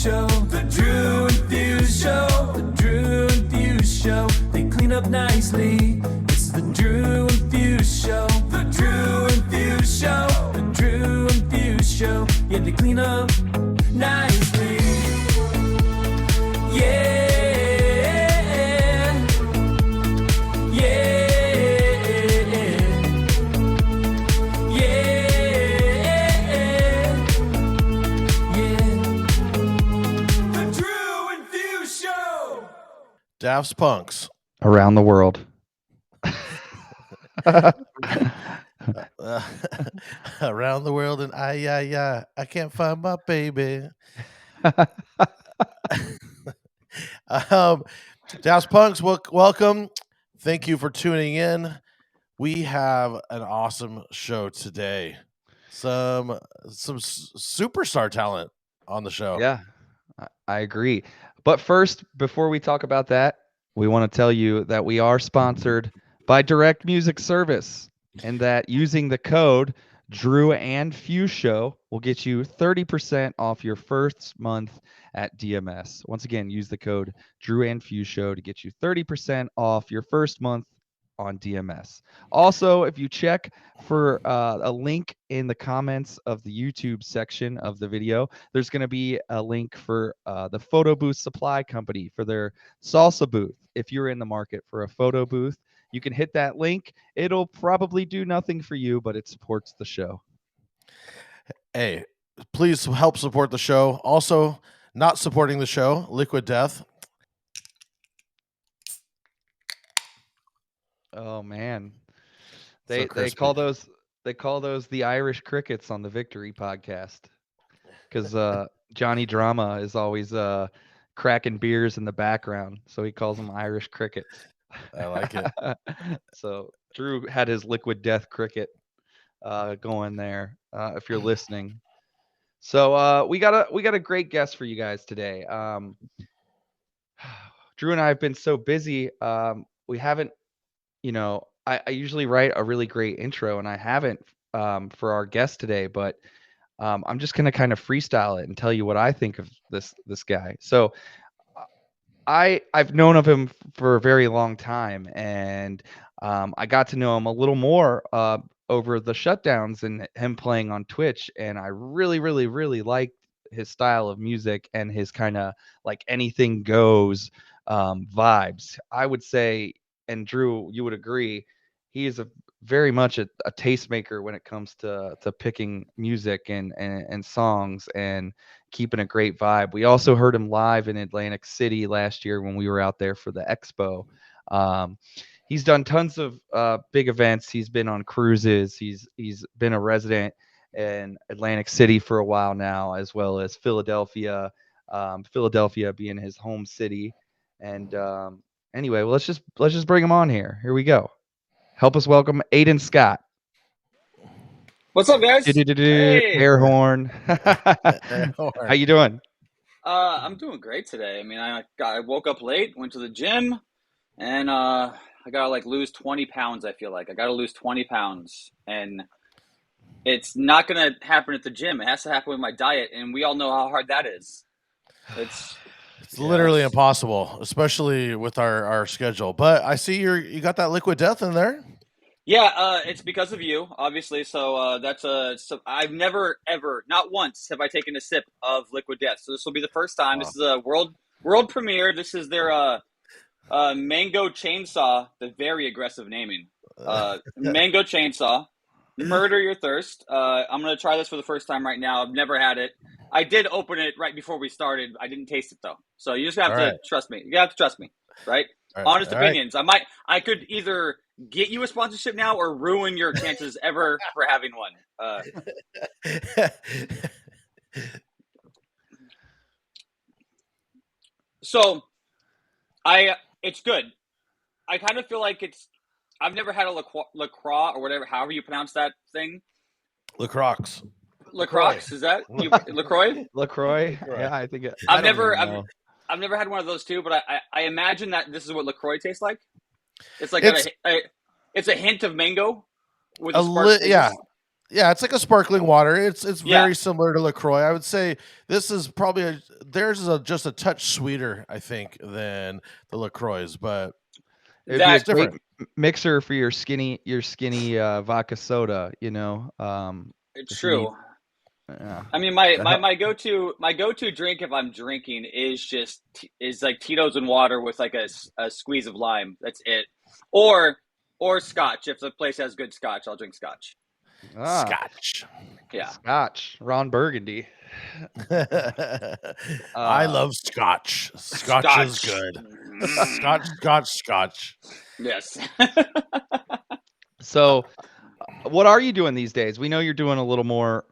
Show. The Drew and Fuse Show. The Drew and Fuse Show. They clean up nicely. It's the Drew and Fuse Show. The Drew and Fuse Show. The Drew and Fuse Show. Yeah, they clean up nicely. Yeah. Daft Punk's Around the World. Around the world and I can't find my baby. Daft Punk's, welcome. Thank you for tuning in. We have an awesome show today. Some superstar talent on the show. Yeah, I agree. But first, before we talk about that, we want to tell you that we are sponsored by Direct Music Service, and that using the code Drew and Fuse Show will get you 30% off your first month at DMS. Once again, use the code Drew and Fuse Show to get you 30% off your first month on DMS. Also, if you check for a link in the comments of the YouTube section of the video, there's going to be a link for the Photo Booth Supply Company for their salsa booth. If you're in the market for a photo booth, you can hit that link. It'll probably do nothing for you, but it supports the show. Hey, please help support the show. Also, not supporting the show, Liquid Death. Oh man, So they call those the Irish crickets on the Victory podcast, because Johnny Drama is always cracking beers in the background, so he calls them Irish crickets. I like it. So Drew had his Liquid Death cricket going there. If you're listening, so we got a great guest for you guys today. Drew and I have been so busy. We haven't. I usually write a really great intro, and I haven't for our guest today, but I'm just going to kind of freestyle it and tell you what I think of this guy. So I've known of him for a very long time, and I got to know him a little more over the shutdowns and him playing on Twitch, and I really, really, really liked his style of music and his kind of like anything goes vibes. I would say, and Drew, you would agree, he is very much a tastemaker when it comes to picking music and songs and keeping a great vibe. We also heard him live in Atlantic City last year when we were out there for the expo. He's done tons of big events. He's been on cruises. He's been a resident in Atlantic City for a while now, as well as Philadelphia. Philadelphia being his home city. And anyway, well, let's just bring him on here. Here we go. Help us welcome Aiden Scott. What's up, guys? Hey. Air horn. How you doing? I'm doing great today. I mean, I woke up late, went to the gym, and I gotta like lose 20 pounds. I feel like I gotta lose 20 pounds, and it's not gonna happen at the gym. It has to happen with my diet, and we all know how hard that is. It's literally impossible, especially with our schedule. But I see you got that Liquid Death in there. Yeah, it's because of you, obviously. So so I've never ever, not once, have I taken a sip of Liquid Death. So this will be the first time. Wow. This is a world premiere. This is their Mango Chainsaw. The very aggressive naming. Mango Chainsaw. Murder Your Thirst. I'm gonna try this for the first time right now. I've never had it. I did open it right before we started. I didn't taste it though. So you just have to trust me. You have to trust me, right? Honest opinions. Right. I could either get you a sponsorship now or ruin your chances ever for having one. So it's good. I kind of feel like I've never had a LaCroix or whatever, however you pronounce that thing. LaCroix. Is that LaCroix? LaCroix. Yeah, I think I've never had one of those too, but I imagine that this is what LaCroix tastes like. It's like it's a hint of mango with a spark. Yeah, it's like a sparkling water. It's Yeah. very similar to LaCroix. I would say this is probably theirs is just a touch sweeter, I think, than the LaCroix, but It would be a it's That great different. mixer for your skinny vodka soda. it's If you need. true. Yeah. I mean, my go-to drink if I'm drinking is like Tito's and water with like a squeeze of lime. That's it. Or scotch. If the place has good scotch, I'll drink scotch. Scotch. Yeah. Scotch. Ron Burgundy. I Uh, love scotch. Scotch is good. Scotch, scotch, scotch. Yes. So, what are you doing these days? We know you're doing a little more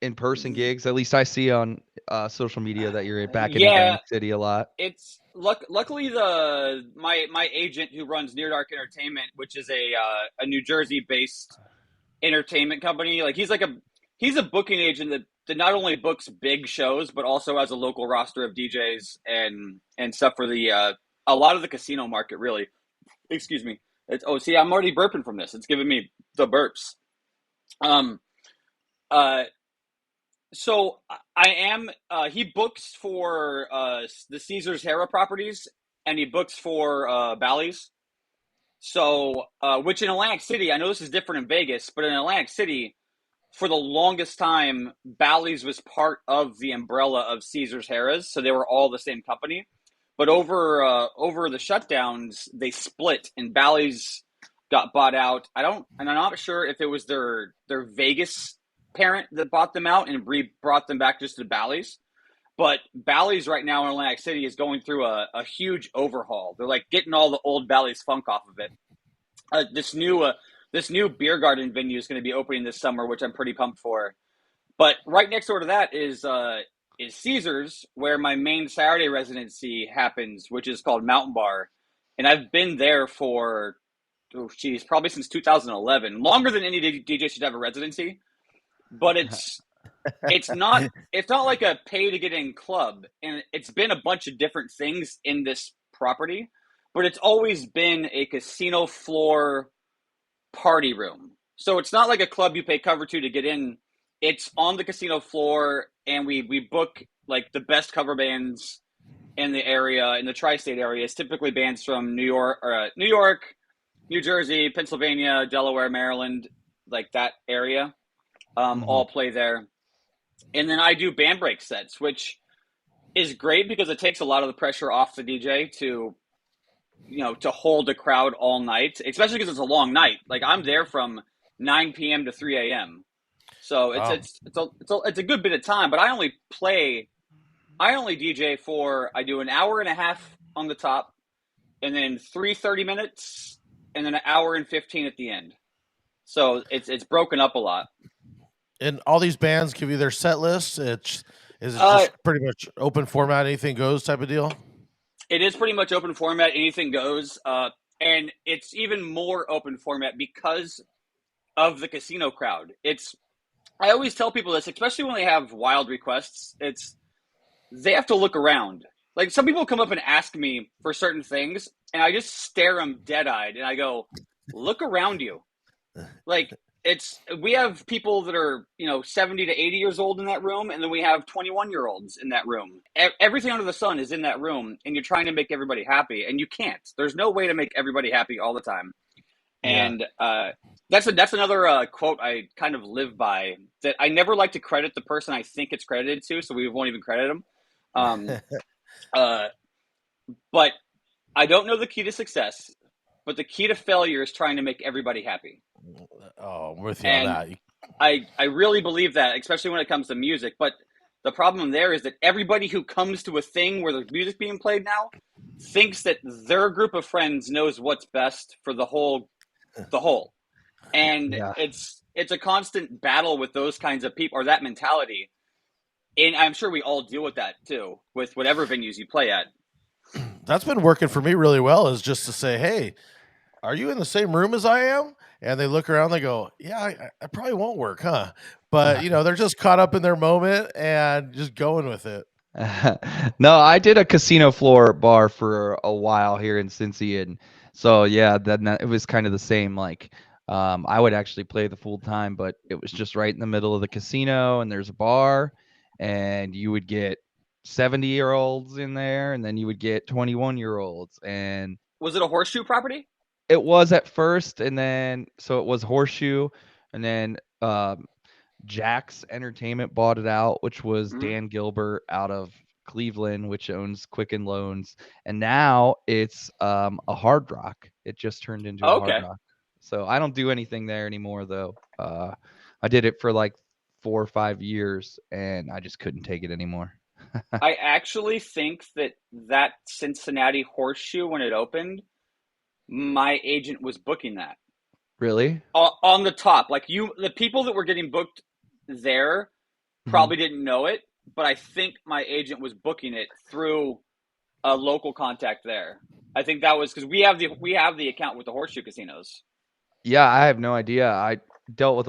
in-person gigs. At least I see on social media that you're back in Yeah, Atlantic City a lot. it's luckily my agent who runs Near Dark Entertainment, which is a New Jersey based entertainment company. Like he's a booking agent that not only books big shows but also has a local roster of DJs and stuff for the a lot of the casino market. Really, excuse me. See, I'm already burping from this. It's giving me the burps. Um, uh, so I am. He books for the Caesar's Hera properties, and he books for Bally's. So, which in Atlantic City, I know this is different in Vegas, but in Atlantic City, for the longest time, Bally's was part of the umbrella of Caesar's Harrah's, so they were all the same company. But over the shutdowns, they split, and Bally's got bought out. And I'm not sure if it was their Vegas parent that bought them out and brought them back just to Bally's. But Bally's right now in Atlantic City is going through a huge overhaul. They're like getting all the old Bally's funk off of it. This new beer garden venue is going to be opening this summer, which I'm pretty pumped for. But right next door to that is Caesar's, where my main Saturday residency happens, which is called Mountain Bar, and I've been there for probably since 2011, longer than any DJ should have a residency. But it's not like a pay to get in club, and it's been a bunch of different things in this property, but it's always been a casino floor party room. So it's not like a club you pay cover to get in. It's on the casino floor, and we book like the best cover bands in the area, in the tri-state area. It's typically bands from New York, New Jersey, Pennsylvania, Delaware, Maryland, like that area. All play there. And then I do band break sets, which is great because it takes a lot of the pressure off the DJ to hold a crowd all night, especially because it's a long night. Like I'm there from 9 p.m. to 3 a.m. So it's a good bit of time, but I only DJ I do an hour and a half on the top, and then 30 minutes, and then an hour and 15 at the end. So it's broken up a lot. And all these bands give you their set lists. Is it just pretty much open format, anything goes type of deal? It is pretty much open format, anything goes. And it's even more open format because of the casino crowd. I always tell people this, especially when they have wild requests, they have to look around. Like some people come up and ask me for certain things, and I just stare them dead-eyed, and I go, look around you. Like we have people that are 70 to 80 years old in that room, and then we have 21-year-olds in that room. Everything under the sun is in that room, and you're trying to make everybody happy, and you can't. There's no way to make everybody happy all the time. And that's another quote I kind of live by, that I never like to credit the person I think it's credited to, so we won't even credit them. But I don't know the key to success, but the key to failure is trying to make everybody happy. Oh, I'm with you on that. I really believe that, especially when it comes to music. But the problem there is that everybody who comes to a thing where there's music being played now thinks that their group of friends knows what's best for the whole. And it's a constant battle with those kinds of people, or that mentality. And I'm sure we all deal with that too, with whatever venues you play at. That's been working for me really well, is just to say, hey, are you in the same room as I am? And they look around, they go, yeah, I probably won't work, huh? But, they're just caught up in their moment and just going with it. No, I did a casino floor bar for a while here in Cincy. And so, then it was kind of the same. Like, I would actually play the full time, but it was just right in the middle of the casino, and there's a bar, and you would get 70-year-olds in there, and then you would get 21-year-olds, and Was it a horseshoe property? it was at first, and then so it was Horseshoe, and then Jack's Entertainment bought it out, which was Mhm. Dan Gilbert out of Cleveland, which owns Quicken Loans, and now it's a Hard Rock. It just turned into a Hard Okay. Rock. So I don't do anything there anymore, though. I did it for like 4 or 5 years, and I just couldn't take it anymore. I actually think that Cincinnati Horseshoe, when it opened, my agent was booking that Really? on the top. Like the people that were getting booked there probably didn't know it, but I think my agent was booking it through a local contact there. I think that was because we have the account with the Horseshoe casinos. Yeah, I have no idea. I dealt with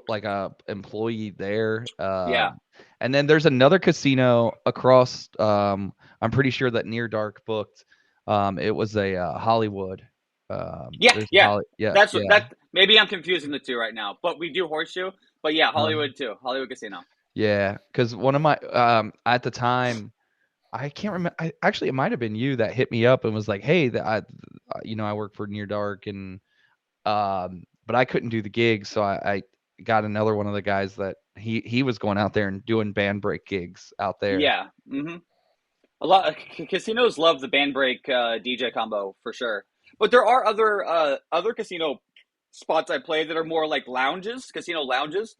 like a employee there. Yeah. And then there's another casino across. I'm pretty sure that Near Dark booked. It was a Hollywood. Yeah, There's yeah. yeah, That's what yeah, that. Maybe I'm confusing the two right now, but we do Horseshoe. But yeah, Hollywood too. Hollywood Casino. yeah. Because one of my at the time, I can't remember. Actually, it might have been you that hit me up and was like, "Hey, I work for Near Dark and." But I couldn't do the gigs, so I got another one of the guys that he was going out there and doing band break gigs out there. Yeah. A lot of casinos love the band break DJ combo for sure. But there are other casino spots I play that are more like lounges, casino lounges.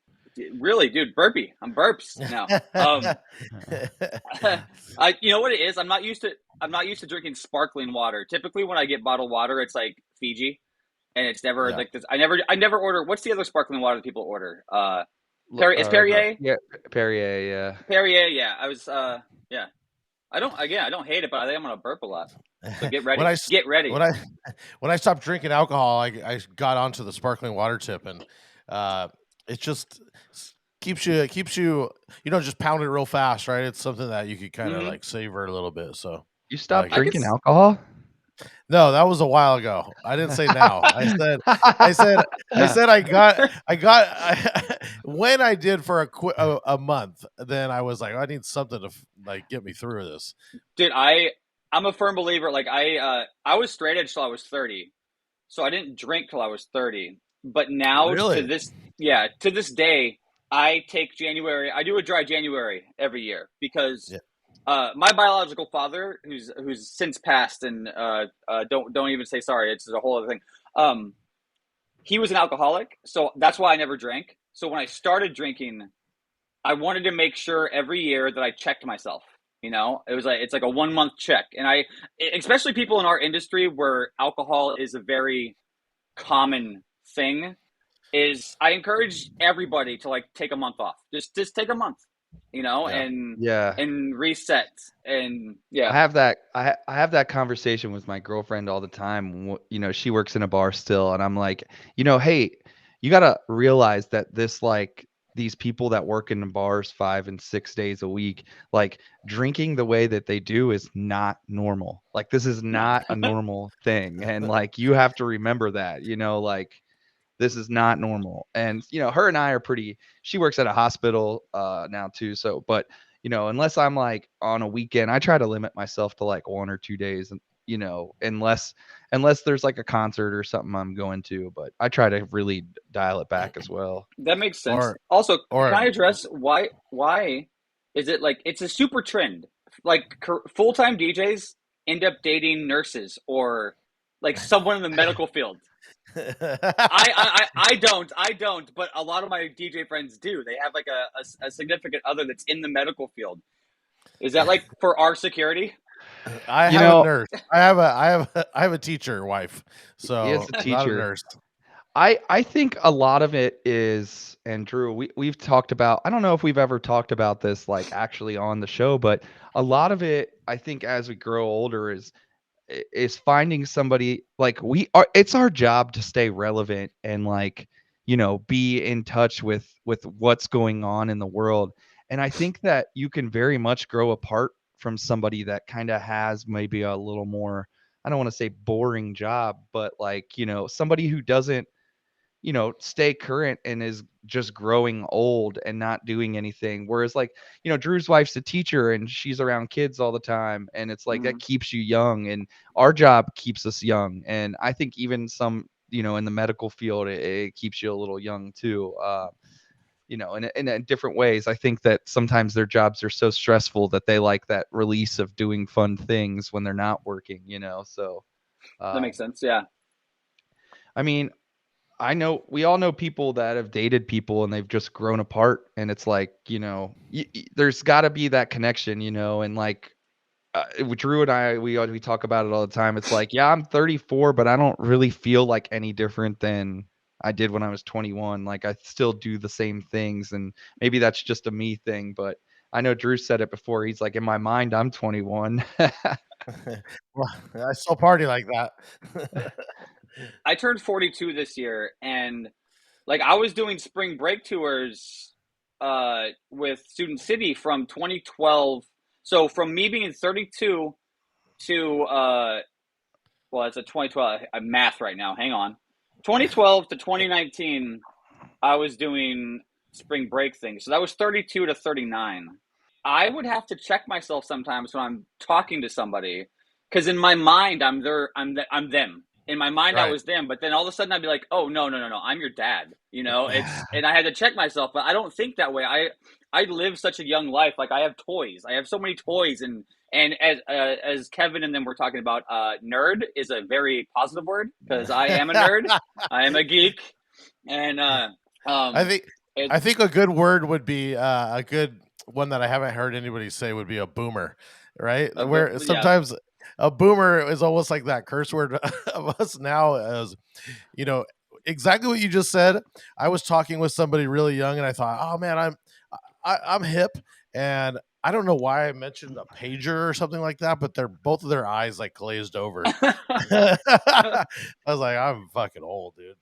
Really, dude, burpee. I'm burps now. You know what it is? I'm not used to drinking sparkling water. Typically, when I get bottled water, it's like Fiji, and it's never Yeah. like this. I never order. What's the other sparkling water that people order? It's Or, Perrier. yeah, Perrier, yeah. Perrier. Yeah, I was. Yeah. I don't hate it, but I think I'm gonna burp a lot. So get ready. Get ready. When I stopped drinking alcohol, I got onto the sparkling water tip, and it just keeps you just pound it real fast, right? It's something that you could kind of like savor a little bit. So You stopped I drinking alcohol? no, that was a while ago. I didn't say now. I said I got when I did for a month, then I was like, I need something to like get me through this. Dude, I'm a firm believer. Like I was straight edge till I was 30, so I didn't drink till I was 30. But now Really? to this day, I take January. I do a dry January every year because my biological father, who's since passed, and don't even say sorry. It's a whole other thing. He was an alcoholic, so that's why I never drank. So when I started drinking, I wanted to make sure every year that I checked myself. It's like a 1 month check, and especially people in our industry where alcohol is a very common thing, I encourage everybody to like take a month off. Just take a month, and reset. And I have that conversation with my girlfriend all the time. She works in a bar still, and I'm like, hey, you got to realize that these people that work in the bars 5 and 6 days a week, like drinking the way that they do is not normal. Like this is not a normal thing. And like, you have to remember that, like this is not normal. And, her and I she works at a hospital now too. So, but unless I'm like on a weekend, I try to limit myself to like 1 or 2 days, and unless there's like a concert or something I'm going to, but I try to really dial it back as well. That makes sense. Also, can I address why is it like it's a super trend? Like full-time DJs end up dating nurses or like someone in the medical field. I don't, but a lot of my DJ friends do. They have like a significant other that's in the medical field. Is that like for our security? I have a nurse. I have a teacher wife. So he is a teacher. Not a nurse. I think a lot of it is, and Drew, we've talked about, I don't know if we've ever talked about this like actually on the show, but a lot of it, I think as we grow older is finding somebody like it's our job to stay relevant and like, be in touch with what's going on in the world. And I think that you can very much grow apart from somebody that kind of has maybe a little more, I don't want to say boring job, but like, somebody who doesn't stay current and is just growing old and not doing anything. Whereas like, Drew's wife's a teacher and she's around kids all the time. And it's like that keeps you young, and our job keeps us young. And I think even some, in the medical field, it keeps you a little young too. In different ways. I think that sometimes their jobs are so stressful that they like that release of doing fun things when they're not working, so. That makes sense. Yeah. I mean, we all know people that have dated people and they've just grown apart, and it's like, there's got to be that connection, and like Drew and I, we talk about it all the time. It's like, yeah, I'm 34, but I don't really feel like any different than I did when I was 21. Like I still do the same things, and maybe that's just a me thing, but I know Drew said it before. He's like, in my mind, I'm 21. Well, I still party like that. I turned 42 this year, and like I was doing spring break tours with Student City from 2012. So from me being 32 to well, it's a 2012. I'm math right now. Hang on. 2012 to 2019, I was doing spring break things. So that was 32 to 39. I would have to check myself sometimes when I'm talking to somebody, because in my mind I'm them. In my mind I Right. was them, but then all of a sudden I'd be like, oh no, I'm your dad. And I had to check myself, but I don't think that way. I live such a young life. Like I have toys. I have so many toys, and as Kevin and them were talking about, nerd is a very positive word, because I am a nerd. I am a geek, and I think a good word would be a good one that I haven't heard anybody say would be a boomer, right? Where sometimes a boomer is almost like that curse word of us now, as exactly what you just said. I was talking with somebody really young, and I thought, oh man, I'm hip, and I don't know why I mentioned a pager or something like that, but both of their eyes like glazed over. I was like, I'm fucking old, dude.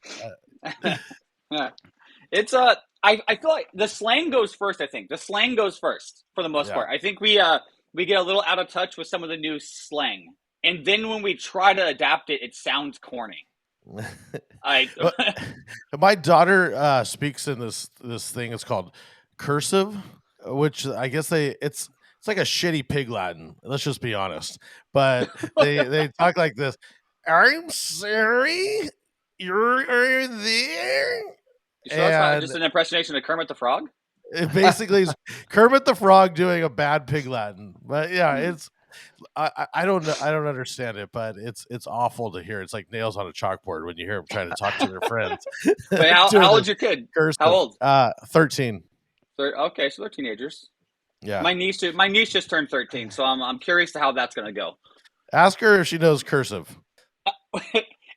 It's I feel like the slang goes first. I think the slang goes first for the most part. I think we get a little out of touch with some of the new slang, and then when we try to adapt it, it sounds corny. My daughter speaks in this thing. It's called cursive, which I guess it's like a shitty pig Latin. Let's just be honest. But they talk like this. I'm sorry, you're there. So that's just an impersonation of Kermit the Frog? It basically is Kermit the Frog doing a bad pig Latin. But yeah, it's I don't know. I don't understand it, but it's awful to hear. It's like nails on a chalkboard when you hear them trying to talk to their friends. Wait, how old's your kid? How old? 13. Okay, so they're teenagers. Yeah. My niece just turned 13, so I'm curious to how that's going to go. Ask her if she knows cursive.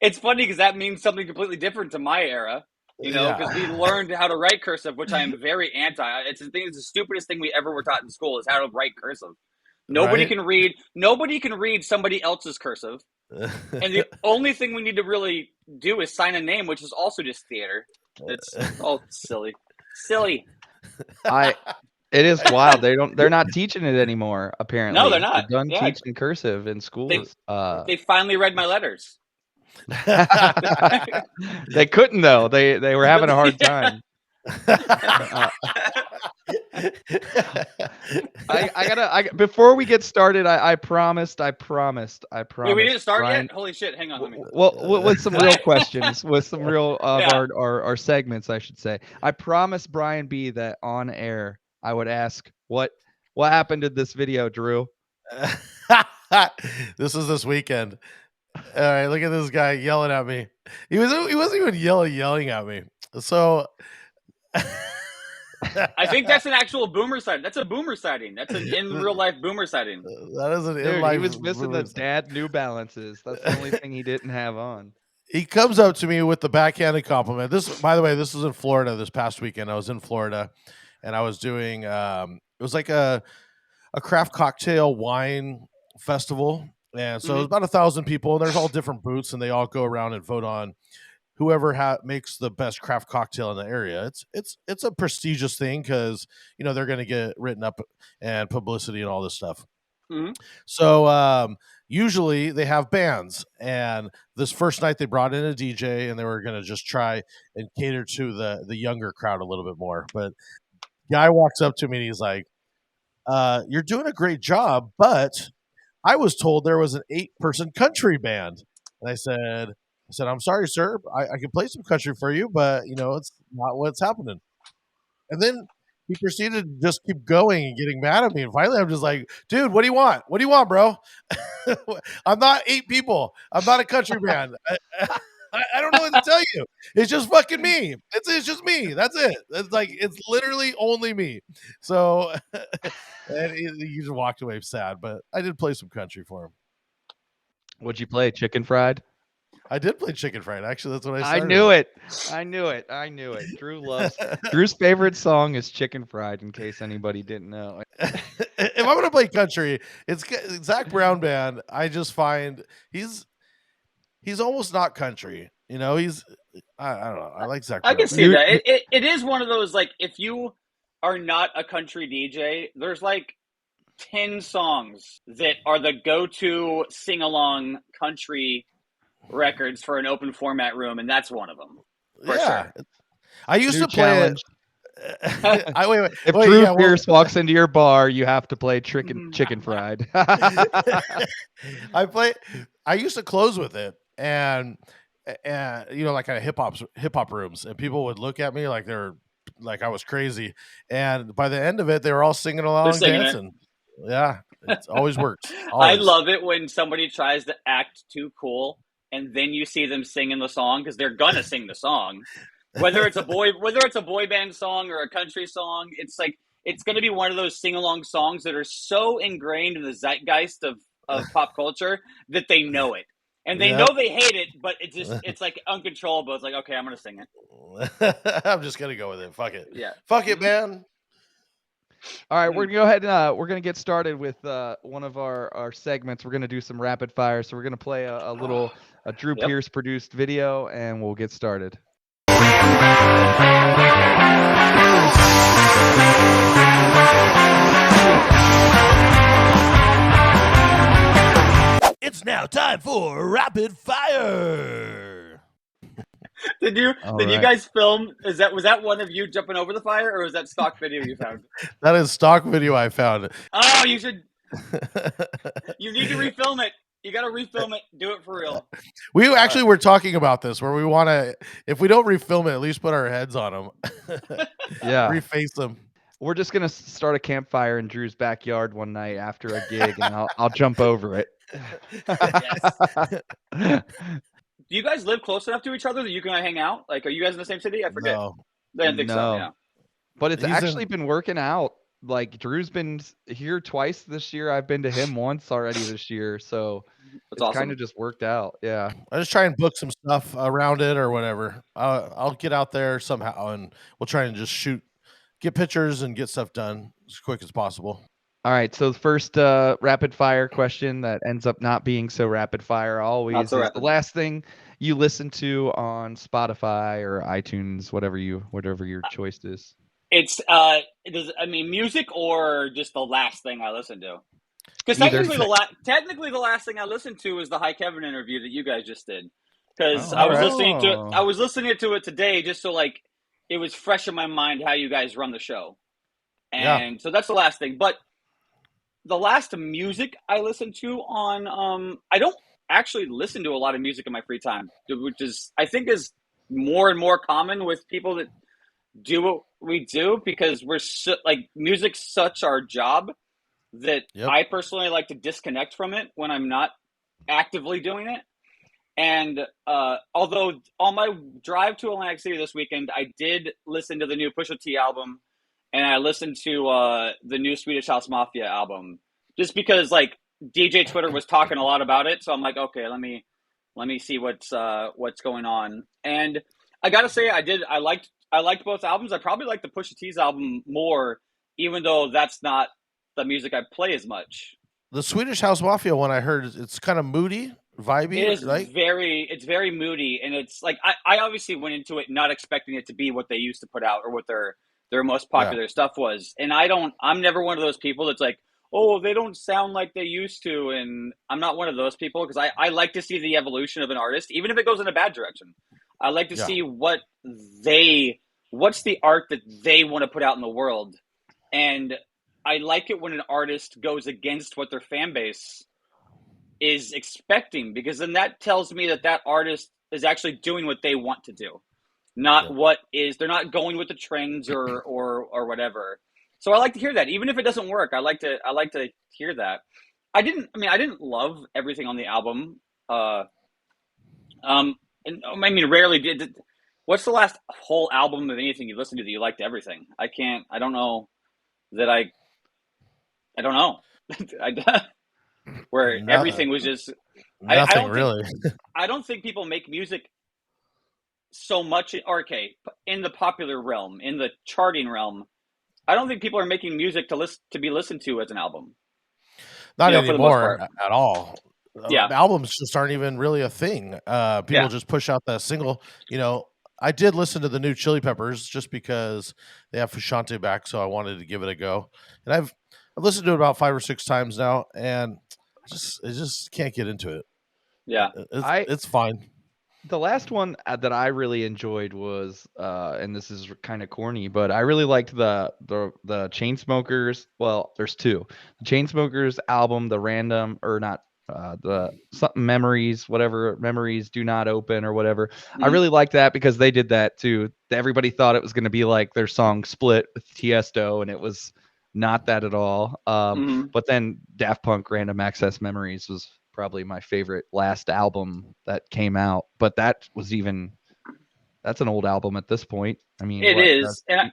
It's funny because that means something completely different to my era. Because we learned how to write cursive, which I am very anti. It's the stupidest thing we ever were taught in school is how to write cursive. Nobody can read. Nobody can read somebody else's cursive, and the only thing we need to really do is sign a name, which is also just theater. It's all silly. It is wild. They're not teaching it anymore. Apparently, no, they're not. They're done teaching cursive in schools. They finally read my letters. They couldn't though. They were having a hard time. Before we get started, I promised. Wait, we didn't start Brian, yet? Holy shit! Hang on. Let me. Well, with some real questions, with some real our segments, I should say. I promised Brian B that on air I would ask what happened to this video, Drew. This is this weekend. All right, look at this guy yelling at me. He wasn't even yelling at me. So I think that's an actual boomer sighting. That's a boomer sighting. That's an in real life boomer sighting. That is an in life. He was missing the dad New Balances. That's the only thing he didn't have on. He comes up to me with the backhanded compliment. This, by the way, this was in Florida this past weekend. I was in Florida, and I was doing. It was like a craft cocktail wine festival. And so it's about 1,000 people, and there's all different booths, and they all go around and vote on whoever makes the best craft cocktail in the area. It's a prestigious thing because they're going to get written up and publicity and all this stuff. Mhm. So usually they have bands, and this first night they brought in a DJ, and they were gonna just try and cater to the younger crowd a little bit more. But guy walks up to me and he's like, "You're doing a great job, but I was told there was an 8-person country band." And I said, "I'm sorry, sir. I can play some country for you, but it's not what's happening." And then he proceeded to just keep going and getting mad at me. And finally, I'm just like, "Dude, what do you want? What do you want, bro? I'm not 8 people. I'm not a country band. I don't know what to tell you. It's just fucking me. It's just me. That's it. It's literally only me." So and he just walked away sad. But I did play some country for him. What'd you play? Chicken fried? I did play chicken fried. Actually, that's what I I started. knew with. it. I knew it. I knew it. Drew's favorite song is Chicken Fried, in case anybody didn't know. If I'm gonna play country, it's Zach Brown band. I just find he's almost not country. He's I don't know. I like Zach I Brown. can see that. It is one of those, like, if you are not a country DJ, there's like 10 songs that are the go-to sing-along country records for an open format room, and that's one of them. For Yeah. sure. I used New to play challenge. it. Wait. If Wait, Drew yeah, well- Pierce walks into your bar, you have to play Chicken Fried. I used to close with it, and like kind of hip hop rooms, and people would look at me like I was crazy, and by the end of it, they were all singing along, singing it. dancing. Yeah, it always works. I Always. love it when somebody tries to act too cool, and then you see them singing the song, because they're gonna sing the song. Whether it's a boy band song or a country song, it's like it's going to be one of those sing-along songs that are so ingrained in the zeitgeist of pop culture that they know it. And they know they hate it, but it's like uncontrollable. It's like, okay, I'm going to sing it. I'm just going to go with it. Fuck it. Yeah. Fuck it, man. All right, we're going to go ahead and we're going to get started with one of our segments. We're going to do some rapid fire. So we're going to play a little Drew Pierce produced video, and we'll get started. It's now time for rapid fire. Did you guys film? Was that one of you jumping over the fire, or was that stock video you found? That is stock video I found. Oh, you should. You need to refilm it. You got to refilm it. Do it for real. We actually were talking about this, where we want to, if we don't refilm it, at least put our heads on them. Yeah. Reface them. We're just gonna start a campfire in Drew's backyard one night after a gig, and I'll jump over it. Yes. Do you guys live close enough to each other that you can hang out? Like, are you guys in the same city? I forget. No. I didn't think so. Yeah. But it's He's actually been working out. Like, Drew's been here twice this year. I've been to him once already this year. So it's awesome. kind of just worked out. Yeah. I just try and book some stuff around it or whatever. I'll get out there somehow, and we'll try and just get pictures and get stuff done as quick as possible. All right. So the first rapid fire question that ends up not being so rapid fire always is the last thing you listen to on Spotify or iTunes, whatever your choice is. It's music or just the last thing I listened to? Because technically the last thing I listened to is the High Kevin interview that you guys just did. Because I was listening to it today just so like it was fresh in my mind how you guys run the show. And so that's the last thing. But the last music I listened to on I don't actually listen to a lot of music in my free time, which is I think is more and more common with people that do what we do, because we're music's such our job that I personally like to disconnect from it when I'm not actively doing it. And although on my drive to Atlantic City this weekend, I did listen to the new Pusha T album, and I listened to the new Swedish House Mafia album, just because like DJ Twitter was talking a lot about it. So I'm like, okay, let me see what's going on. And I gotta say, I liked both albums. I probably like the Pusha T's album more, even though that's not the music I play as much. The Swedish House Mafia one I heard, it's kind of moody, vibey. It is right? It's very moody, and it's like I obviously went into it not expecting it to be what they used to put out or what their most popular stuff was. And I'm never one of those people that's like, oh, they don't sound like they used to. And I'm not one of those people because I like to see the evolution of an artist, even if it goes in a bad direction. I like to see what's the art that they want to put out in the world. And I like it when an artist goes against what their fan base is expecting, because then that tells me that artist is actually doing what they want to do, not they're not going with the trends or whatever. So I like to hear that, even if it doesn't work. I like to hear that. I didn't love everything on the album. And I mean, rarely did. What's the last whole album of anything you listened to that you liked everything? I don't know that I don't know. Where everything was just nothing really. I don't think people make music so much, in the popular realm, in the charting realm. I don't think people are making music to be listened to as an album. Not anymore at all. Yeah, albums just aren't even really a thing. People just push out the single. I did listen to the new Chili Peppers just because they have Fushante back, so I wanted to give it a go. And I've listened to it about 5 or 6 times now, and I just can't get into it. Yeah, it's fine. The last one that I really enjoyed was, and this is kind of corny, but I really liked the Chainsmokers. Well, there's 2. The Chainsmokers album, the random or not. The something memories, whatever, memories do not open or whatever. I really liked that because they did that too. Everybody thought it was going to be like their song Split with Tiesto, and it was not that at all. But then Daft Punk Random Access Memories was probably my favorite last album that came out. But that's an old album at this point. I mean, it is. And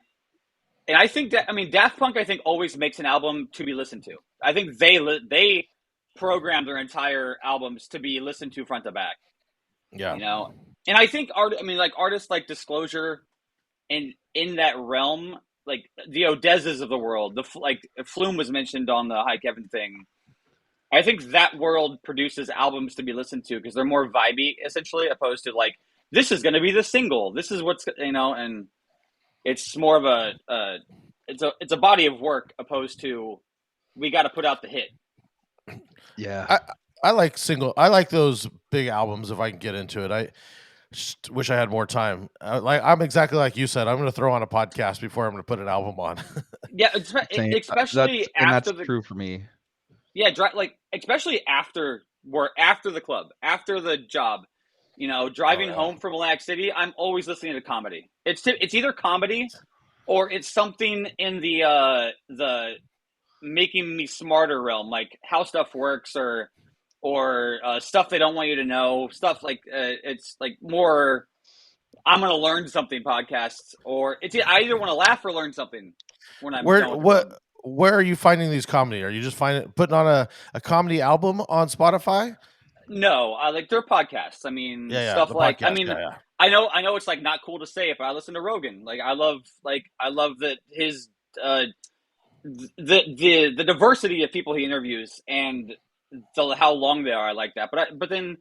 I think Daft Punk, I think, always makes an album to be listened to. I think they program their entire albums to be listened to front to back. Yeah. And I think artists like Disclosure and in that realm, like the Odezas of the world, Flume was mentioned on the High Kevin thing. I think that world produces albums to be listened to because they're more vibey, essentially, opposed to like, this is going to be the single. This is what's, and it's more of it's a body of work opposed to we got to put out the hit. Yeah. I like those big albums if I can get into it. I just wish I had more time. I'm exactly like you said. I'm going to throw on a podcast before I'm going to put an album on. Yeah, especially after that's true for me. Yeah, especially after work, after the club, after the job. Driving home from Atlantic City, I'm always listening to comedy. It's either comedy or it's something in the making me smarter realm, like how stuff works or stuff they don't want you to know, stuff like it's like more I'm gonna learn something podcasts, or I either want to laugh or learn something when I'm where are you finding these comedy? Are you just putting on a comedy album on Spotify? No, I like their podcasts. I mean, stuff like podcast, I know it's like not cool to say it, but I listen to Rogan. I love that his the diversity of people he interviews and how long they are. I like that. But then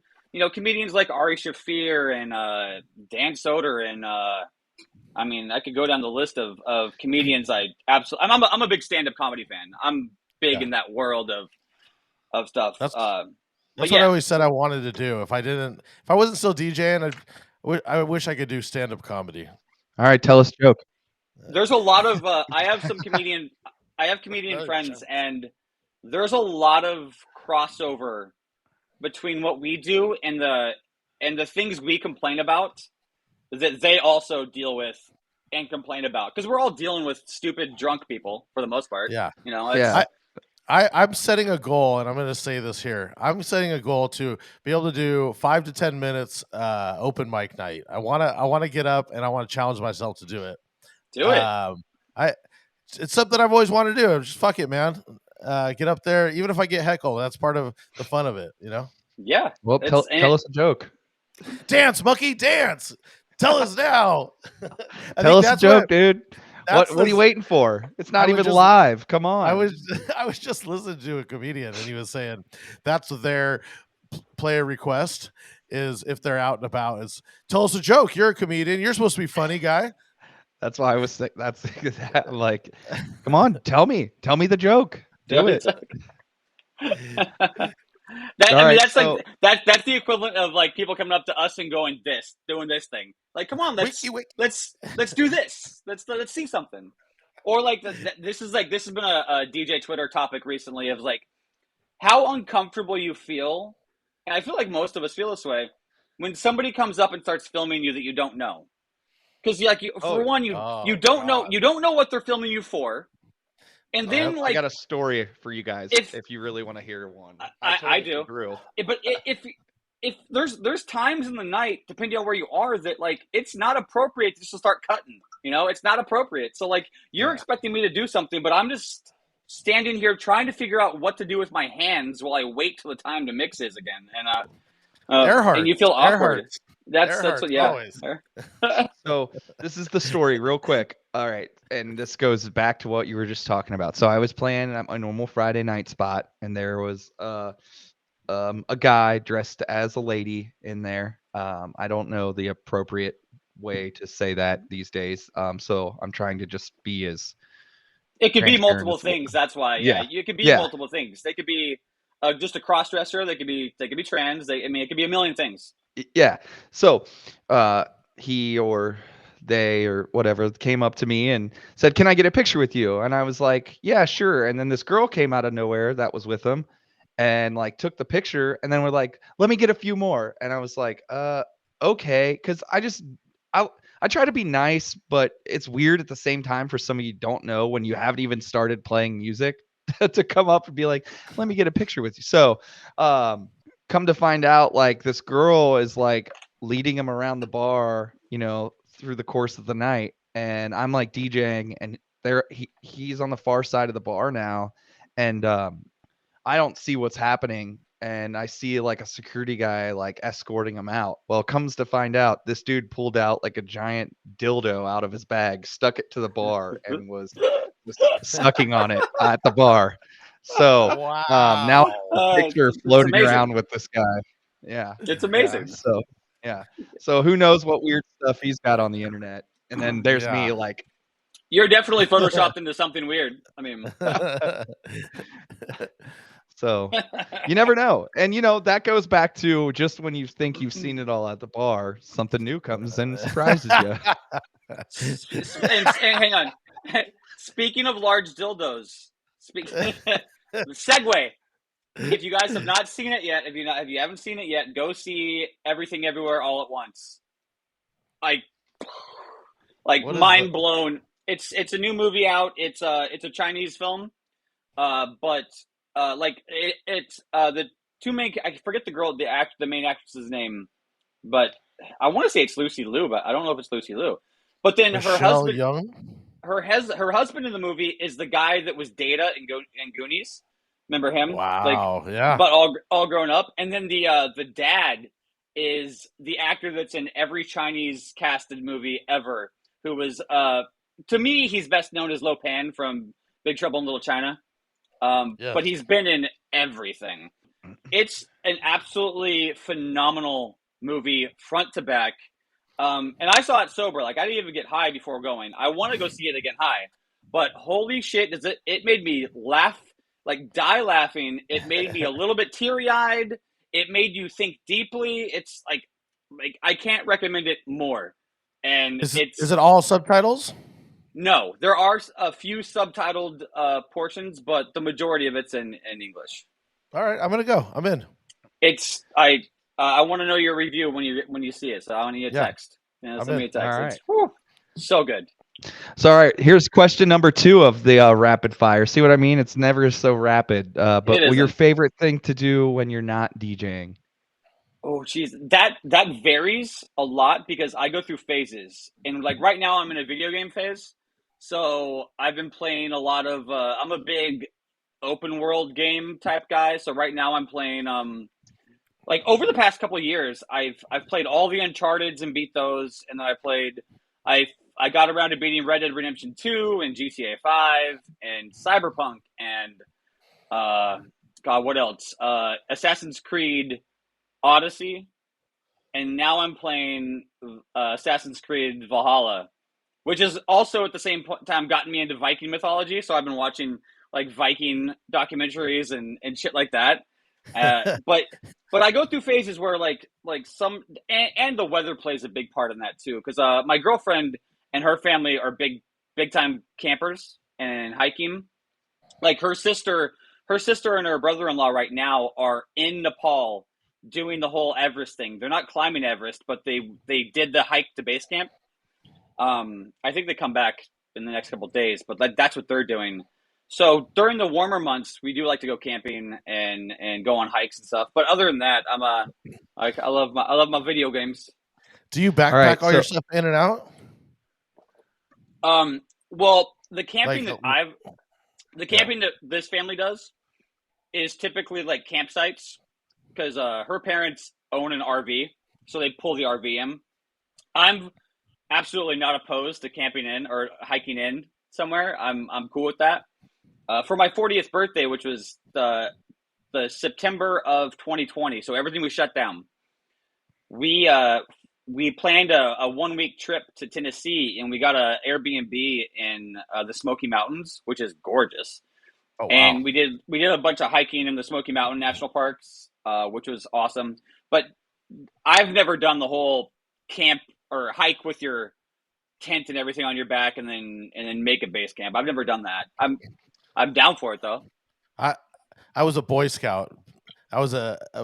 comedians like Ari Shaffir and Dan Soder and I could go down the list of comedians. I'm a big stand-up comedy fan. I'm big in that world of stuff. That's what I always said I wanted to do. If I wasn't still DJing, I wish I could do stand-up comedy. All right, tell us a joke. There's a lot of I have comedian friends, and there's a lot of crossover between what we do and the things we complain about that they also deal with and complain about, because we're all dealing with stupid drunk people for the most part. Yeah. I'm setting a goal, and I'm going to say this here. I'm setting a goal to be able to do 5 to 10 minutes open mic night. I want to get up and I want to challenge myself to do it. It's something I've always wanted to do. Just fuck it, man. Get up there, even if I get heckled. That's part of the fun of it, Yeah. Well, tell us a joke. Dance, monkey, dance. Tell us now. Tell us a joke, dude. What are you waiting for? It's not even live. Come on. I was just listening to a comedian, and he was saying that's their player request is, if they're out and about, is tell us a joke. You're a comedian. You're supposed to be funny, guy. That's why I was sick. That's like, come on, tell me the joke. Do it. That, All I mean, right, that's so like that's the equivalent of like people coming up to us and going doing this thing. Like, come on, Wiki. let's do this. Let's see something. Or like this has been a DJ Twitter topic recently of like how uncomfortable you feel, and I feel like most of us feel this way when somebody comes up and starts filming you that you don't know, because for one you don't know what they're filming you for, and then I like got a story for you guys if you really want to hear one. I do. Grew. But if there's times in the night, depending on where you are, that like it's not appropriate just to start cutting. You know, it's not appropriate. So like you're expecting me to do something, but I'm just standing here trying to figure out what to do with my hands while I wait till the time to mix is again. And you feel awkward. That's what always. So this is the story real quick. All right. And this goes back to what you were just talking about. So I was playing a normal Friday night spot, and there was a guy dressed as a lady in there. I don't know the appropriate way to say that these days. So I'm trying to just be as it could be transparent multiple as- things. That's why. Yeah. You could be Yeah. multiple things. They could be just a cross dresser. They could be trans. It could be a million things. Yeah. So he or they or whatever came up to me and said, "Can I get a picture with you?" And I was like, "Yeah, sure." And then this girl came out of nowhere that was with him and like took the picture, and then we're like, "Let me get a few more." And I was like, okay, because I try to be nice, but it's weird at the same time for somebody you don't know when you haven't even started playing music to come up and be like, "Let me get a picture with you." So come to find out, like this girl is like leading him around the bar, through the course of the night, and I'm like DJing, and he's on the far side of the bar now, and I don't see what's happening, and I see like a security guy like escorting him out. Well, it comes to find out, this dude pulled out like a giant dildo out of his bag, stuck it to the bar, and was sucking on it at the bar. So now a picture floating around with this guy. Yeah, it's amazing. So who knows what weird stuff he's got on the internet? And then there's me, like, you're definitely photoshopped into something weird. I mean, so you never know. And that goes back to just when you think you've seen it all at the bar, something new comes and surprises you. and hang on. Speaking of large dildos, segue. If you guys have not seen it yet, if you haven't seen it yet, go see Everything Everywhere All at Once. Like mind blown. It's a new movie out. It's a Chinese film, but it's the two main. I forget the main actress's name, but I want to say it's Lucy Liu, but I don't know if it's Lucy Liu. But then Michelle her husband, Young? her husband in the movie is the guy that was Data in Goonies. Remember him? Wow, yeah. But all grown up. And then the dad is the actor that's in every Chinese casted movie ever, who was to me, he's best known as Lo Pan from Big Trouble in Little China. Yes. But he's been in everything. It's an absolutely phenomenal movie, front to back. And I saw it sober. Like, I didn't even get high before going. I want to go see it again high. But holy shit, it made me laugh, like die laughing. It made me a little bit teary-eyed. It made you think deeply. It's like I can't recommend it more. And is it all subtitles? No, there are a few subtitled portions, but the majority of it's in English. All right, I'm gonna go. I'm in. I want to know your review when you see it. So I want to get a text. Send me a text. All right. So good. So all right, here's question number 2 of the rapid fire. See what I mean? It's never so rapid. But your favorite thing to do when you're not DJing? Oh, geez, that varies a lot because I go through phases, and like right now I'm in a video game phase. So I've been playing a lot of. I'm a big open world game type guy. So right now I'm playing. Like over the past couple of years, I've played all the Uncharted's and beat those, and then I got around to beating Red Dead Redemption 2 and GTA 5 and Cyberpunk and God, what else? Assassin's Creed Odyssey, and now I'm playing Assassin's Creed Valhalla, which is also at the same time gotten me into Viking mythology. So I've been watching like Viking documentaries and shit like that. But I go through phases where like some and the weather plays a big part in that too. Because my girlfriend and her family are big time campers and hiking. Like her sister and her brother-in-law right now are in Nepal doing the whole Everest thing. They're not climbing Everest, but they did the hike to base camp. I think they come back in the next couple of days, but that's what they're doing. So during the warmer months, we do like to go camping and go on hikes and stuff. But other than that, I love my video games. Do you backpack all your stuff in and out? Well, the camping that this family does is typically like campsites because her parents own an RV, so they pull the RV in. I'm absolutely not opposed to camping in or hiking in somewhere. I'm cool with that. For my 40th birthday, which was the September of 2020, so everything was shut down. We planned a 1 week trip to Tennessee, and we got a Airbnb in the Smoky Mountains, which is gorgeous. Oh, wow. And we did a bunch of hiking in the Smoky Mountain National Parks, which was awesome. But I've never done the whole camp or hike with your tent and everything on your back and then make a base camp. I've never done that. I'm down for it though. I was a Boy Scout. I was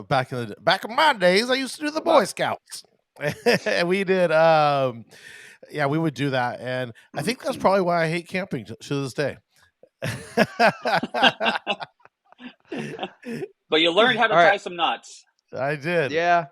back in my days. I used to do the Boy Scouts, and we did. We would do that, and I think that's probably why I hate camping to this day. But you learned how to tie some knots. I did. Yeah.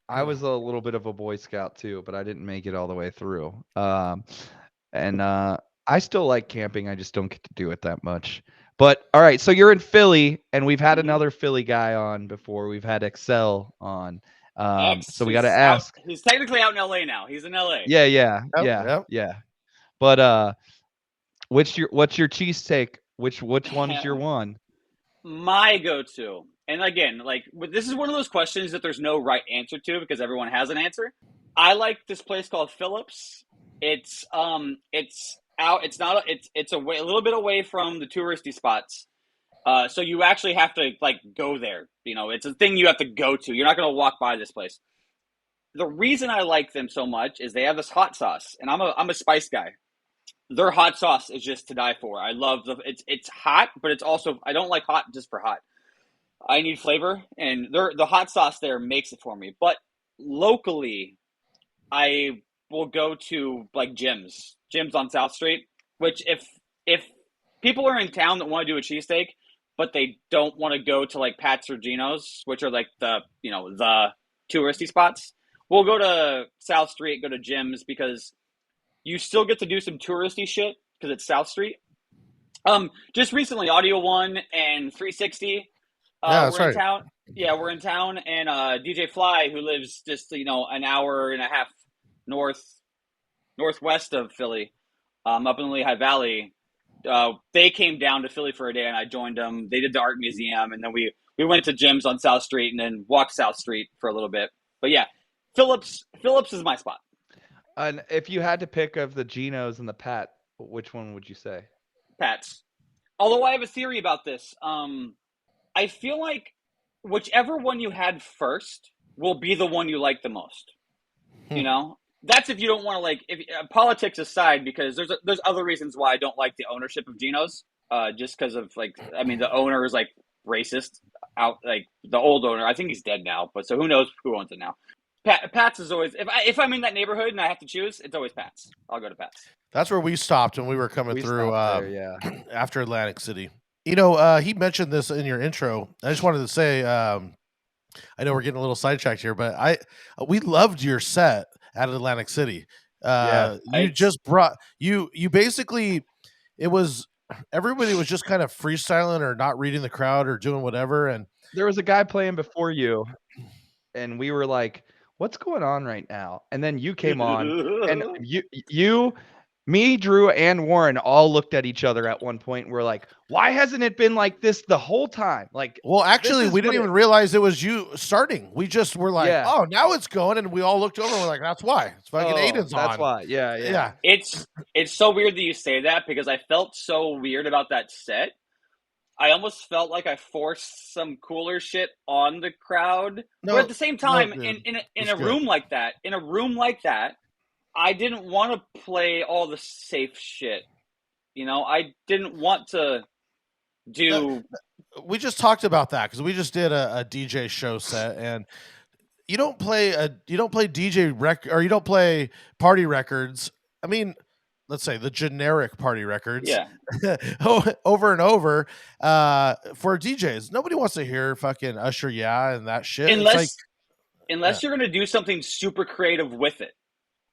I was a little bit of a Boy Scout too, but I didn't make it all the way through. And I still like camping. I just don't get to do it that much. But all right, so you're in Philly, and we've had another Philly guy on before. We've had Excel on. So we got to ask. He's technically out in LA now. He's in LA. Yeah. But what's your cheesesteak? Which one's your one? My go-to. And again, like this is one of those questions that there's no right answer to because everyone has an answer. I like this place called Phillips. It's a little bit away from the touristy spots. So you actually have to like go there. You know, it's a thing you have to go to. You're not going to walk by this place. The reason I like them so much is they have this hot sauce, and I'm a spice guy. Their hot sauce is just to die for. I love it's hot, but it's also I don't like hot just for hot. I need flavor, and the hot sauce there makes it for me. But locally, I will go to like Jim's on South Street. Which if people are in town that want to do a cheesesteak, but they don't want to go to like Pat's or Gino's, which are like the touristy spots, we'll go to South Street, go to Jim's because you still get to do some touristy shit because it's South Street. Just recently, Audio One and 360. We're in town. Yeah, we're in town, and DJ Fly, who lives just an hour and a half northwest of Philly, up in the Lehigh Valley. They came down to Philly for a day, and I joined them. They did the art museum, and then we went to Jim's on South Street, and then walked South Street for a little bit. But yeah, Phillips is my spot. And if you had to pick of the Geno's and the Pat, which one would you say? Pat's. Although I have a theory about this. I feel like whichever one you had first will be the one you like the most. You know, that's if you don't want to politics aside, because there's other reasons why I don't like the ownership of Geno's. Just because of the owner is like racist out, like the old owner. I think he's dead now, but so who knows who owns it now. Pat's is always if I'm in that neighborhood and I have to choose, it's always Pat's. I'll go to Pat's. That's where we stopped when we were coming through after Atlantic City. He mentioned this in your intro. I just wanted to say, I know we're getting a little sidetracked here, but we loved your set at Atlantic City. You basically, it was everybody was just kind of freestyling or not reading the crowd or doing whatever. And there was a guy playing before you, and we were like, "What's going on right now?" And then you came on, and me, Drew, and Warren all looked at each other at one point. And we're like, why hasn't it been like this the whole time? Well, actually, we didn't even realize it was you starting. We just were like, oh, now it's going. And we all looked over and we're like, that's why. It's fucking Aiden's on. That's why. Yeah. It's so weird that you say that because I felt so weird about that set. I almost felt like I forced some cooler shit on the crowd. No, but at the same time, dude, in it's a good. room like that, I didn't want to play all the safe shit. I didn't want to do. We just talked about that because we just did a DJ show set, and you don't play DJ or you don't play party records. I mean, let's say the generic party records Yeah. over and over for DJs. Nobody wants to hear fucking Usher and that shit. Unless Yeah. you're going to do something super creative with it.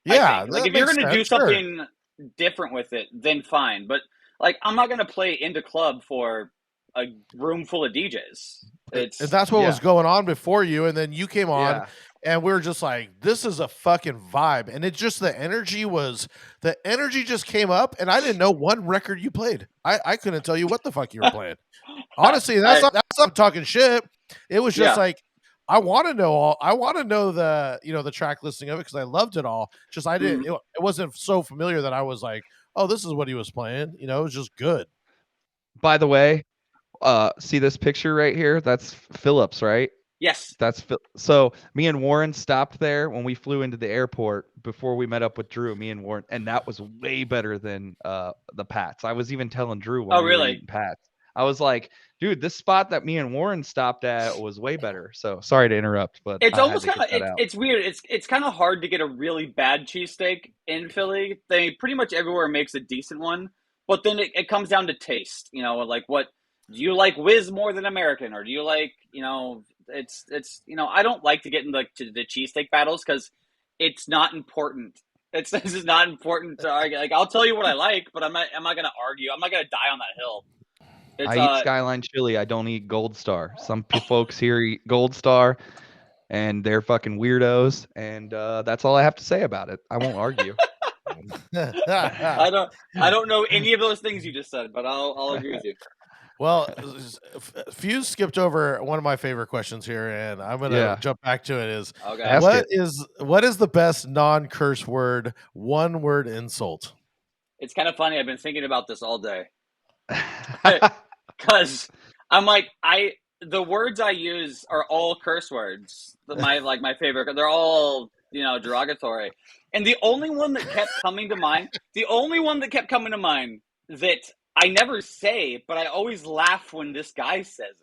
Yeah, Like if you're going to do something different with it, then fine. But like, I'm not going to play Into Club for a room full of DJs. That's what was going on before you, and then you came on, Yeah. and we were just like, "This is a fucking vibe," and it just the energy just came up, and I didn't know one record you played. I couldn't tell you what the fuck you were playing. Honestly, that's not talking shit. It was just like I want to know the the track listing of it because I loved it all. Just I didn't. It wasn't so familiar that I was like, "Oh, this is what he was playing." It was just good. By the way, see this picture right here? That's Phillips, right? Yes. So me and Warren stopped there when we flew into the airport before we met up with Drew. Me and Warren, and that was way better than the Pats. I was even telling Drew when we were eating Pats. I was like, dude, this spot that me and Warren stopped at was way better. So sorry to interrupt, but it's almost kind of it's weird. It's kind of hard to get a really bad cheesesteak in Philly. They pretty much everywhere makes a decent one, but then it comes down to taste. Like what do you like, Whiz more than American, or do you like it's I don't like to get into the cheesesteak battles because it's not important. This is not important to argue. Like I'll tell you what I like, but I'm not going to argue. I'm not going to die on that hill. I eat Skyline chili. I don't eat Gold Star. Some folks here eat Gold Star, and they're fucking weirdos. And that's all I have to say about it. I won't argue. I don't know any of those things you just said, but I'll agree with you. Well, Fuse skipped over one of my favorite questions here, and I'm gonna jump back to it. What is the best non-curse word, one word insult? It's kind of funny. I've been thinking about this all day. Because I'm like, the words I use are all curse words. My favorite, they're all derogatory. And the only one that kept coming to mind, that I never say, but I always laugh when this guy says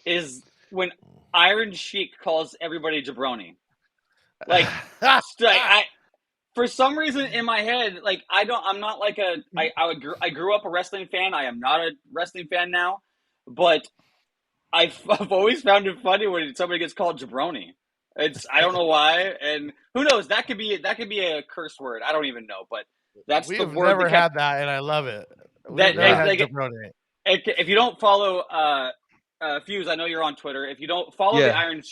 it, is when Iron Sheik calls everybody jabroni. Like, for some reason in my head, like I grew up a wrestling fan. I am not a wrestling fan now, but I've always found it funny when somebody gets called jabroni. I don't know why, and who knows, that could be a curse word. I don't even know, but that's the word. We've never had that, and I love it. If you don't follow Fuse, I know you're on Twitter. If you don't follow the Iron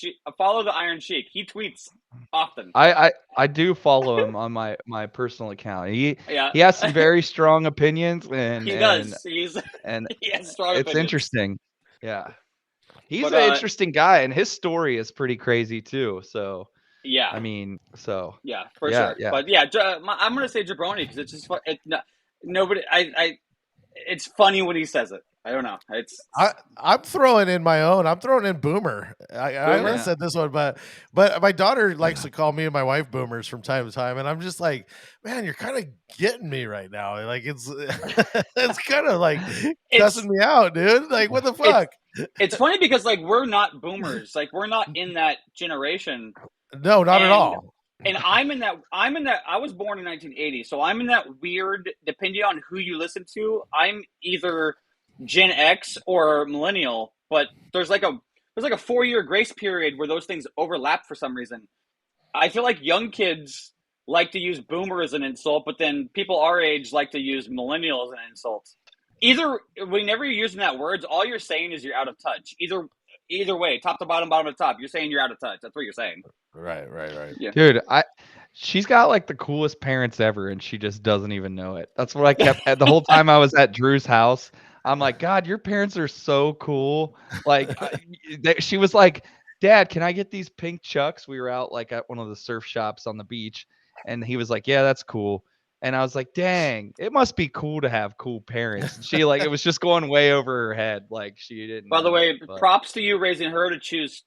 Sheik. He tweets often. I do follow him on my personal account. He has some very strong opinions, and he does. He has strong opinions. It's interesting. Yeah, he's an interesting guy, and his story is pretty crazy too. So yeah, I mean, sure. Yeah. But I'm gonna say jabroni because it's just nobody. It's funny when he says it. I don't know. I'm throwing in my own. I'm throwing in boomer. I said this one, but my daughter likes to call me and my wife boomers from time to time, and I'm just like, man, you're kind of getting me right now. Like it's kind of like cussing me out, dude. Like what the fuck? It's funny because like we're not boomers. Like we're not in that generation. No, not at all. And I'm in that. I was born in 1980, so I'm in that weird. Depending on who you listen to, I'm either Gen X or millennial, but there's like a 4-year grace period where those things overlap for some reason. I feel like young kids like to use boomer as an insult, but then people our age like to use millennial as an insult. Whenever you're using that word, all you're saying is you're out of touch. Either way, top to bottom, bottom to top, you're saying you're out of touch. That's what you're saying. Right. Yeah. Dude, she's got like the coolest parents ever, and she just doesn't even know it. That's what I kept the whole time I was at Drew's house. I'm like, God, your parents are so cool. Like, she was like, Dad, can I get these pink Chucks? We were out like at one of the surf shops on the beach, and he was like, yeah, that's cool. And I was like, dang, it must be cool to have cool parents. And she like, it was just going way over her head. Like she didn't By the know way, it, but props to you raising her to choose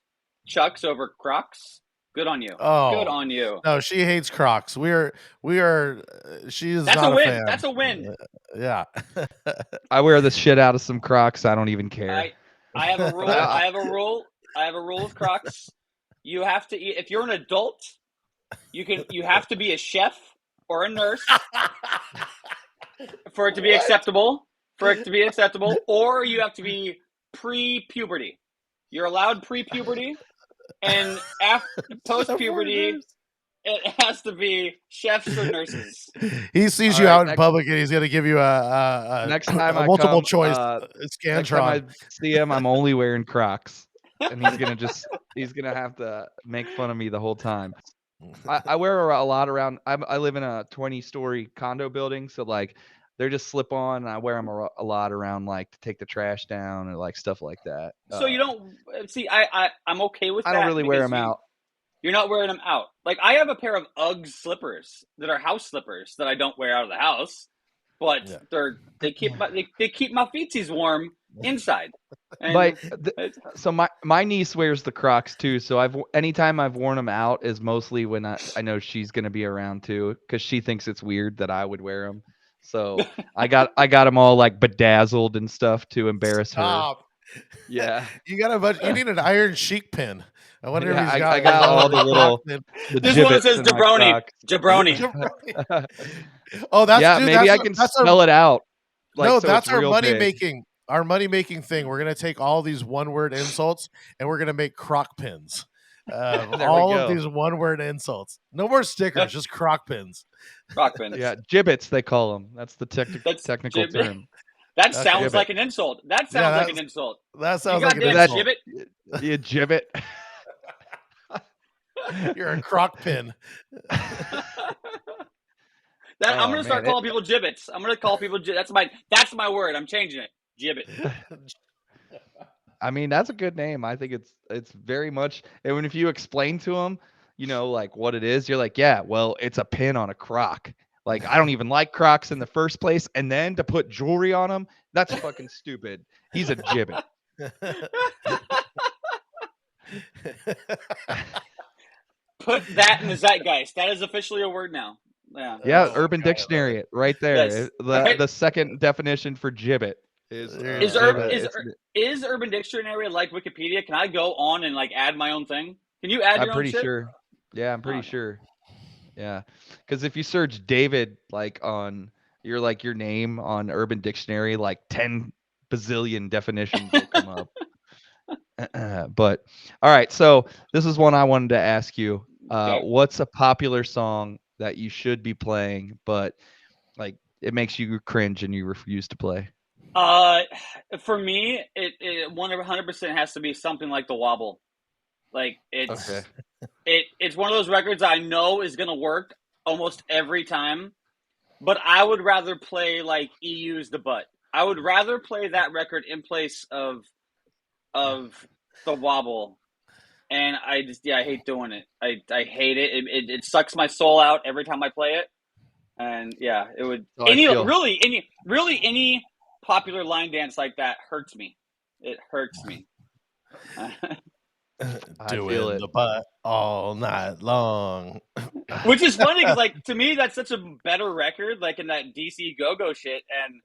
Chucks over Crocs. Good on you. Good Oh on you. no, she hates Crocs. We are. She is That's not a a win. fan. That's a win. Yeah. I wear the shit out of some Crocs. I don't even care. I have a rule. I- I have a rule. I have a rule with Crocs. You have to eat. If you're an adult, you have to be a chef or a nurse for it to be acceptable. For it to be acceptable, or you have to be pre-puberty. You're allowed pre-puberty, and after post-puberty, it has to be chefs or nurses. He sees All you right, out in public and he's gonna give you a next time a I multiple come, choice next time I scantron. see him, I'm only wearing Crocs, and he's gonna have to make fun of me the whole time. I wear a lot around. I live in a 20-story condo building, so like they're just slip on. And I wear them a lot around, like to take the trash down or like stuff like that. So you don't see. I'm okay with that. I don't really wear because them out. You're not wearing them out. Like I have a pair of Ugg slippers that are house slippers that I don't wear out of the house, but Yeah. they keep my feetsies warm inside. And But so my niece wears the Crocs too. So anytime I've worn them out is mostly when I know she's gonna be around too, because she thinks it's weird that I would wear them. So I got them all like bedazzled and stuff to embarrass her. Stop. Yeah. You got a bunch. You need an Iron Sheik pin. I wonder Yeah, if he's got. I got all the little pin. the this one gibbets says in my jabroni. Crocs. Jabroni. Oh, that's Yeah, dude, maybe I that's can that's spell it out. Like, no, so that's it's our real money big. making. Our money making thing. We're gonna take all these one word insults and we're gonna make croc pins. There we All of go. these one word insults. No more stickers, just croc pins. Rock pins. Yeah, gibbets they call them. That's the That's technical gibbet. term. That That's sounds gibbet. like an insult. That sounds Yeah, like an insult. That You sounds like an goddamn insult. gibbet. You gibbet. You're a croc pin. I'm gonna start calling people gibbets. I'm gonna call people. That's my word. I'm changing it. Gibbet. I mean, that's a good name. I think it's very much. And if you explain to them, you know, like what it is, you're like, yeah, well, it's a pin on a Croc. Like I don't even like Crocs in the first place, and then to put jewelry on them, that's fucking stupid. He's a gibbet. Put that in the zeitgeist. That is officially a word now. Yeah. Yeah, Oh, Urban God, Dictionary, it right there. Yes. The second definition for gibbet is Is Is Urban Dictionary like Wikipedia? Can I go on and like add my own thing? Can you add I'm your own pretty shit? sure. Yeah, I'm pretty Okay. sure. Yeah, because if you search David like on your name on Urban Dictionary, like 10 bazillion definitions will come up. But all right, so this is one I wanted to ask you. Okay. What's a popular song that you should be playing, but like it makes you cringe and you refuse to play? For me, it 100% has to be something like The Wobble. Like Okay. it's one of those records I know is gonna work almost every time, but I would rather play like EU's The Butt. I would rather play that record in place of The Wobble. And I hate doing it. I hate it. It sucks my soul out every time I play it. And yeah, it would So any popular line dance like that hurts me. It hurts me. doing the butt all night long. Which is funny because like to me that's such a better record, like in that DC go-go shit, and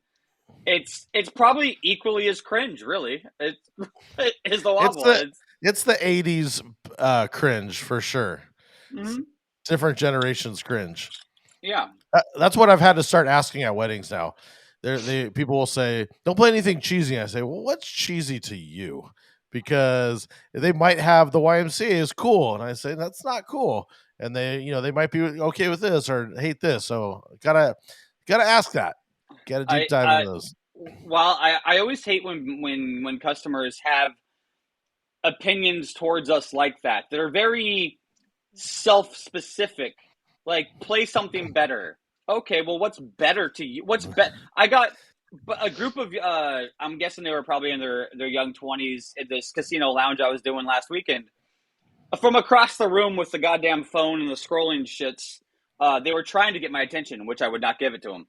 it's probably equally as cringe, really. It is The Wobble. It's the 80s cringe for sure. Mm-hmm. Different generations cringe. Yeah. That's what I've had to start asking at weddings now. People will say, "Don't play anything cheesy." I say, "Well, what's cheesy to you?" Because they might have the YMCA is cool, and I say that's not cool, and they might be okay with this or hate this. So gotta ask that. Gotta deep dive into those. Well, I always hate when customers have opinions towards us like that are very self-specific. Like, play something better. Okay, well, what's better to you? What's better? I got a group of I'm guessing they were probably in their young 20s at this casino lounge I was doing last weekend. From across the room with the goddamn phone and the scrolling shits they were trying to get my attention, which I would not give it to them.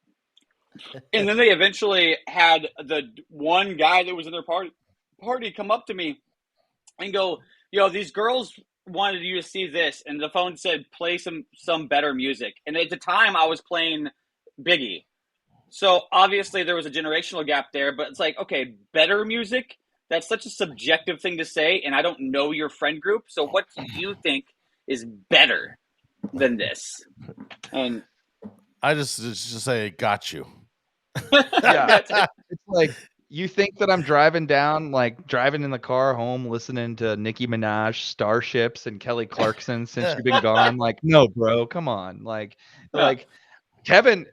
And then they eventually had the one guy that was in their party come up to me and go, these girls wanted you to see this. And the phone said, play some better music. And at the time I was playing Biggie. So obviously there was a generational gap there, but it's like, okay, better music. That's such a subjective thing to say. And I don't know your friend group. So what do you think is better than this? And I just say, got you. Yeah. It's like, you think that I'm driving in the car home, listening to Nicki Minaj, Starships, and Kelly Clarkson since you've been gone. Like, no, bro, come on. Like Kevin.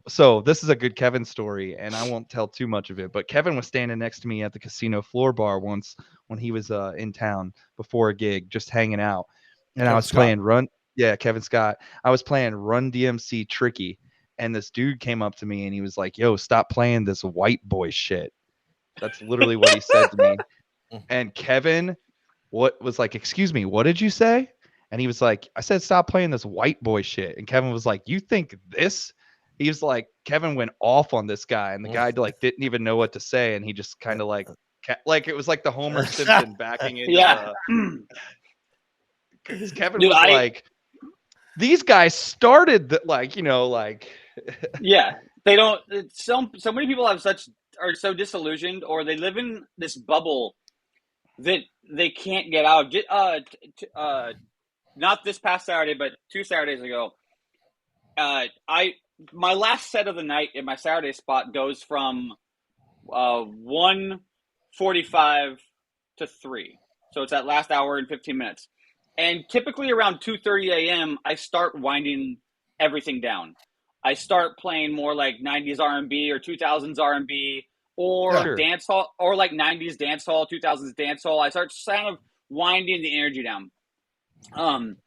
So this is a good Kevin story, and I won't tell too much of it. But Kevin was standing next to me at the casino floor bar once when he was in town before a gig, just hanging out, and Kevin I was Scott. playing Run. Yeah, Kevin Scott. I was playing Run DMC Tricky, and this dude came up to me and he was like, "Yo, stop playing this white boy shit." That's literally what he said to me. And Kevin, was like, "Excuse me, what did you say?" And he was like, "I said stop playing this white boy shit." And Kevin was like, "You think this?" He was like, Kevin went off on this guy, and the guy like didn't even know what to say, and he just kind of like it was like the Homer Simpson backing into yeah. because Kevin Dude, was like, these guys started yeah, they don't. So many people are so disillusioned, or they live in this bubble that they can't get out. Not this past Saturday, but 2 Saturdays ago, my last set of the night in my Saturday spot goes from 1:45 to 3, so it's that last hour and 15 minutes. And typically around 2:30 a.m., I start winding everything down. I start playing more like 90s R&B or 2000s R&B or dance hall, or like 90s dance hall, 2000s dance hall. I start kind of winding the energy down. And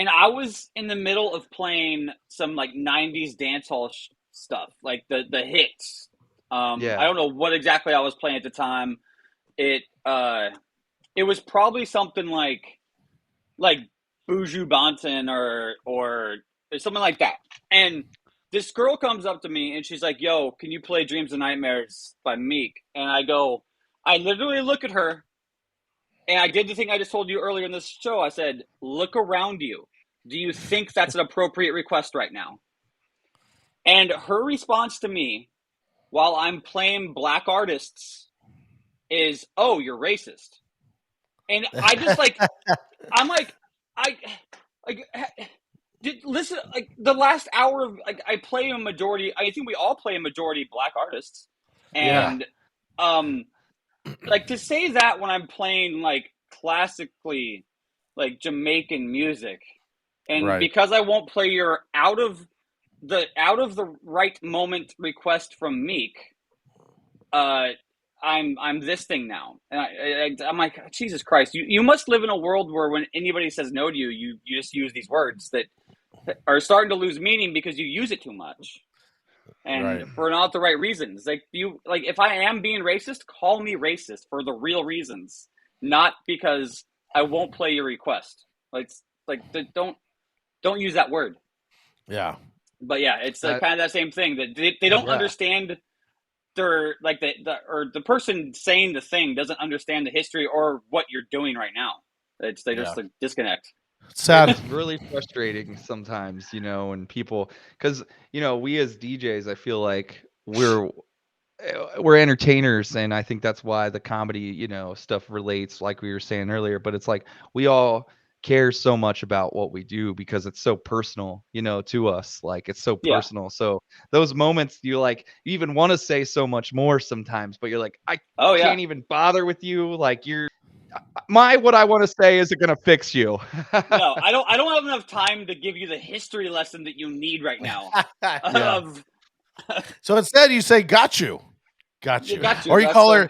I was in the middle of playing some like 90s dance hall stuff, like the hits. I don't know what exactly I was playing at the time. It was probably something like Buju Banton or something like that. And this girl comes up to me and she's like, "Yo, can you play Dreams and Nightmares by Meek?" And I literally look at her, and I did the thing I just told you earlier in this show. I said, "Look around you. Do you think that's an appropriate request right now?" And her response to me while I'm playing black artists is, "Oh, you're racist." And I just I'm like, listen, like the last hour of I play a majority. I think we all play a majority black artists, and to say that when I'm playing like classically like Jamaican music, and because I won't play your out of the right moment request from Meek, I'm this thing now, and I'm like, Jesus Christ! You must live in a world where when anybody says no to you, you just use these words that are starting to lose meaning because you use it too much, and for not the right reasons. If I am being racist, call me racist for the real reasons, not because I won't play your request. Don't use that word. Yeah. But yeah, it's kind of that same thing that they don't understand. They're like the person saying the thing doesn't understand the history or what you're doing right now. They just disconnect. Sad. It's really frustrating sometimes, and people, because we as DJs, I feel like we're entertainers, and I think that's why the comedy stuff relates, like we were saying earlier. But it's like we all care so much about what we do because it's so personal, to us. Like it's so personal. Yeah. So those moments you even want to say so much more sometimes, but you're like, I can't even bother with you. Like what I want to say isn't going to fix you. No, I don't have enough time to give you the history lesson that you need right now. So instead you say, got you. Or you call her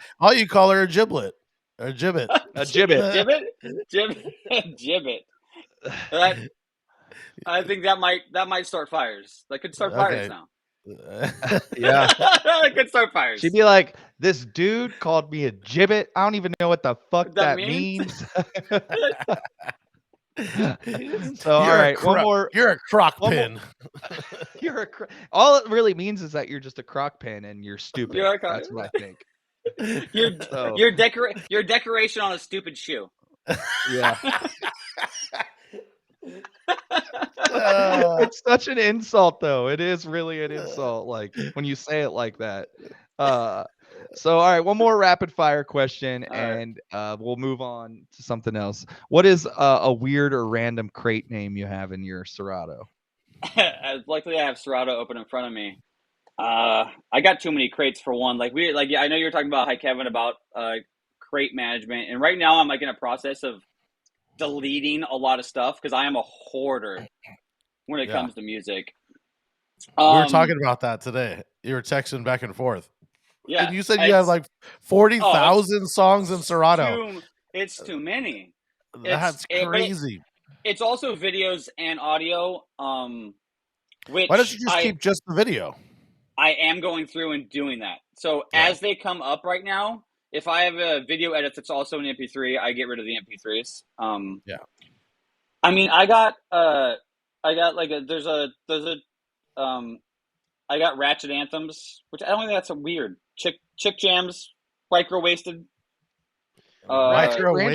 a giblet. Or a gibbet. A gibbet. Gibbet. I think that might start fires. That could start fires now. Yeah. That could start fires. She'd be like, "This dude called me a gibbet. I don't even know what the fuck that means." So all right, one more. You're a crock one more- pin. All it really means is that you're just a crock pin and you're stupid. You're a That's what I think. Your decoration on a stupid shoe. Yeah. It's such an insult, though. It is really an insult, like when you say it like that. So, all right, one more rapid fire question, and we'll move on to something else. What is a weird or random crate name you have in your Serato? Luckily, I have Serato open in front of me. I got too many crates for one. I know you were talking about, hi Kevin, about crate management, and right now I'm in a process of deleting a lot of stuff because I am a hoarder when it comes to music. We were talking about that today. You were texting back and forth. Yeah, and you said you have 40,000 songs in Serato. It's too many. That's crazy. It's also videos and audio. Which why don't you just keep just the video? I am going through and doing that. So as they come up right now, if I have a video edit that's also an MP3, I get rid of the MP3s. I mean, I got Ratchet Anthems, which I don't think that's a weird chick jams, micro wasted. Ratchet. What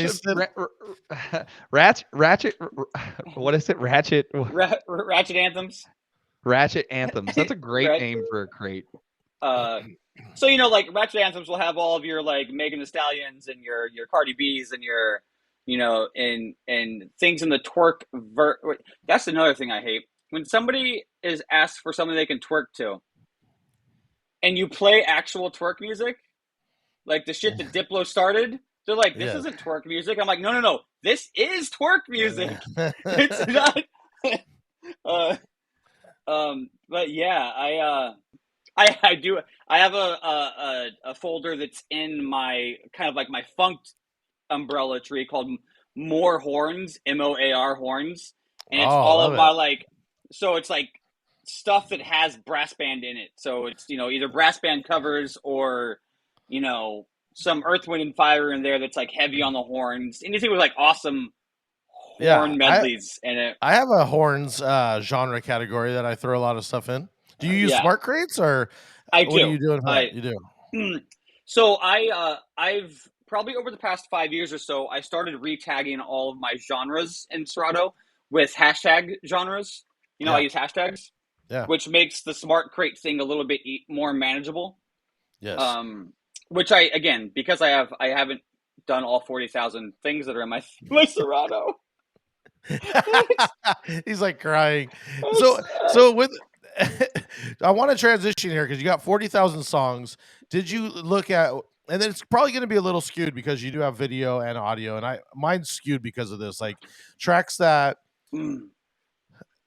is it? Ratchet. Ratchet Anthems. Ratchet Anthems. That's a great name for a crate. So Ratchet Anthems will have all of your Megan Thee Stallions and your Cardi B's and your and things in the twerk that's another thing I hate. When somebody is asked for something they can twerk to and you play actual twerk music, like the shit that Diplo started, they're like, this isn't twerk music. I'm like, no, this is twerk music. It's not. But yeah, I do. I have a folder that's in my kind of my funked umbrella tree called More Horns, MOAR horns, and it's all of my so it's stuff that has brass band in it. So it's either brass band covers or some Earth, Wind, and Fire in there that's heavy on the horns. Anything with awesome horn medleys in it. I have a horns genre category that I throw a lot of stuff in. Do you use smart crates or I do. What are you doing? You do. So I've probably over the past 5 years or so, I started retagging all of my genres in Serato with hashtag genres. I use hashtags, which makes the smart crate thing a little bit more manageable. Yes. Which because I haven't done all 40,000 things that are in my Serato. He's crying. So with I want to transition here because you got 40,000 songs. Did you look at, and then it's probably going to be a little skewed because you do have video and audio, and mine's skewed because of this, tracks that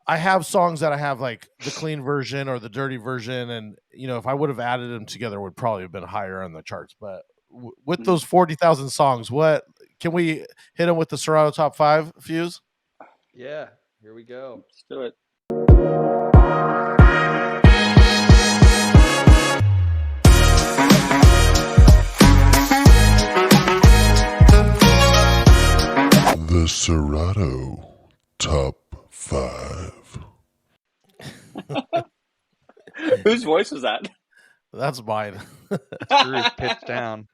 I have songs that I have the clean version or the dirty version, and if I would have added them together, would probably have been higher on the charts. But with those 40,000 songs, what can we hit them with the Serato top 5 Fuse? Yeah, here we go. Let's do it. The Serato top 5. Whose voice was that? That's mine. Screw pitch down.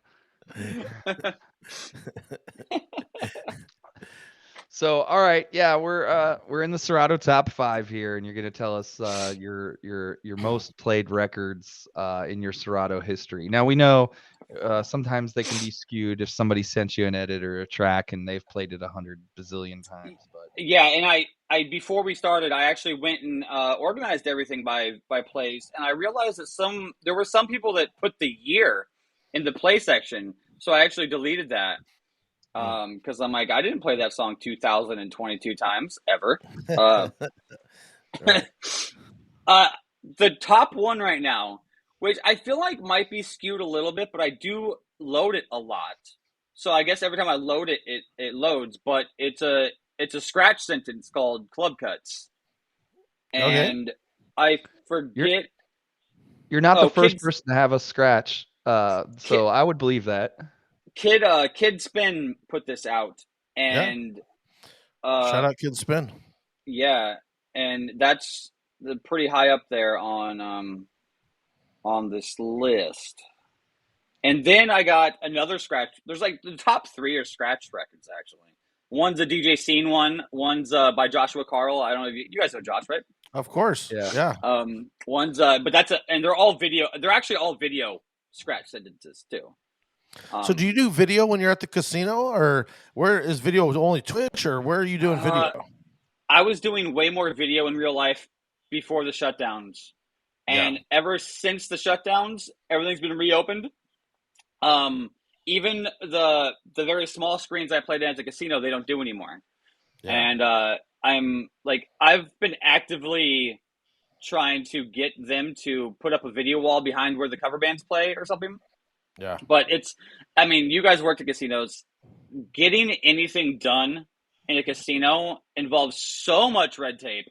So, all right, yeah, we're in the Serato top 5 here, and you're gonna tell us your most played records in your Serato history. Now we know sometimes they can be skewed if somebody sent you an edit or a track and they've played it 100 bazillion times. But yeah, and I before we started, I actually went and organized everything by plays, and I realized that there were some people that put the year in the play section, so I actually deleted that. Because I'm I didn't play that song 2,022 times ever. The top one right now, which I feel might be skewed a little bit, but I do load it a lot. So I guess every time I load it, it loads. But it's a scratch sentence called Club Cuts, and I forget. You're not the first person to have a scratch, so I would believe that. Kid Spin put this out, and Shout out Kid Spin. Yeah, and that's pretty high up there on this list. And then I got another scratch. There's like the top 3 are scratch records actually. One's a DJ Scene one. One's by Joshua Carl. I don't know if you guys know Josh, right? Of course. Yeah. One's but and they're all video. They're actually all video scratch sentences too. So do you do video when you're at the casino, or where is video only Twitch, or where are you doing video? I was doing way more video in real life before the shutdowns. And ever since the shutdowns, everything's been reopened. Even the very small screens I played at the casino, they don't do anymore. Yeah. And I've been actively trying to get them to put up a video wall behind where the cover bands play or something. Yeah. But you guys worked at casinos. Getting anything done in a casino involves so much red tape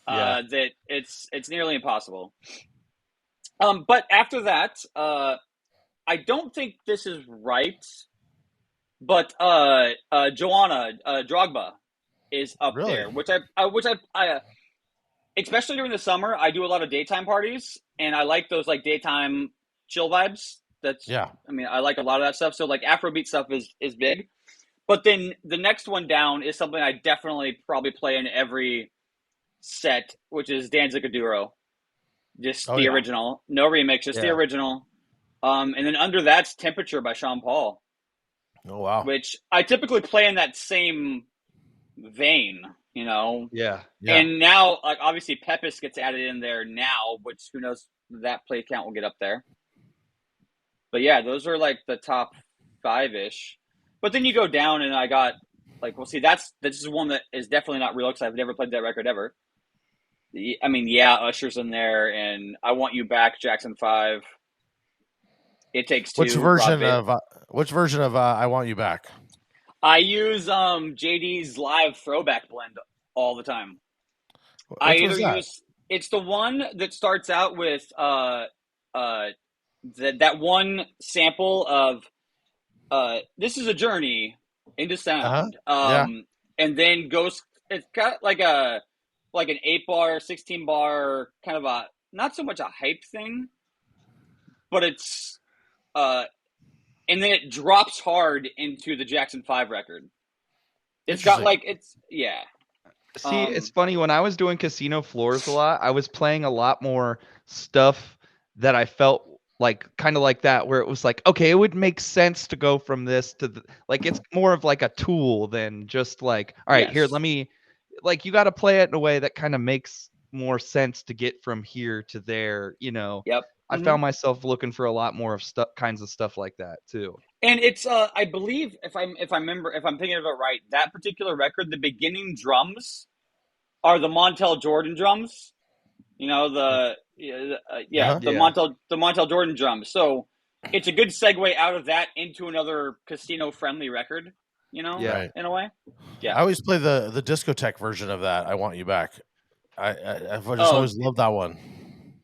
that it's nearly impossible. But after that, I don't think this is right, but Joanna Drogba is up there, which I especially during the summer, I do a lot of daytime parties, and I like those like daytime chill vibes. I like a lot of that stuff. So like Afrobeat stuff is big, but then the next one down is something I definitely probably play in every set, which is Danzig-Aduro. Just the original, no remix, just the original. And then under that's Temperature by Sean Paul. Oh, wow. Which I typically play in that same vein, you know? Yeah. And now, like, obviously Pepis gets added in there now, which who knows, that play count will get up there. But yeah, those are like the top 5-ish. But then you go down and I got, like, well, see, this is one that is definitely not real because I've never played that record ever. Usher's in there, and I Want You Back, Jackson 5. It Takes Two. Which version of I Want You Back? I use JD's live throwback blend all the time. It's the one that starts out with that one sample of This Is a Journey into Sound. And then goes, it's got like an 8-bar, 16-bar, kind of a, not so much a hype thing, but it's, and then it drops hard into the Jackson 5 record. It's got like, See, it's funny, when I was doing casino floors a lot, I was playing a lot more stuff that I felt like kind of like that, where it was like, okay, it would make sense to go from this to like, it's more of like a tool than just like, all right, here, let me, like, you got to play it in a way that kind of makes more sense to get from here to there, you know? Yep. I found myself looking for a lot more of kinds of stuff like that too. And it's, I believe if I'm thinking of it right, that particular record, the beginning drums are the Montel Jordan drums. You know, the Montel Jordan drums. So it's a good segue out of that into another casino friendly record, you know, in a way. Yeah. I always play the discotheque version of that. I Want You Back. I've just always loved that one.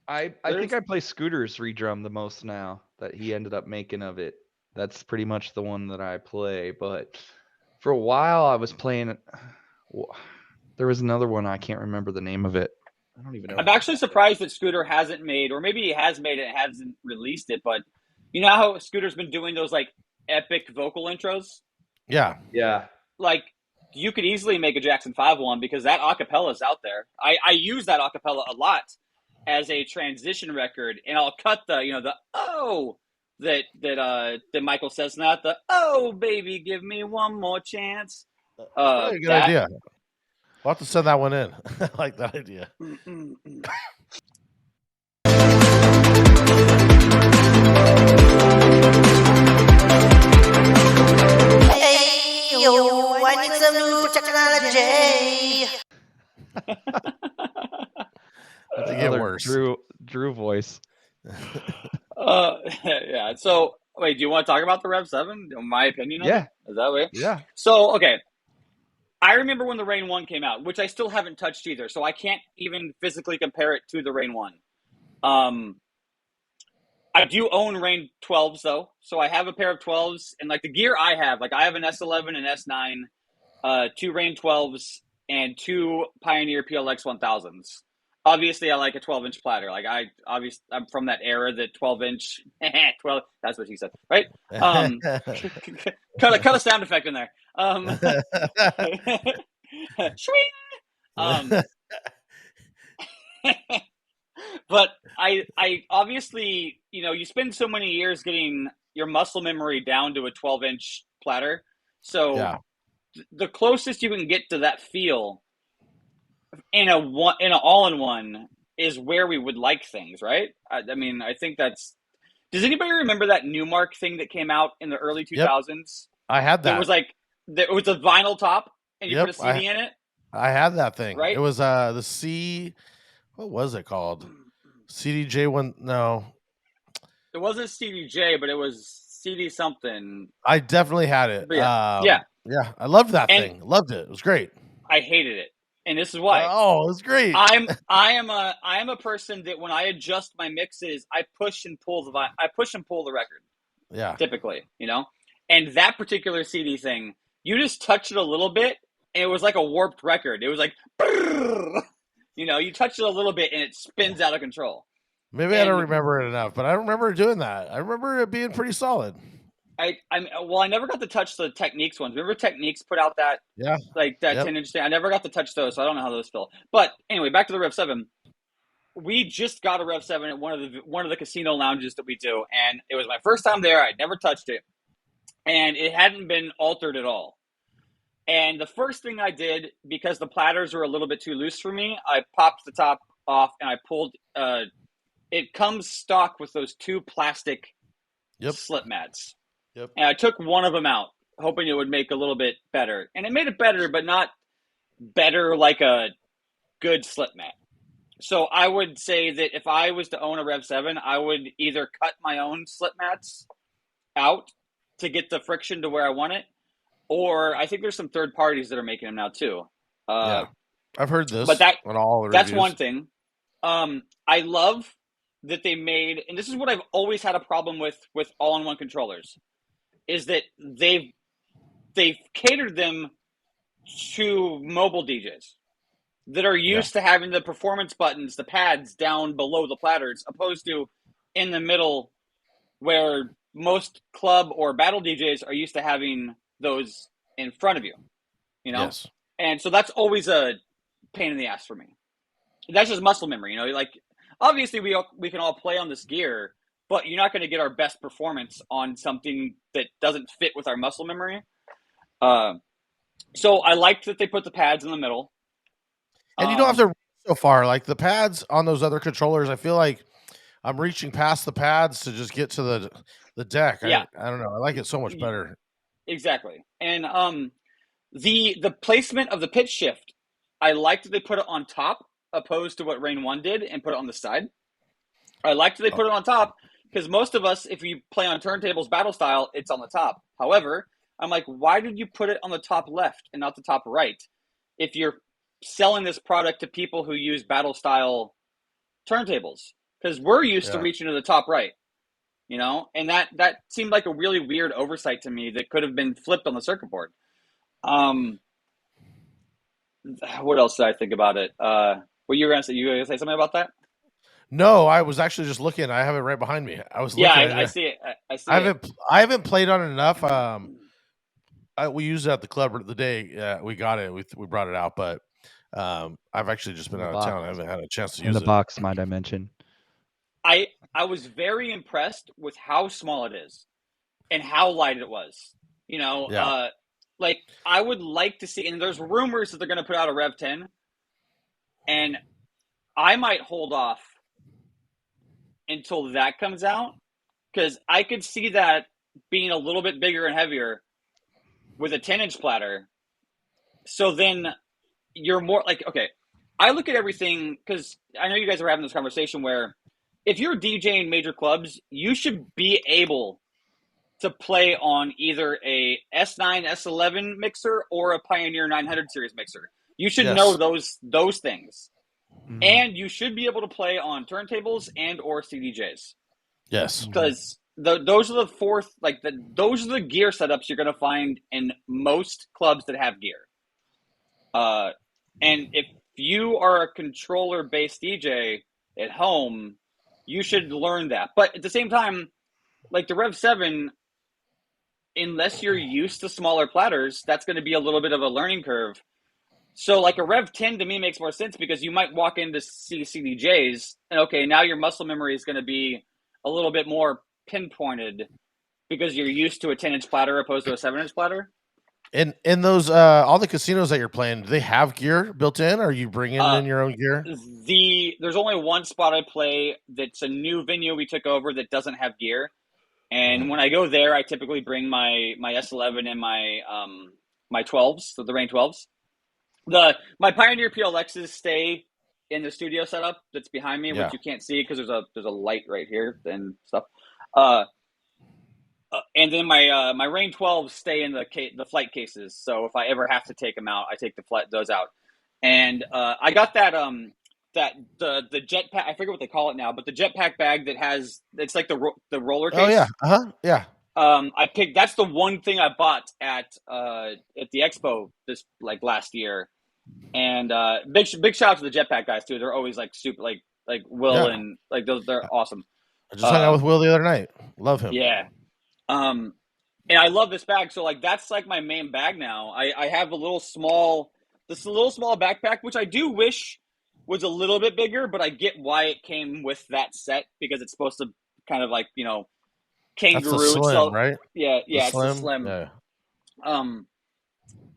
I think I play Scooter's redrum the most now that he ended up making of it. That's pretty much the one that I play. But for a while, I was playing. There was another one. I can't remember the name of it. I don't even know. I'm actually surprised that Scooter hasn't made, or maybe he has made it and hasn't released it. But you know how Scooter's been doing those like epic vocal intros? Yeah. Yeah. Like, you could easily make a Jackson 5 one because that acapella is out there. I use that acapella a lot as a transition record, and I'll cut the that Michael says, not the "Oh baby, give me one more chance." Really good idea. I'll have to send that one in. I like that idea. Hey yo, I need some new technology. That's to get worse. Drew voice. Yeah. So wait, do you want to talk about the Rev 7? My opinion on it? Is that way? Yeah. So, okay. I remember when the Rain 1 came out, which I still haven't touched either, so I can't even physically compare it to the Rain 1. I do own Rain 12s, though, so I have a pair of 12s, and like the gear I have an S11 and S9, 2 Rain 12s, and 2 Pioneer PLX 1000s. Obviously, I like a 12-inch platter. Like I'm from that era, that 12-inch, 12. That's what she said, right? Cut a sound effect in there. Shwing! But I obviously, you spend so many years getting your muscle memory down to a 12-inch platter. So Yeah. the closest you can get to that feel in a all-in-one is where we would like things, right? I mean, I think that's. Does anybody remember that Newmark thing that came out in the early 2000s? I had that. It was like it was a vinyl top, and you put a CD in it. I had that thing. Right? It was the what was it called? CDJ1. No, it wasn't CDJ, but it was CD something. I definitely had it. But yeah. I loved that And thing. Loved it. It was great. I hated it, and this is why. Oh, it was great. I am a person that when I adjust my mixes, I push and pull the record. Yeah. Typically, and that particular CD thing, you just touch it a little bit, and it was like a warped record. It was like, you touch it a little bit, and it spins out of control. Maybe I don't remember it enough, but I remember doing that. I remember it being pretty solid. I never got to touch the Techniques ones. Remember Techniques put out that 10-inch thing? I never got to touch those, so I don't know how those feel. But anyway, back to the Rev 7. We just got a Rev 7 at one of the casino lounges that we do, and it was my first time there. I'd never touched it, and it hadn't been altered at all. And the first thing I did, because the platters were a little bit too loose for me, I popped the top off and I pulled. It comes stock with those 2 plastic slip mats. Yep. And I took one of them out, hoping it would make a little bit better. And it made it better, but not better like a good slip mat. So I would say that if I was to own a Rev 7, I would either cut my own slip mats out to get the friction to where I want it, or I think there's some third parties that are making them now too. I've heard this. But on all the that's reviews. one thing. I love that they made, and this is what I've always had a problem with all-in-one controllers, is that they've catered them to mobile DJs that are used to having the performance buttons, the pads down below the platters, opposed to in the middle where most club or battle DJs are used to having those in front of you, Yes. And so that's always a pain in the ass for me. That's just muscle memory, like obviously we can all play on this gear, but you're not going to get our best performance on something that doesn't fit with our muscle memory. So I liked that they put the pads in the middle. And you don't have to reach so far. Like the pads on those other controllers, I feel like I'm reaching past the pads to just get to the deck. Yeah. I don't know. I like it so much better. Exactly. And the placement of the pitch shift, I liked that they put it on top opposed to what Rain 1 did and put it on the side. I liked that they put it on top because most of us, if you play on turntables battle style, it's on the top. However, I'm like, why did you put it on the top left and not the top right? If you're selling this product to people who use battle style turntables, because we're used to reaching to the top right, and that seemed like a really weird oversight to me that could have been flipped on the circuit board. What else did I think about it? What you were gonna say? You were gonna say something about that? No, I was actually just looking. I have it right behind me. I was looking. I see it. I haven't played on it enough. We used it at the club the day we got it. We brought it out, but I've actually just been out of town. I haven't had a chance to use it. In the box, might I mention? I was very impressed with how small it is and how light it was. Like I would like to see, and there's rumors that they're going to put out a Rev 10, and I might hold off until that comes out because I could see that being a little bit bigger and heavier with a 10-inch platter. So then you're more like, okay, I look at everything because I know you guys are having this conversation where if you're DJing major clubs, you should be able to play on either a S9, S11 mixer or a Pioneer 900 series mixer. You should know those things. Mm-hmm. And you should be able to play on turntables and or CDJs. Yes. Because those are those are the gear setups you're going to find in most clubs that have gear. And if you are a controller-based DJ at home, you should learn that. But at the same time, like the Rev 7, unless you're used to smaller platters, that's going to be a little bit of a learning curve. So like a Rev 10 to me makes more sense because you might walk into see CDJs and okay, now your muscle memory is going to be a little bit more pinpointed because you're used to a 10-inch platter opposed to a 7-inch platter. In those all the casinos that you're playing, do they have gear built in, or are you bringing in your own gear? There's only one spot I play that's a new venue we took over that doesn't have gear. And when I go there, I typically bring my S11 and my my 12s, so the Rain 12s. My Pioneer PLXs stay in the studio setup that's behind me, which you can't see because there's a light right here and stuff. And then my Rain 12s stay in the flight cases. So if I ever have to take them out, I take those out. And I got that the jetpack. I forget what they call it now, but the jetpack bag it's like the roller case. Oh yeah, I picked. That's the one thing I bought at the expo this last year. And big shout out to the jetpack guys too. They're always like super like Will and like those. They're awesome. I just hung out with Will the other night. Love him. Yeah. And I love this bag. So like that's like my main bag now. I have a little small backpack, which I do wish was a little bit bigger, but I get why it came with that set because it's supposed to kind of like, kangaroo. That's the slim, right? Yeah, It's the slim. Yeah.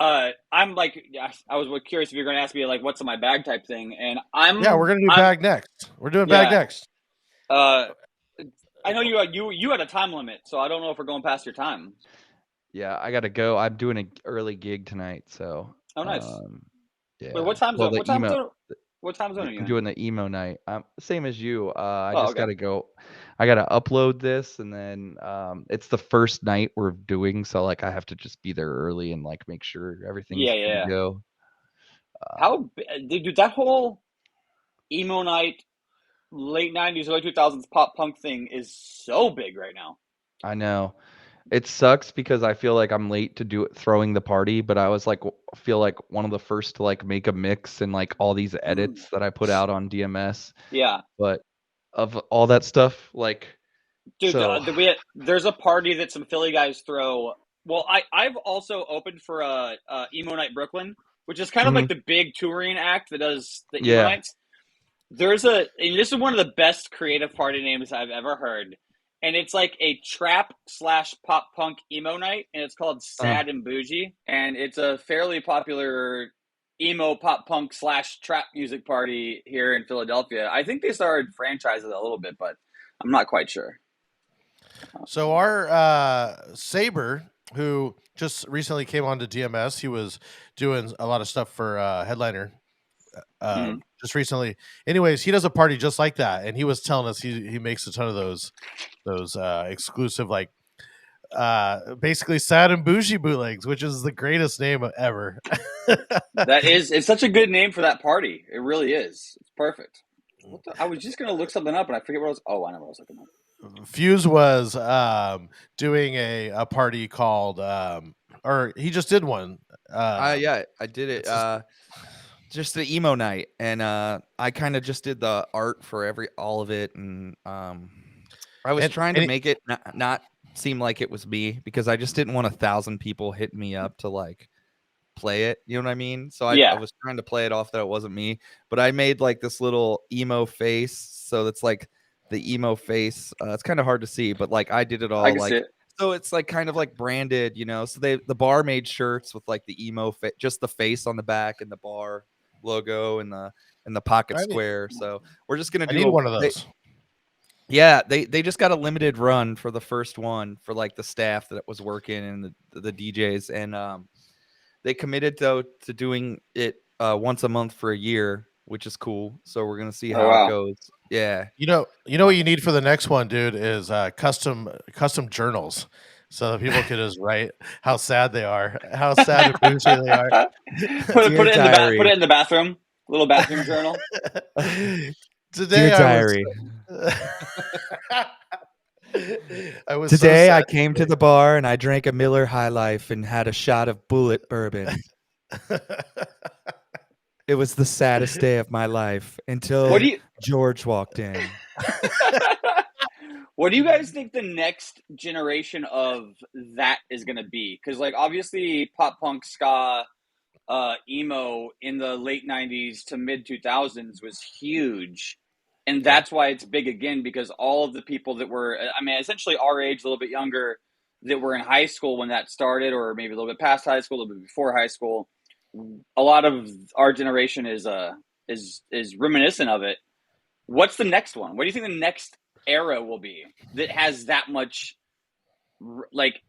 I'm like, I was curious if you're going to ask me like, what's in my bag type thing. And we're going to do bag next. We're doing bag next. I know you had a time limit, so I don't know if we're going past your time. Yeah, I gotta go. I'm doing an early gig tonight, so. Oh, nice. Yeah. Wait, what time zone are you I'm in? doing the emo night. Same as you. I just gotta go. I gotta upload this, and then it's the first night we're doing, so like I have to just be there early and like make sure everything's good to go. Dude, that whole emo night, late 90s, early 2000s pop punk thing is so big right now. I know. It sucks because I feel like I'm late to throwing the party, but I was like, feel like one of the first to like make a mix and like all these edits that I put out on DMS. Yeah. But of all that stuff, like, dude, there's a party that some Philly guys throw. Well, I've also opened for Emo Night Brooklyn, which is kind of like the big touring act that does the emo nights. And this is one of the best creative party names I've ever heard. And it's like a trap / pop punk emo night, and it's called Sad and Bougie. And it's a fairly popular emo pop punk / trap music party here in Philadelphia. I think they started franchising it a little bit, but I'm not quite sure. So our Saber, who just recently came on to DMS, he was doing a lot of stuff for Headliner just recently. Anyways, he does a party just like that, and he was telling us he makes a ton of those exclusive, like basically Sad and Bougie bootlegs, which is the greatest name ever. It's such a good name for that party. It really is. It's perfect. I was just gonna look something up, and I forget what I was. Oh, I know what I was looking up. Fuse was doing a party called, or he just did one. Yeah, I did it. Just the emo night, and I kind of just did the art for all of it, and I was trying to make it not seem like it was me because I just didn't want 1,000 people hitting me up to like play it. You know what I mean? So I was trying to play it off that it wasn't me, but I made like this little emo face, so that's like the emo face. It's kind of hard to see, but like I did it all like. So it's like kind of like branded, you know. So the bar made shirts with like the emo just the face on the back and the bar logo and the pocket square. So we're just gonna do one of those. They just got a limited run for the first one for like the staff that was working and the DJs, and they committed though to doing it once a month for a year, which is cool. So we're gonna see how it goes. Yeah. You know what you need for the next one, dude, is custom journals. So that people can just write how sad they are, how sad and bougie they are. Put it in the bathroom, little bathroom journal. Today, diary. I came to the bar and I drank a Miller High Life and had a shot of Bullet bourbon. It was the saddest day of my life until What do you George walked in. What do you guys think the next generation of that is going to be? Because, like, obviously, pop punk, ska, emo in the late 90s to mid 2000s was huge. And that's why it's big again, because all of the people that were, I mean, essentially our age, a little bit younger, that were in high school when that started, or maybe a little bit past high school, a little bit before high school, a lot of our generation is reminiscent of it. What's the next one? What do you think the next era will be that has that much, like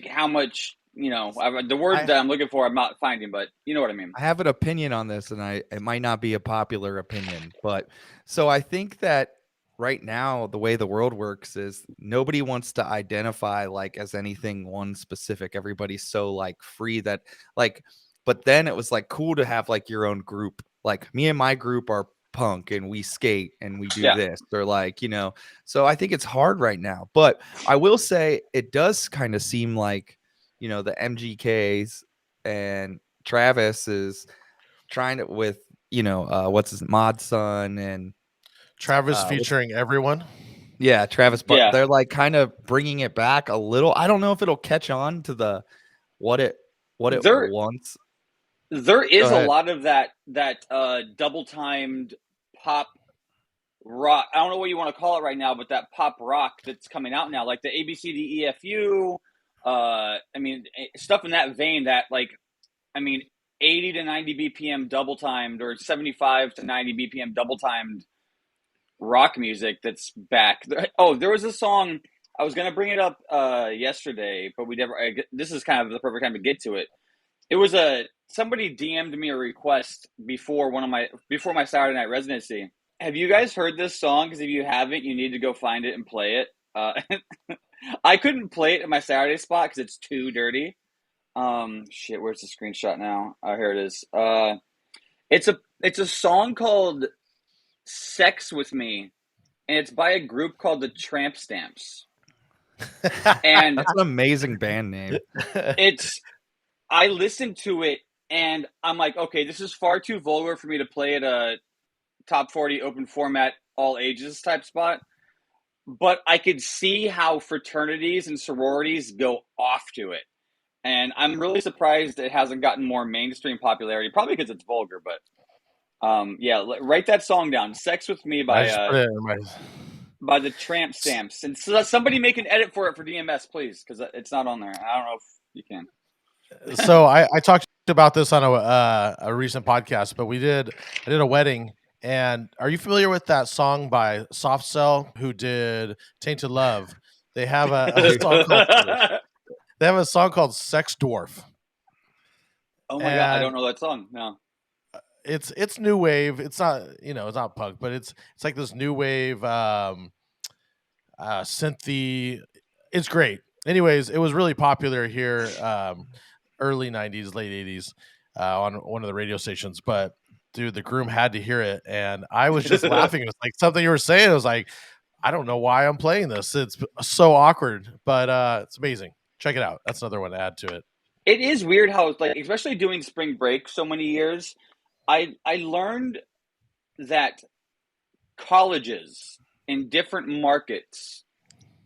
how much, the word that I'm looking for I'm not finding, but you know what I mean. I have an opinion on this, and it might not be a popular opinion, but so I think that right now the way the world works is nobody wants to identify like as anything one specific. Everybody's so like free that like, but then it was like cool to have like your own group. Like me and my group are punk and we skate and we do this, or like, so I think it's hard right now. But I will say it does kind of seem like, the MGKs and Travis is trying to with, what's his Mod Son and Travis featuring everyone. Yeah, Travis, but they're like kind of bringing it back a little. I don't know if it'll catch on to the what it wants. There is a lot of that double timed pop rock. I don't know what you want to call it right now, but that pop rock that's coming out now, like the ABCDEFU. I mean, stuff in that vein. That 80 to 90 BPM double timed, or 75 to 90 BPM double timed rock music that's back. Oh, there was a song, I was gonna bring it up yesterday, but we never. This is kind of the perfect time to get to it. It was somebody DM'd me a request before my Saturday night residency. Have you guys heard this song? Because if you haven't, you need to go find it and play it. I couldn't play it at my Saturday spot because it's too dirty. Shit, where's the screenshot now? Oh, here it is. It's a song called "Sex with Me," and it's by a group called the Tramp Stamps. And that's an amazing band name. I listened to it and I'm like, okay, this is far too vulgar for me to play at a top 40 open format, all ages type spot. But I could see how fraternities and sororities go off to it. And I'm really surprised it hasn't gotten more mainstream popularity, probably because it's vulgar. But write that song down, "Sex with Me" by the Tramp Stamps. And so somebody make an edit for it for DMS, please, because it's not on there. I don't know if you can. So I talked about this on a recent podcast, but I did a wedding. And are you familiar with that song by Soft Cell, who did "Tainted Love"? They have a song called "Sex Dwarf." Oh my god, I don't know that song. No. It's new wave. It's not, it's not punk, but it's like this new wave synthy. It's great. Anyways, it was really popular here early 90s, late 80s on one of the radio stations, but dude, the groom had to hear it, and I was just laughing. It was like something you were saying. It was like, I don't know why I'm playing this. It's so awkward, but it's amazing. Check it out. That's another one to add to it. It is weird how, like, especially doing spring break so many years, I learned that colleges in different markets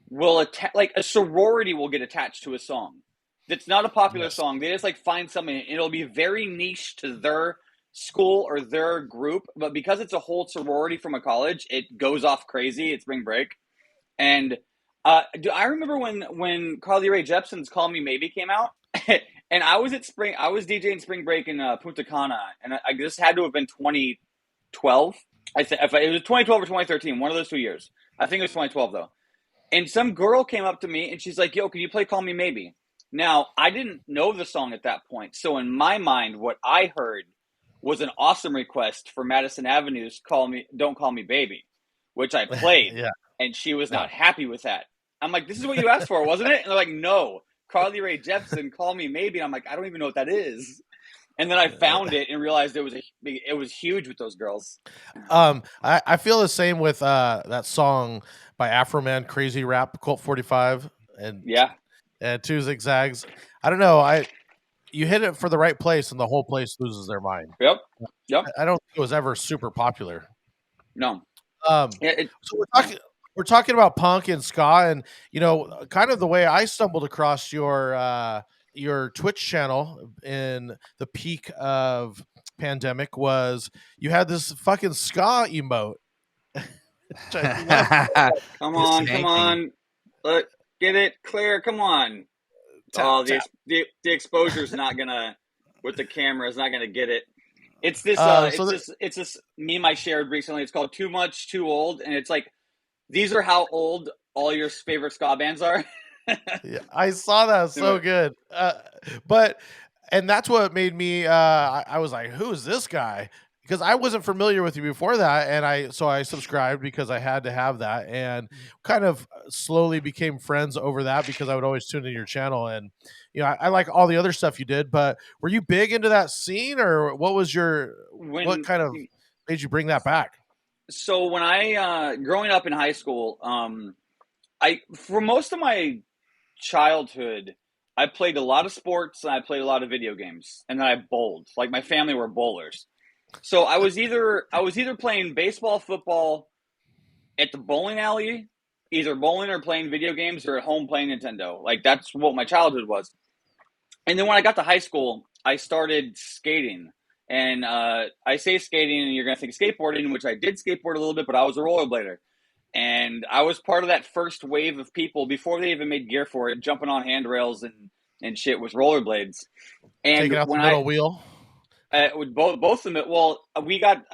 will like a sorority will get attached to a song that's not a popular song. They just like find something, and it'll be very niche to their school or their group, but because it's a whole sorority from a college, it goes off crazy at spring break. And I remember when Carly Rae Jepsen's "Call Me Maybe" came out, and I was DJing spring break in Punta Cana, and I this had to have been 2012. It was 2012 or 2013, one of those 2 years. I think it was 2012 though. And some girl came up to me and she's like, "Yo, can you play 'Call Me Maybe'?" Now, I didn't know the song at that point, so in my mind, what I heard was an awesome request for Madison Avenue's "Don't Call Me Baby," which I played, and she was not happy with that. I'm like, "This is what you asked for, wasn't it?" And they're like, "No, Carly Rae Jepsen, 'Call Me Maybe.'" I'm like, "I don't even know what that is." And then I found it and realized it was huge with those girls. I feel the same with that song by Afroman, "Crazy Rap," Colt 45, and Two Zigzags. I don't know. you hit it for the right place, and the whole place loses their mind. Yep. I don't think it was ever super popular. No. So we're talking about punk and ska, and kind of the way I stumbled across your Twitch channel in the peak of pandemic was you had this fucking ska emote. Come on. Look, get it clear. Come on. The exposure's not gonna with the camera is not gonna get it. It's this it's this meme I shared recently. It's called Too Much Too Old, and it's like these are how old all your favorite ska bands are. Yeah, I saw that. So good. And that's what made me I was like, who is this guy? Because I wasn't familiar with you before that, and I subscribed because I had to have that, and kind of slowly became friends over that because I would always tune in your channel, and I like all the other stuff you did. But were you big into that scene, or what was what kind of made you bring that back? So when I growing up in high school, for most of my childhood, I played a lot of sports and I played a lot of video games, and then I bowled. Like my family were bowlers. So I was either playing baseball, football at the bowling alley, either bowling or playing video games, or at home playing Nintendo. Like that's what my childhood was. And then when I got to high school, I started skating. And I say skating, and you're going to think skateboarding, which I did skateboard a little bit, but I was a rollerblader. And I was part of that first wave of people before they even made gear for it, jumping on handrails and shit with rollerblades. And taking out the middle wheel. With both of them. Well, we got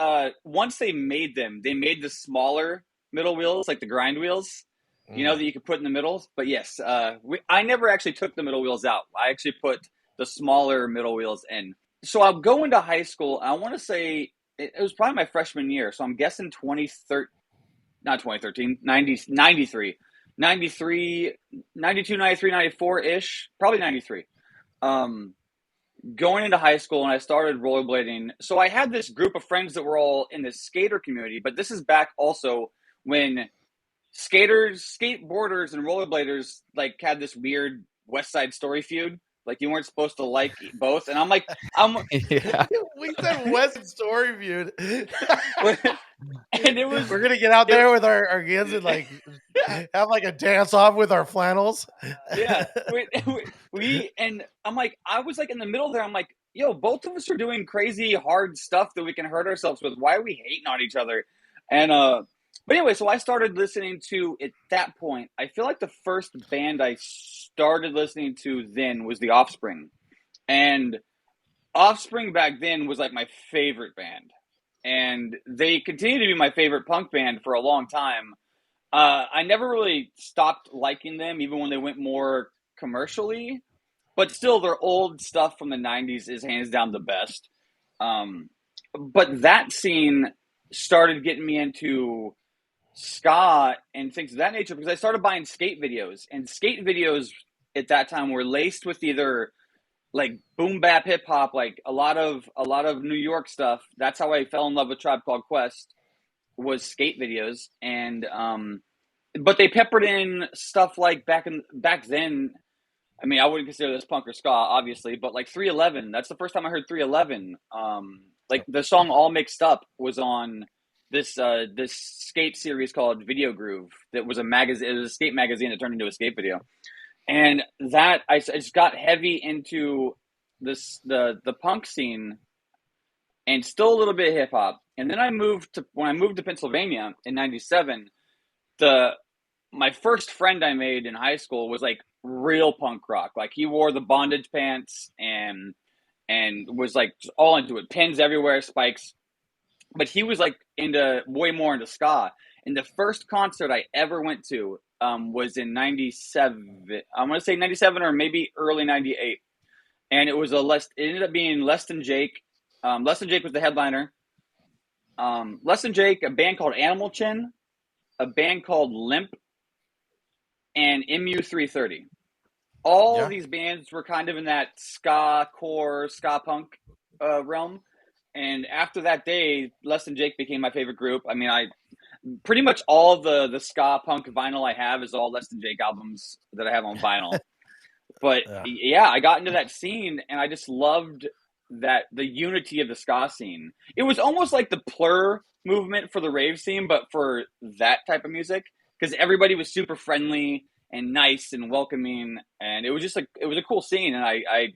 once they made the smaller middle wheels, like the grind wheels, that you could put in the middle. But yes, I never actually took the middle wheels out. I actually put the smaller middle wheels in. So I'll go into high school. I want to say it was probably my freshman year. So I'm guessing 93, 92, 93, 94-ish, probably 93. Going into high school, and I started rollerblading. So I had this group of friends that were all in the skater community, but this is back also when skateboarders and rollerbladers like had this weird West Side Story feud. Like you weren't supposed to like both, and I'm like, yeah. We said West Story feud, and it was we're gonna get out there with our kids and like have like a dance off with our flannels. Yeah, we and I'm like, I was like in the middle there. I'm like, yo, both of us are doing crazy hard stuff that we can hurt ourselves with. Why are we hating on each other? And but anyway, so I started listening to, at that point, I feel like the first band I started listening to then was the Offspring. And Offspring back then was like my favorite band. And they continue to be my favorite punk band for a long time. I never really stopped liking them, even when they went more commercially. But still, their old stuff from the 90s is hands down the best. But that scene started getting me into ska and things of that nature because I started buying skate videos, and skate videos at that time were laced with either like boom bap hip hop, like a lot of New York stuff. That's how I fell in love with Tribe Called Quest, was skate videos. And but they peppered in stuff like back then. I mean, I wouldn't consider this punk or ska, obviously, but like 311. That's the first time I heard 311. Like the song All Mixed Up was on this skate series called Video Groove. That was a magazine. It was a skate magazine that turned into a skate video. And that I just got heavy into the punk scene, and still a little bit of hip hop. And then when I moved to Pennsylvania in '97, my first friend I made in high school was like real punk rock. Like he wore the bondage pants and was like all into it, pins everywhere, spikes. But he was like way more into ska. And the first concert I ever went to was in '97. I want to say '97 or maybe early '98. And it ended up being Less Than Jake. Less Than Jake was the headliner. Less Than Jake, a band called Animal Chin, a band called Limp, and MU330. All of these bands were kind of in that ska core, ska punk realm. And after that day, Less Than Jake became my favorite group. I mean, pretty much all of the ska punk vinyl I have is all Less Than Jake albums that I have on vinyl. But Yeah. yeah, I got into that scene and I just loved that the unity of the ska scene. It was almost like the Plur movement for the rave scene, but for that type of music, because everybody was super friendly and nice and welcoming, and it was just it was a cool scene, and I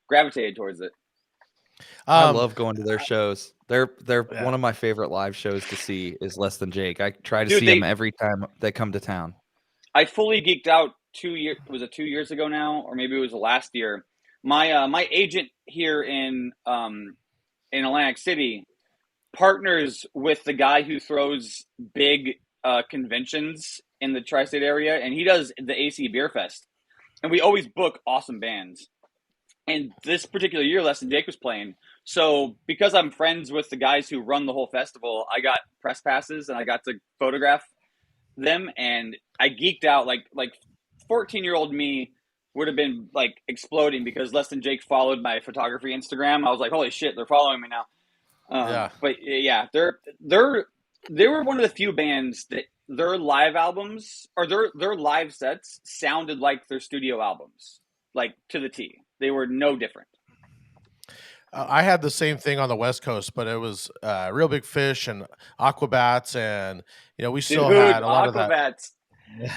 gravitated towards it. I Um, love going to their shows. They're Yeah. one of my favorite live shows to see is Less Than Jake. I try to Dude, see them every time they come to town. I fully geeked out 2 years. Was it 2 years ago now, or maybe it was last year? My agent here in Atlantic City partners with the guy who throws big conventions in the tri-state area, and he does the AC Beer Fest, and we always book awesome bands. And this particular year, Less Than Jake was playing. So because I'm friends with the guys who run the whole festival, I got press passes and I got to photograph them, and I geeked out like 14-year-old me would have been like exploding because Less Than Jake followed my photography Instagram. I was like, holy shit, they're following me now. Yeah. But yeah, they were one of the few bands that their live albums or their live sets sounded like their studio albums, like to the T. They were no different. I had the same thing on the West Coast, but it was Real Big Fish and Aquabats, and we still had a lot of that. Aquabats.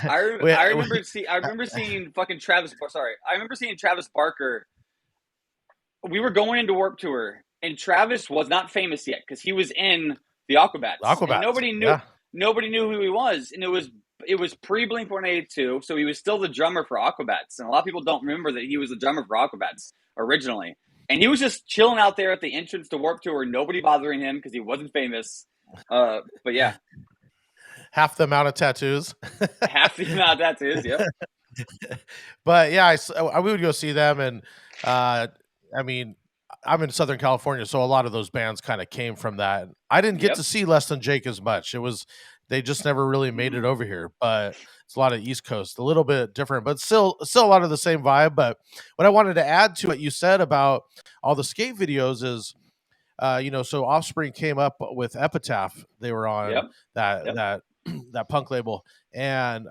I remember seeing fucking Travis. Sorry, I remember seeing Travis Barker. We were going into Warped Tour, and Travis was not famous yet because he was in the Aquabats. And nobody knew who he was, and it was pre Blink 182, so he was still the drummer for Aquabats, and a lot of people don't remember that he was the drummer for Aquabats originally. And he was just chilling out there at the entrance to Warped Tour, nobody bothering him because he wasn't famous. But yeah. Half the amount of tattoos. Half the amount of tattoos, yep. But yeah, I would go see them, and I mean, I'm in Southern California, so a lot of those bands kind of came from that. I didn't get to see Less Than Jake as much. They just never really made it over here, but it's a lot of East Coast, a little bit different, but still a lot of the same vibe. But what I wanted to add to what you said about all the skate videos is, so Offspring came up with Epitaph. They were on that punk label, and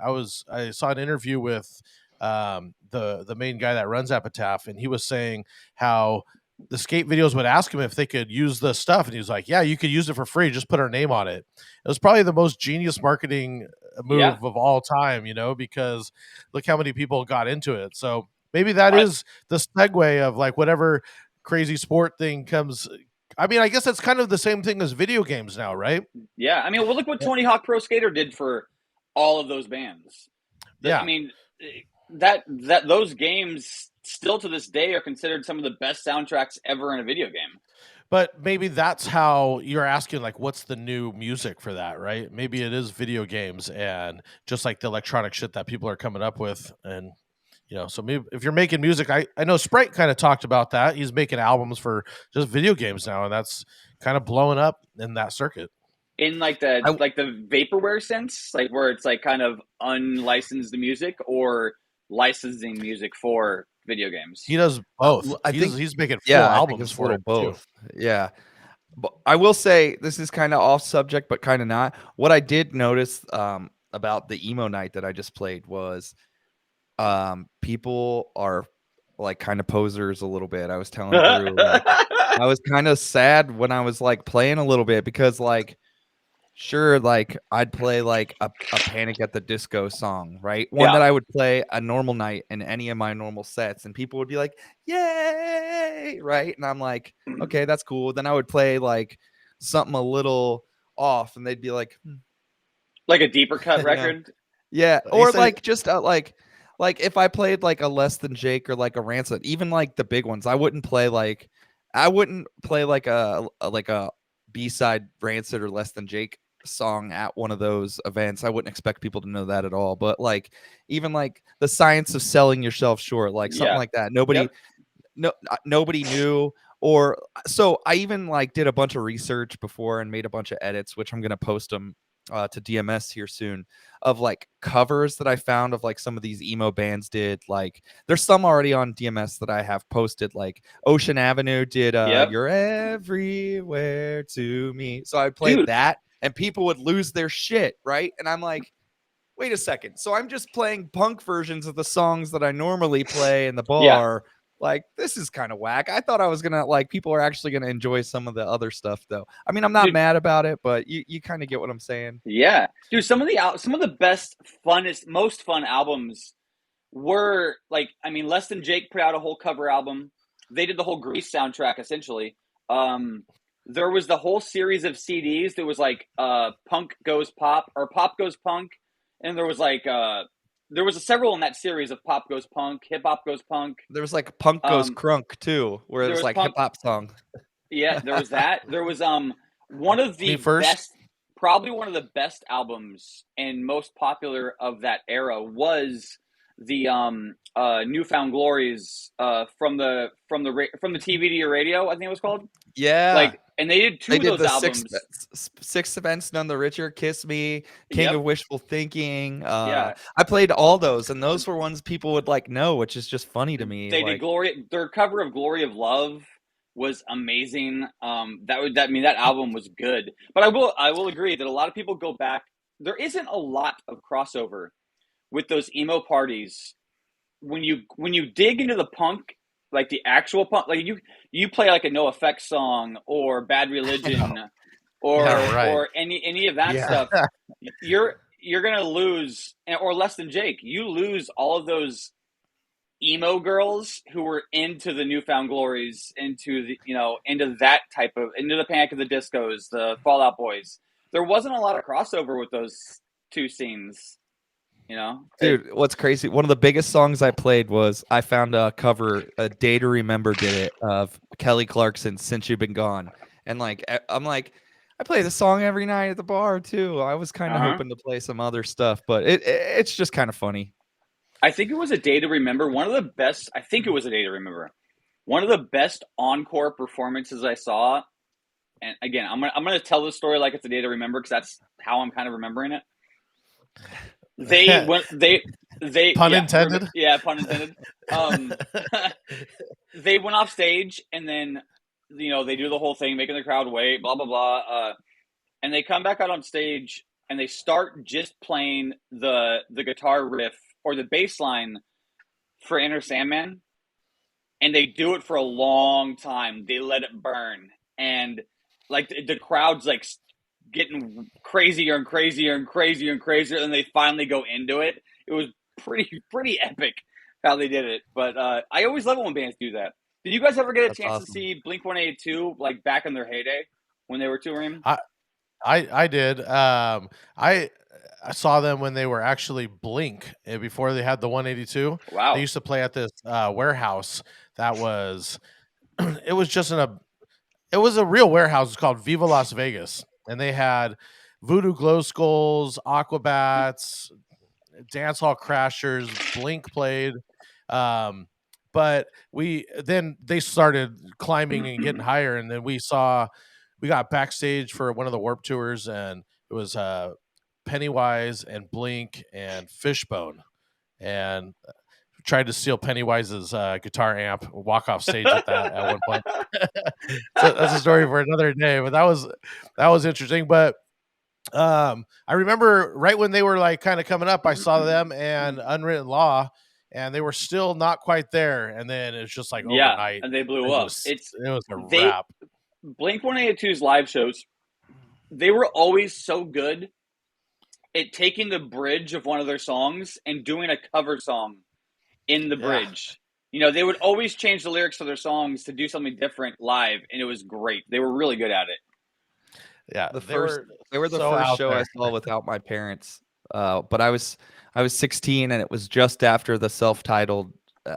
I saw an interview with the main guy that runs Epitaph, and he was saying how the skate videos would ask him if they could use the stuff, and he was like, yeah, you could use it for free, just put our name on it. It was probably the most genius marketing move of all time, because look how many people got into it. So maybe that is the segue of like whatever crazy sport thing comes. I mean, I guess that's kind of the same thing as video games now, right? Yeah, I mean, well, look what Tony Hawk Pro Skater did for all of those bands. I mean, that those games still to this day are considered some of the best soundtracks ever in a video game. But maybe that's how you're asking, like, what's the new music for that, right? Maybe it is video games and just like the electronic shit that people are coming up with. And, so maybe if you're making music, I know Sprite kind of talked about that. He's making albums for just video games now, and that's kind of blowing up in that circuit. In like the vaporware sense, like where it's like kind of unlicensed music or licensing music for video games. He does both. I think he's making full albums for it both. Too. Yeah. But I will say this is kind of off subject, but kind of not. What I did notice about the emo night that I just played was people are like kind of posers a little bit. I was telling Drew, like, I was kind of sad when I was like playing a little bit because like, sure, like I'd play like a Panic at the Disco song, right? One that I would play a normal night in any of my normal sets, and people would be like, yay, right? And I'm like, okay, that's cool. Then I would play like something a little off, and they'd be like, like a deeper cut record. Yeah. Or like just like if I played like a Less Than Jake or like a Rancid, even like the big ones, I wouldn't play like a B-side Rancid or Less Than Jake song at one of those events. I wouldn't expect people to know that at all. But like even like the Science of Selling Yourself Short, like something like that. Nobody knew. Or so I even like did a bunch of research before and made a bunch of edits, which I'm gonna post them to DMS here soon, of like covers that I found of like some of these emo bands did. Like there's some already on DMS that I have posted, like Ocean Avenue did You're Everywhere to Me. So I played that and people would lose their shit, right? And I'm like, wait a second. So I'm just playing punk versions of the songs that I normally play in the Yeah. bar. Like, this is kind of whack. I thought I was gonna like people are actually gonna enjoy some of the other stuff though. I mean, I'm not Dude. mad about it, but you kind of get what I'm saying. Yeah, dude. Some of the best, funnest, most fun albums were like, I mean, Less Than Jake put out a whole cover album. They did the whole Grease soundtrack essentially. There was the whole series of CDs. There was like Punk Goes Pop or Pop Goes Punk, and there was like there was several in that series of Pop Goes Punk, Hip Hop Goes Punk. There was like Punk Goes Crunk too, where it was like hip hop song. Yeah, there was that. There was one of the best, probably one of the best albums and most popular of that era was the Newfound Glories from the TV to your radio, I think it was called. Yeah, like, and they did two of those albums. Sixth Sense, None the Richer, Kiss Me, King Yep. of Wishful Thinking. Yeah. I played all those, and those were ones people would like know, which is just funny to me. They like, did Glory. Their cover of Glory of Love was amazing. That album was good. But I will agree that a lot of people go back. There isn't a lot of crossover with those emo parties. When you dig into the punk, like the actual punk, like you play like a NoFX song or Bad Religion or any of that stuff, you're gonna lose, or Less Than Jake. You lose all of those emo girls who were into the Newfound Glories, into the into that type of, into the Panic of the Discos, the Fall Out Boys. There wasn't a lot of crossover with those two scenes. Dude, what's crazy? One of the biggest songs I played was I found a cover, A Day to Remember did it, of Kelly Clarkson's Since You've Been Gone. And like, I'm like, I play the song every night at the bar too. I was kind of hoping to play some other stuff, but it's just kind of funny. I think it was A Day to Remember. One of the best, I think it was A Day to Remember. One of the best encore performances I saw. And again, I'm gonna tell the story like it's A Day to Remember because that's how I'm kind of remembering it. They pun intended. Yeah, pun intended. They went off stage and then they do the whole thing, making the crowd wait, blah blah blah. And they come back out on stage and they start just playing the guitar riff or the bass line for Enter Sandman, and they do it for a long time. They let it burn, and like the crowd's like getting crazier and crazier and crazier and crazier, and they finally go into it. It was pretty epic how they did it. But I always love it when bands do that. Did you guys ever get a chance to see Blink-182 like back in their heyday when they were touring? I did. I saw them when they were actually Blink before they had the 182. Wow. They used to play at this warehouse that was it was a real warehouse. It's called Viva Las Vegas. And they had Voodoo Glow Skulls, Aquabats, Dance Hall Crashers, Blink played. But they started climbing and getting higher. And then we got backstage for one of the Warped tours, and it was Pennywise and Blink and Fishbone. And tried to steal Pennywise's guitar amp, walk off stage with that at one point. So that's a story for another day, but that was interesting. But I remember right when they were like kind of coming up, I saw them and Unwritten Law, and they were still not quite there. And then it's just like overnight, and they blew up. It was a wrap. Blink-182's live shows, they were always so good at taking the bridge of one of their songs and doing a cover song in the bridge. They would always change the lyrics to their songs to do something different live, and it was great. They were really good at it. Yeah, they were the first show I saw without my parents. But I was 16, and it was just after the self-titled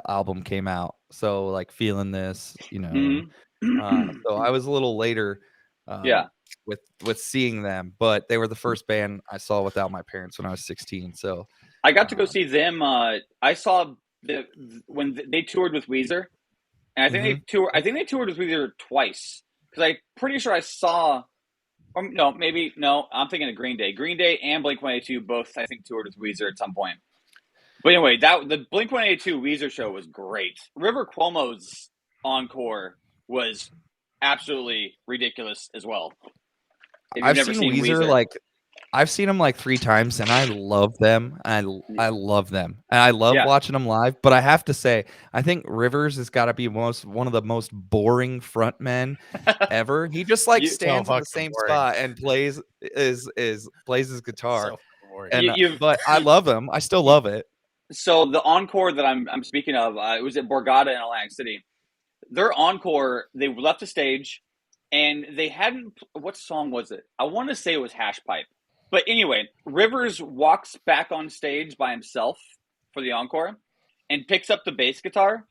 album came out. So like Feeling This, so I was a little later. With seeing them, but they were the first band I saw without my parents when I was 16. So I got to go see them. I saw when they toured with Weezer, and I think they toured with Weezer twice, because I'm pretty sure I saw. Or no, maybe no. I'm thinking of Green Day. Green Day and Blink-182 both, I think, toured with Weezer at some point. But anyway, the Blink-182 Weezer show was great. River Cuomo's encore was absolutely ridiculous as well. I've seen Weezer like I've seen them like 3 times, and I love them. I love them, and I love Yeah. watching them live. But I have to say, I think Rivers has got to be one of the most boring frontmen ever. He just like You- stands in fucking the same boring. spot and plays his guitar. So fucking boring. And you've- but I love him. I still love it. So the encore that I'm speaking of, it was at Borgata in Atlantic City. Their encore, they left the stage, and they hadn't. What song was it? I want to say it was Hash Pipe. But anyway, Rivers walks back on stage by himself for the encore, and picks up the bass guitar,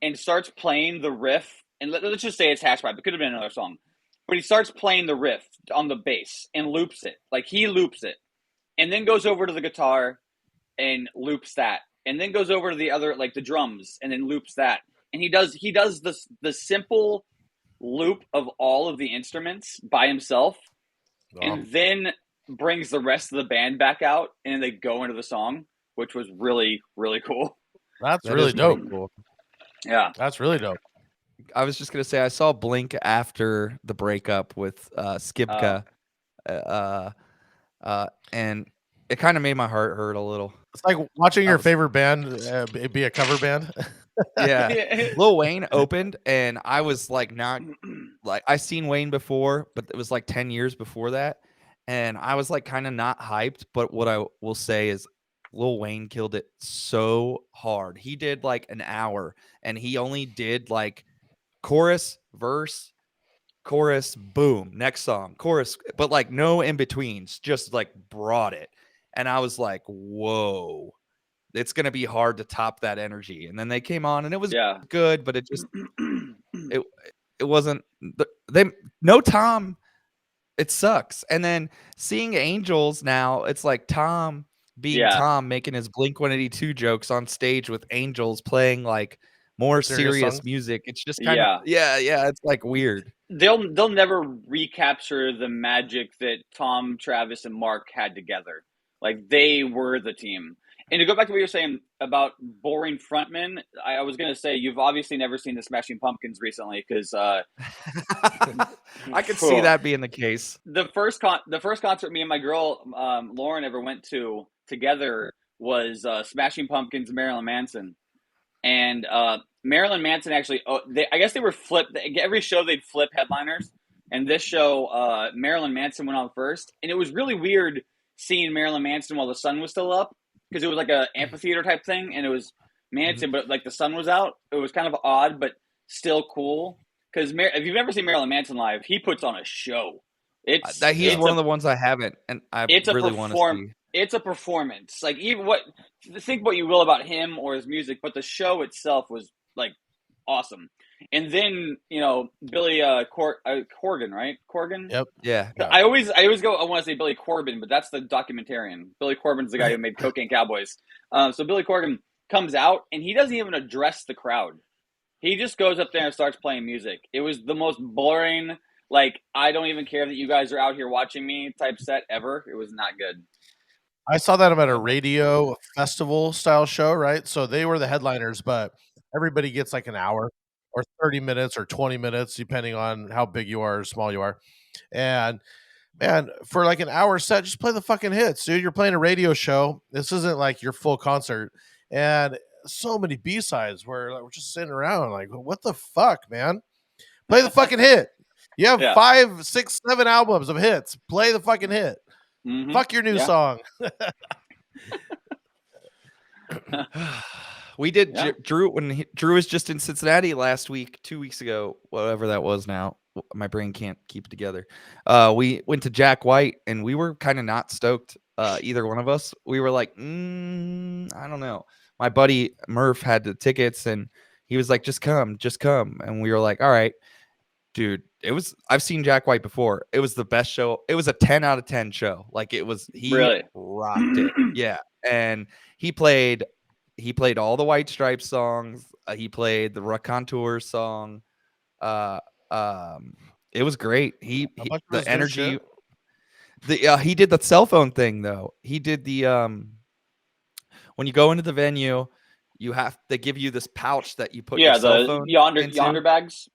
and starts playing the riff. And let's just say it's Hash Pipe. It could have been another song, but he starts playing the riff on the bass and loops it. Like he loops it, and then goes over to the guitar and loops that, and then goes over to the other, like the drums, and then loops that. And he does the simple loop of all of the instruments by himself, and then brings the rest of the band back out, and they go into the song, which was really, really cool. That's That really is pretty dope. cool. Yeah. That's really dope. I was just gonna say I saw Blink after the breakup with Skibka, and it kind of made my heart hurt a little. It's like watching your was- favorite band be a cover band. Yeah, Lil Wayne opened, and I was like, not like I seen Wayne before, but it was like 10 years before that, and I was like kind of not hyped. But what I will say is, Lil Wayne killed it so hard. He did like an hour, and he only did like chorus, verse, chorus, boom, next song, chorus, but like no in betweens, just like brought it. And I was like, whoa, it's gonna be hard to top that energy. And then they came on, and it was Yeah. good, but it just it wasn't they no Tom. It sucks. And then seeing Angels now, it's like Tom being Yeah. Tom making his Blink 182 jokes on stage with Angels playing like more Serious serious songs? music. It's just kind of yeah, it's like weird. They'll never recapture the magic that Tom, Travis, and Mark had together. Like they were the team. And to go back to what you're saying about boring frontmen, I was going to say you've obviously never seen the Smashing Pumpkins recently, because I could see that being the case. the first concert me and my girl Lauren ever went to together was Smashing Pumpkins, Marilyn Manson, and Marilyn Manson actually. I guess they were flipped. Every show they'd flip headliners, and this show Marilyn Manson went on first, and it was really weird seeing Marilyn Manson while the sun was still up, because it was like a amphitheater type thing, and it was Manson, but like the sun was out. It was kind of odd, but still cool. Because if you've ever seen Marilyn Manson live, he puts on a show. He's one of the ones I haven't, and I really want to see. It's a performance. Like think what you will about him or his music, but the show itself was like awesome. And then Billy Corgan, right? Corgan. Yep. Yeah. I always go. I want to say Billy Corbin, but that's the documentarian. Billy Corbin's the guy who made Cocaine Cowboys. So Billy Corgan comes out, and he doesn't even address the crowd. He just goes up there and starts playing music. It was the most boring, like, I don't even care that you guys are out here watching me type set ever. It was not good. I saw that at a radio festival style show, right? So they were the headliners, but everybody gets like an hour or 30 minutes or 20 minutes, depending on how big you are or small you are. And man, for like an hour set, just play the fucking hits, dude. You're playing a radio show. This isn't like your full concert. And so many B-sides where like, we're just sitting around like, what the fuck, man? Play the fucking hit. You have 5, 6, 7 albums of hits. Play the fucking hit. Mm-hmm. Fuck your new song. We did Drew when Drew was just in Cincinnati last week, 2 weeks ago, whatever that was now. My brain can't keep it together. We went to Jack White, and we were kind of not stoked, either one of us. We were like, I don't know. My buddy Murph had the tickets, and he was like, just come. And we were like, all right, dude. I've seen Jack White before. It was the best show. It was a 10 out of 10 show. Like he really rocked it. Yeah. And he played all the White Stripes songs. He played the Raconteur song. It was great. The energy. He did the cell phone thing though. He did the when you go into the venue, they give you this pouch that you put your cell phone yonder into. bags.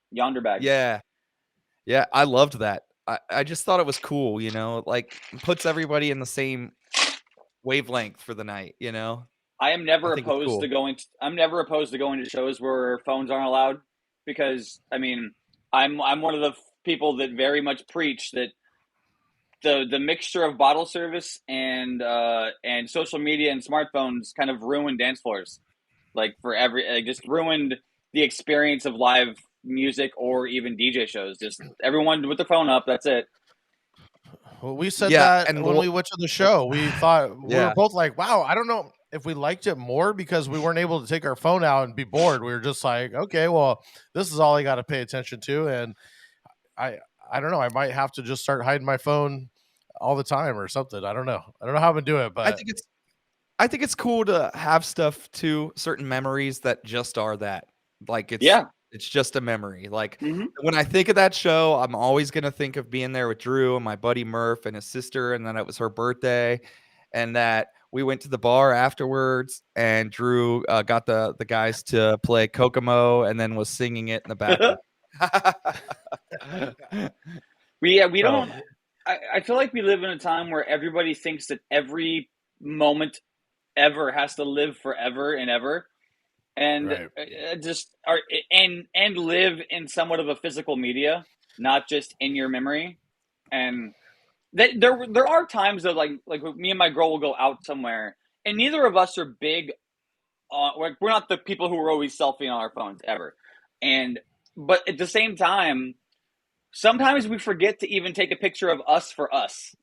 Yeah, I loved that. I just thought it was cool, like puts everybody in the same wavelength for the night, I am I never think it's opposed to cool. going. I'm never opposed to going to shows where phones aren't allowed, because I mean, I'm one of the people that very much preach that the mixture of bottle service and social media and smartphones kind of ruined dance floors, like just ruined the experience of live music or even DJ shows. Just everyone with their phone up. That's it. Well, we said Yeah, that and when we went to the show. We thought we were yeah, both like, "Wow, I don't know if we liked it more because we weren't able to take our phone out and be bored." We were just like, "Okay, well, this is all I got to pay attention to," and I I don't know. I might have to just start hiding my phone all the time or something. I don't know. I don't know how I'm gonna do it, I but think it's I think it's cool to have stuff too, certain memories that just are that. Like Yeah. it's just a memory. Like Hmm. when I think of that show, I'm always gonna think of being there with Drew and my buddy Murph and his sister, and then it was her birthday, and that we went to the bar afterwards, and Drew got the guys to play Kokomo, and then was singing it in the background. We oh, don't. I feel like we live in a time where everybody thinks that every moment ever has to live forever and ever, and right. just are and live in somewhat of a physical media, not just in your memory. And there are times that like me and my girl will go out somewhere, and neither of us are big on. We're not the people who are always selfie on our phones ever, and but at the same time, sometimes we forget to even take a picture of us for us.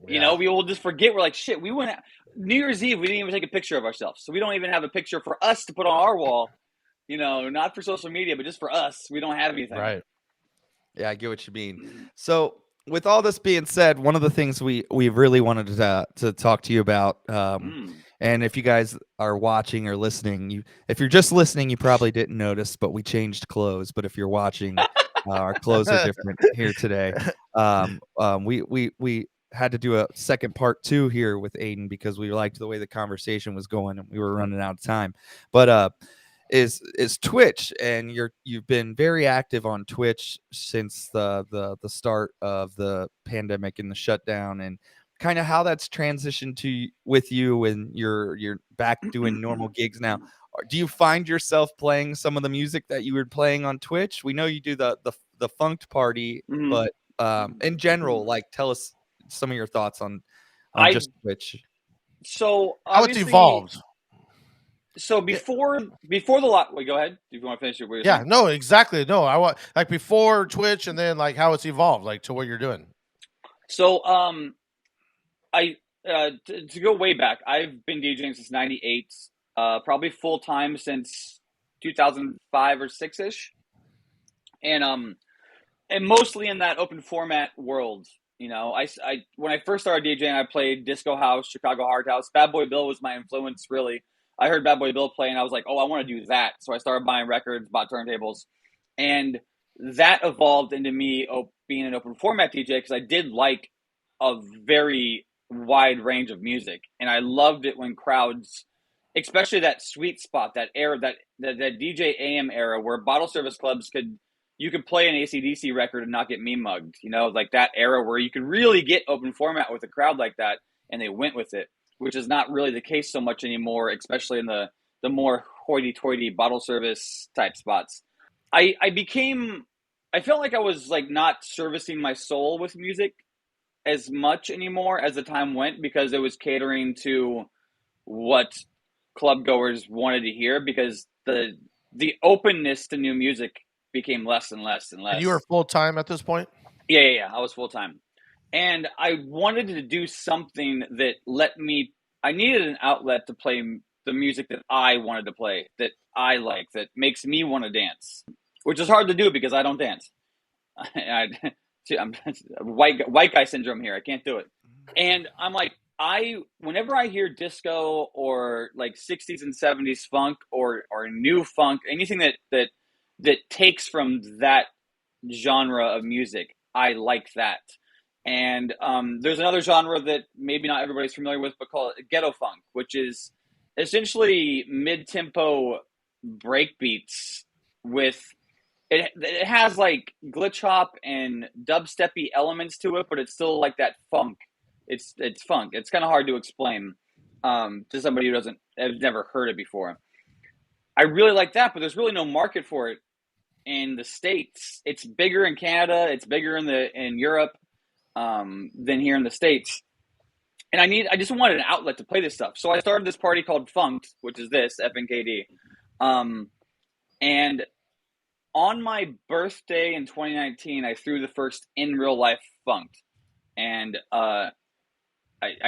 Yeah. We will just forget. We're like, shit, we went New Year's Eve, we didn't even take a picture of ourselves. So we don't even have a picture for us to put on our wall, not for social media, but just for us. We don't have anything. Right. Yeah, I get what you mean. So, with all this being said, one of the things we really wanted to talk to you about, Mm. and if you guys are watching or listening, if you're just listening, you probably didn't notice, but we changed clothes. But if you're watching, our clothes are different here today. We had to do a second part 2 here with Aiden because we liked the way the conversation was going and we were running out of time. But is Twitch, and you've been very active on Twitch since the start of the pandemic and the shutdown, and kind of how that's transitioned with you and you're back doing normal gigs now. Do you find yourself playing some of the music that you were playing on Twitch? We know you do the funked party, Mhm. but in general, like tell us some of your thoughts on I just Twitch. so How it's obviously evolved. so Yeah. before the lot. Wait, go ahead. If you want to finish what you're Yeah, saying. no, exactly. No, I want like before Twitch and then like how it's evolved, like to what you're doing. So I to go way back, I've been DJing since '98. Probably full time since 2005 or 6 ish, and mostly in that open format world. I when I first started DJing, I played disco house, Chicago hard house. Bad Boy Bill was my influence, really. I heard Bad Boy Bill play, and I was like, oh, I want to do that. So I started buying records, bought turntables, and that evolved into me being an open format DJ because I did like a very wide range of music, and I loved it when crowds, especially that sweet spot, that era, that DJ AM era, where bottle service clubs you could play an AC/DC record and not get me mugged, like that era where you could really get open format with a crowd like that, and they went with it, which is not really the case so much anymore, especially in the more hoity-toity bottle service type spots. I felt like I was like not servicing my soul with music as much anymore as the time went, because it was catering to what club goers wanted to hear, because the openness to new music became less and less and And you were less. full time at this point? Yeah. I was full time, and I wanted to do something that let me. I needed an outlet to play the music that I wanted to play, that I like, that makes me want to dance, which is hard to do because I don't dance. I'm white guy syndrome here. I can't do it. And I'm like, whenever I hear disco or like 60s and 70s funk or new funk, anything that takes from that genre of music, I like that. And there's another genre that maybe not everybody's familiar with, but called Ghetto Funk, which is essentially mid-tempo breakbeats with it has like glitch hop and dubsteppy elements to it, but it's still like that funk. It's funk. It's kind of hard to explain to somebody who has never heard it before. I really like that, but there's really no market for it in the States. It's bigger in Canada. It's bigger in Europe than here in the States. And I just wanted an outlet to play this stuff. So I started this party called Funked, which is this FNKD. And on my birthday in 2019, I threw the first in real life Funked. And I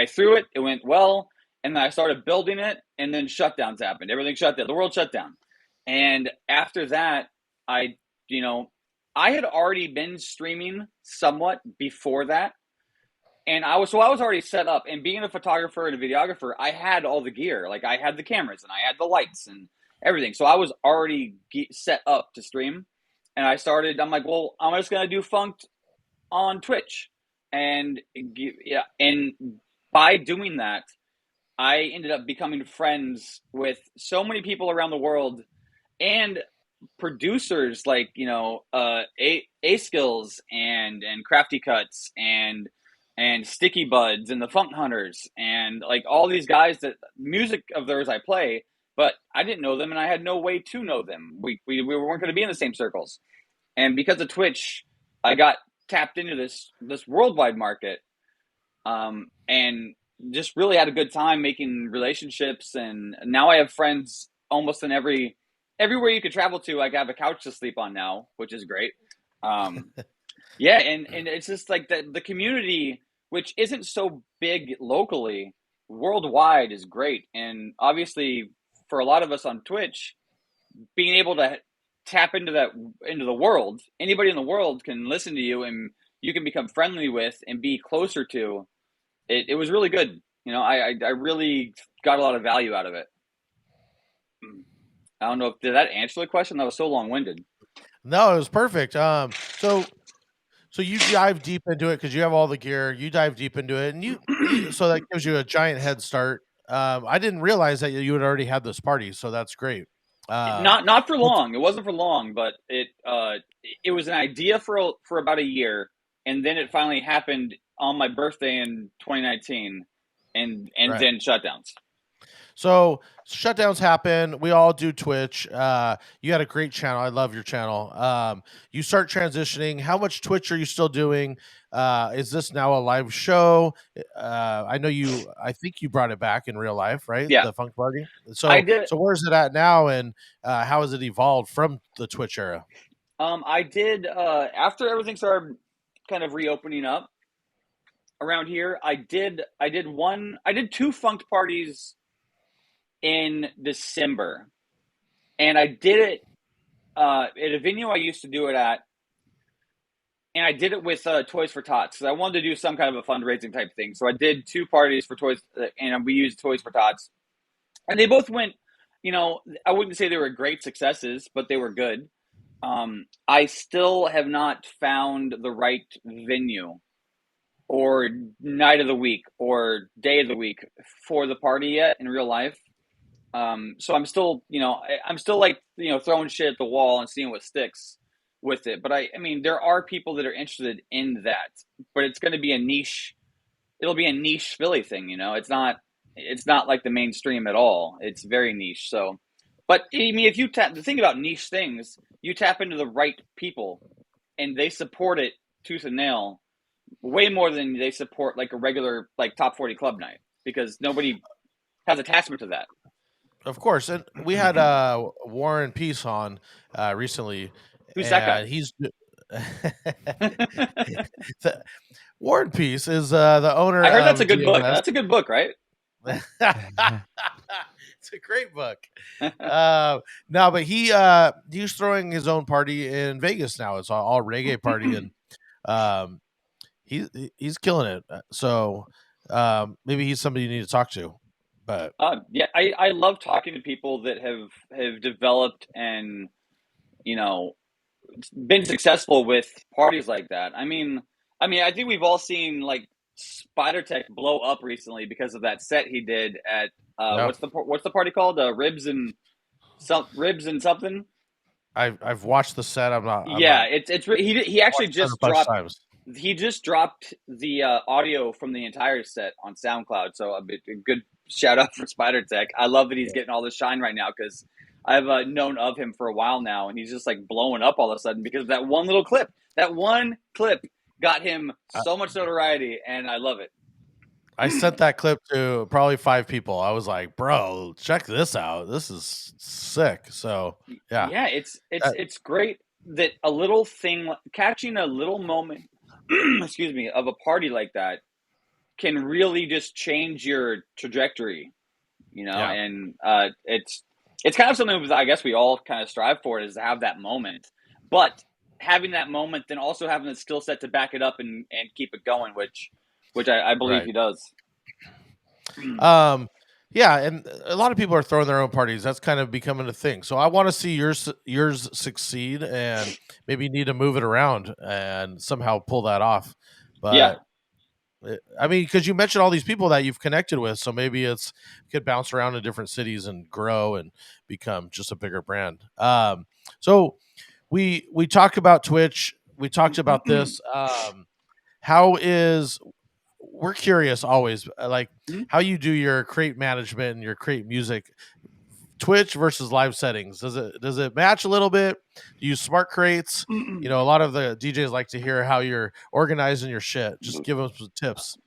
threw it. It went well. And then I started building it. And then shutdowns happened. Everything shut down. The world shut down. And after that, I had already been streaming somewhat before that. And I was already set up, and being a photographer and a videographer, I had all the gear. Like I had the cameras and I had the lights and everything. So I was already set up to stream. And I'm like, well, I'm just going to do Funked on Twitch. And by doing that, I ended up becoming friends with so many people around the world and producers like, A Skills and Crafty Cuts and Sticky Buds and the Funk Hunters and like all these guys that music of theirs I play, but I didn't know them and I had no way to know them. We weren't going to be in the same circles. And because of Twitch, I got tapped into this worldwide market, and just really had a good time making relationships. And now I have friends almost in everywhere you could travel to. I have a couch to sleep on now, which is great. Yeah, and it's just like the community, which isn't so big locally, worldwide is great. And obviously, for a lot of us on Twitch, being able to tap into the world, anybody in the world can listen to you, and you can become friendly with and be closer to. It was really good. I really got a lot of value out of it. I don't know did that answer the question? That was so long-winded. No, it was perfect. So you dive deep into it because you have all the gear. You dive deep into it, and so that gives you a giant head start. I didn't realize that you had already had this party, so that's great. Not for long. It wasn't for long, but it was an idea for about a year, and then it finally happened on my birthday in 2019, and Right. then shutdowns. So shutdowns happen. We all do Twitch. You had a great channel. I love your channel. You start transitioning. How much Twitch are you still doing? Is this now a live show? I know you. I think you brought it back in real life, right? Yeah. The Funk Party. So I did. So where's it at now, and how has it evolved from the Twitch era? I did after everything started kind of reopening up around here. I did two Funked parties in December, and I did it at a venue I used to do it at, and I did it with Toys for Tots because I wanted to do some kind of a fundraising type thing. So I did two parties for Toys, and we used Toys for Tots, and they both went. I wouldn't say they were great successes, but they were good. I still have not found the right venue or night of the week or day of the week for the party yet in real life. So I'm still, like, throwing shit at the wall and seeing what sticks with it. But I mean, there are people that are interested in that, but it's going to be a niche. It'll be a niche Philly thing. It's not like the mainstream at all. It's very niche. So, but I mean, if you the thing about niche things, you tap into the right people and they support it tooth and nail way more than they support like a regular, like top 40 club night, because nobody has attachment to that. Of course, and we had Warren Peace on recently. Who's that guy? He's Warren Peace is the owner. I heard that's a of good book. DMS. That's a good book, right? It's a great book. No, but he's throwing his own party in Vegas now. It's all reggae party, and he's killing it. So maybe he's somebody you need to talk to. But yeah, I love talking to people that have developed and been successful with parties like that. I mean, I think we've all seen like Spider Tech blow up recently because of that set he did at what's the party called? Ribs and something. I've watched the set. I'm not. He actually watched it a just bunch of dropped. times. He just dropped the audio from the entire set on SoundCloud. So a good shout out for Spider Tech. I love that he's getting all the shine right now because I've known of him for a while now, and he's just like blowing up all of a sudden because of that one little clip. That one clip got him so much notoriety, and I love it. I sent that clip to probably 5 people. I was like, "Bro, check this out. This is sick." So yeah, it's great that a little thing, catching a little moment, excuse me, of a party like that can really just change your trajectory, and it's kind of something that I guess we all kind of strive for, is to have that moment, but having that moment, then also having the skill set to back it up and keep it going, which I believe he does. Yeah, and a lot of people are throwing their own parties. That's kind of becoming a thing. So I want to see yours succeed, and maybe you need to move it around and somehow pull that off. But I mean, because you mentioned all these people that you've connected with, so maybe you could bounce around in different cities and grow and become just a bigger brand. So we talked about Twitch. We talked about this. We're curious always, like how you do your crate management and your crate music, Twitch versus live settings. Does it match a little bit? Do you use smart crates? A lot of the DJs like to hear how you're organizing your shit. Just give them some tips.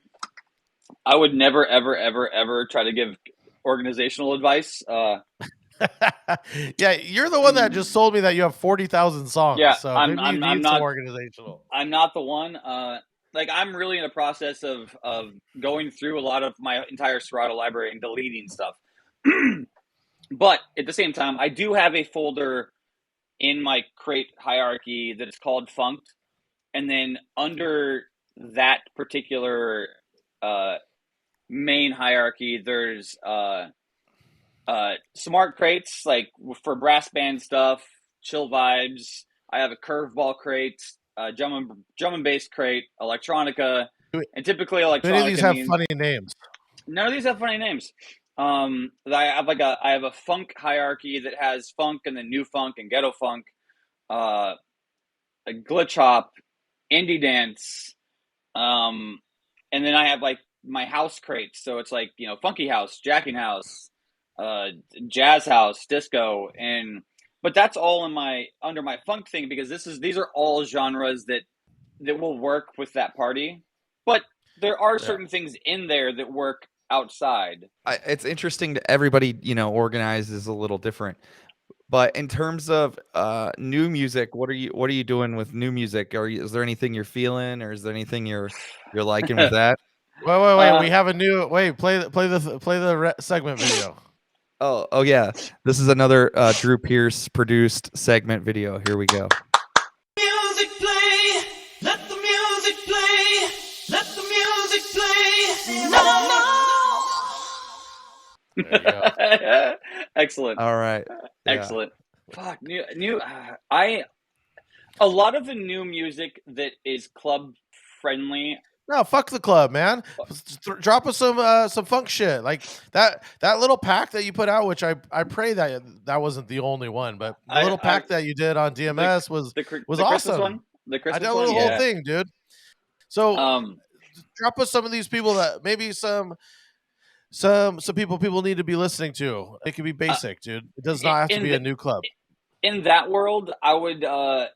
I would never, ever, ever, ever try to give organizational advice. Yeah, you're the one that just told me that you have 40,000 songs. Yeah, so maybe you need some organizational. I'm not the one. I'm really in the process of going through a lot of my entire Serato library and deleting stuff. But at the same time, I do have a folder in my crate hierarchy that is called Funked, and then under that particular main hierarchy, there's smart crates, like for brass band stuff, chill vibes. I have a curveball crate, drum and bass crate, electronica, and typically electronica. None of these have funny names. None of these have funny names. I have a funk hierarchy that has funk and then new funk and ghetto funk, a glitch hop, indie dance, and then I have like my house crates. So it's like funky house, jacking house, jazz house, disco, but that's all under my funk thing, because these are all genres that will work with that party. But there are certain things in there that work outside. It's interesting that everybody organizes a little different. But in terms of new music, what are you doing with new music? Is there anything you're feeling, or is there anything you're liking with that? Wait! We have a new play the segment video. Oh yeah, this is another Drew Pierce produced segment video. Here we go. Music play, let the music play, let the music play. There you go. Excellent. All right. Yeah. Excellent. Fuck, a lot of the new music that is club friendly. No, fuck the club, man. Drop us some funk shit, like that little pack that you put out, which I pray that wasn't the only one, but the little pack that you did on DMS was awesome. One? The Christmas I one? did the whole thing, dude. So drop us some of these people that maybe some people need to be listening to. It can be basic, dude. It does not have to be a new club. In that world, I would tell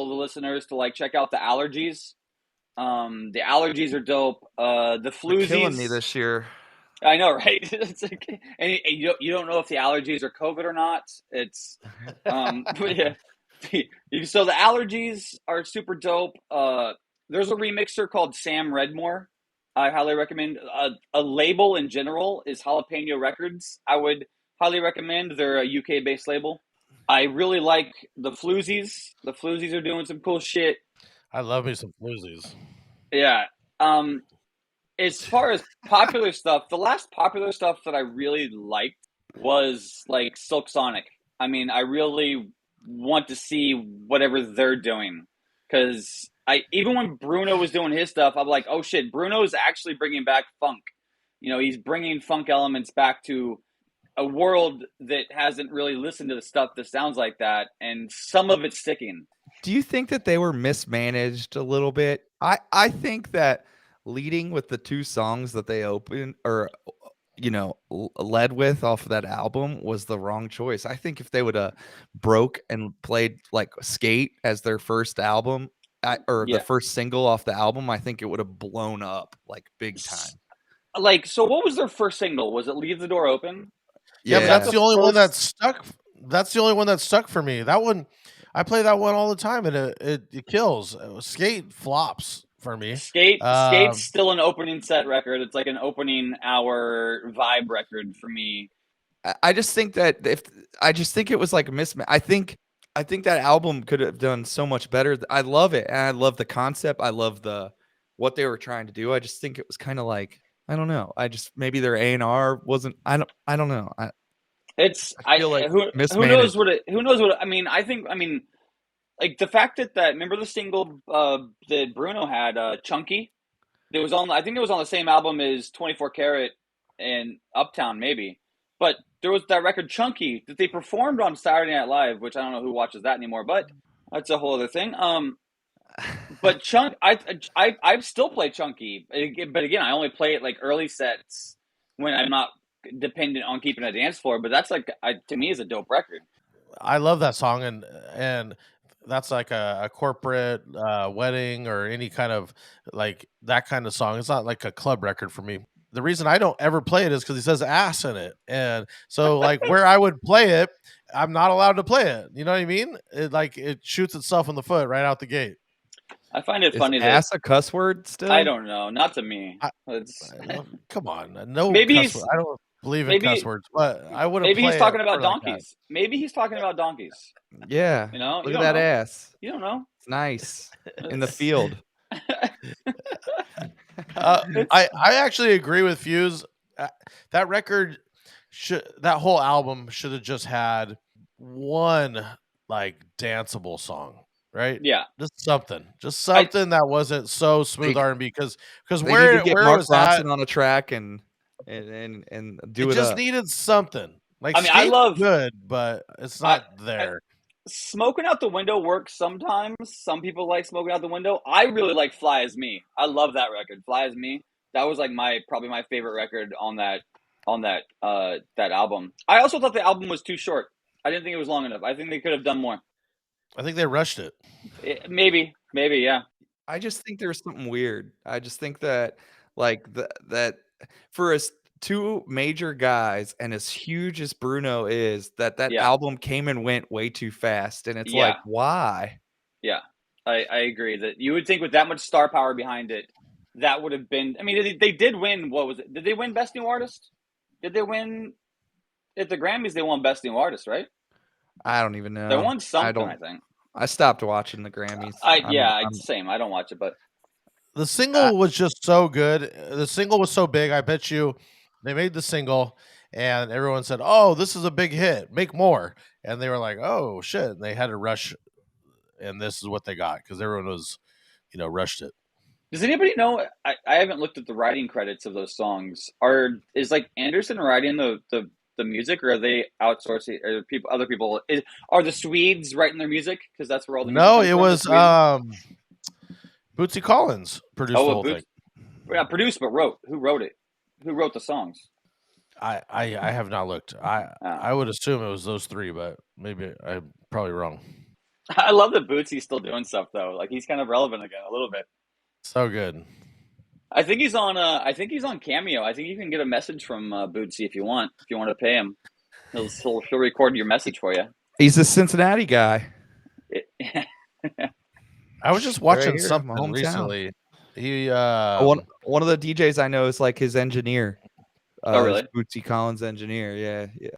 the listeners to check out the Allergies. The Allergies are dope. The Floozies. They're killing me this year. I know, right? It's like, and you don't know if the Allergies are COVID or not. It's but yeah. So the Allergies are super dope. There's a remixer called Sam Redmore. I highly recommend. A label in general is Jalapeno Records. I would highly recommend. They're a UK-based label. I really like the Floozies. The Floozies are doing some cool shit. I love me some Floozies. Yeah. As far as popular stuff, the last popular stuff that I really liked was like Silk Sonic. I mean, I really want to see whatever they're doing, because even when Bruno was doing his stuff, I'm like, oh shit, Bruno's actually bringing back funk. He's bringing funk elements back to a world that hasn't really listened to the stuff that sounds like that, and some of it's sticking. Do you think that they were mismanaged a little bit? I think that leading with the 2 songs that they opened or led with off of that album was the wrong choice. I think if they would have broke and played like Skate as their first album or Yeah. the first single off the album, I think it would have blown up like big time. Like, so what was their first single? Was it Leave the Door Open? Yeah, but That's that's the the only one that first- stuck. That's the only one that stuck for me. That one, I play that one all the time, and it kills. Skate flops for me. Skate's still an opening set record. It's like an opening hour vibe record for me. I just think that it was like a mismatch. I think that album could have done so much better. I love it, and I love the concept. I love what they were trying to do. I just think it was kind of like, I don't know. Maybe their A&R wasn't. I don't know. I feel like who mismanaged. knows what I mean. I mean, like the fact that remember the single that Bruno had, Chunky. It was on. I think it was on the same album as 24 Karat and Uptown, maybe. But there was that record Chunky that they performed on Saturday Night Live, which I don't know who watches that anymore, but that's a whole other thing. But I still play Chunky, but again, I only play it like early sets when I'm not dependent on keeping a dance floor. But that's like to me is a dope record. I love that song, and that's like a corporate wedding or any kind of like that kind of song. It's not like a club record for me. The reason I don't ever play it is because he says ass in it, and so like where I would play it, I'm not allowed to play it. You know what I mean? It shoots itself in the foot right out the gate. I find it Is funny ass that a cuss word still? I don't know, not to me. Come on, no Maybe cuss word. I don't believe in cuss words, but I wouldn't. Maybe he's play talking it about for like that. donkeys. Maybe he's talking about donkeys. Yeah. You know, Look you at don't that know. ass. You don't know. It's nice in the field. I actually agree with Fuse. That record that whole album should have just had one like danceable song, right? Yeah, just something that wasn't so smooth They- R&B because They where need to get where Mark it was at, Ronson on a track and do it it just up. needed something. Like I mean, I Skate's love- good, but it's not there. Smoking Out the Window works sometimes. Some people like Smoking Out the Window. I really like Fly As Me. I love that record. Fly As Me. That was like probably my favorite record on that album. I also thought the album was too short. I didn't think it was long enough. I think they could have done more. I think they rushed it. Maybe, yeah. I just think there's something weird. I just think that like that for us 2 major guys and as huge as Bruno is, that Yeah. album came and went way too fast, and it's Yeah. like, why? Yeah, I agree that you would think with that much star power behind it, that would have been. I mean, they did win. What was it? Did they win Best New Artist? Did they win at the Grammys? They won Best New Artist, right? I don't even know. They won something, I think. I stopped watching the Grammys. Same. I don't watch it, but The single was just so good. The single was so big. I bet you they made the single and everyone said, "Oh, this is a big hit. Make more." And they were like, "Oh, shit." And they had to rush, and this is what they got because everyone was, rushed it. does anybody know? I haven't looked at the writing credits of those songs. Is like Anderson writing the music, or are they outsourcing? Or other people? Are the Swedes writing their music? Because that's where all the music No, comes it from, was the Swedes? Bootsy Collins produced the whole thing. Yeah, produced, but wrote. Who wrote it? Who wrote the songs? I have not looked. I would assume it was those 3, but maybe I'm probably wrong. I love that Bootsy's still doing stuff though. Like he's kind of relevant again a little bit. So good. I think he's on. I think he's on Cameo. I think you can get a message from Bootsy if you want. If you want to pay him, he'll record your message for you. He's a Cincinnati guy. I was just watching here, something my hometown. recently. He One of the DJs I know is like his engineer. Oh, really? Bootsy Collins' engineer. Yeah.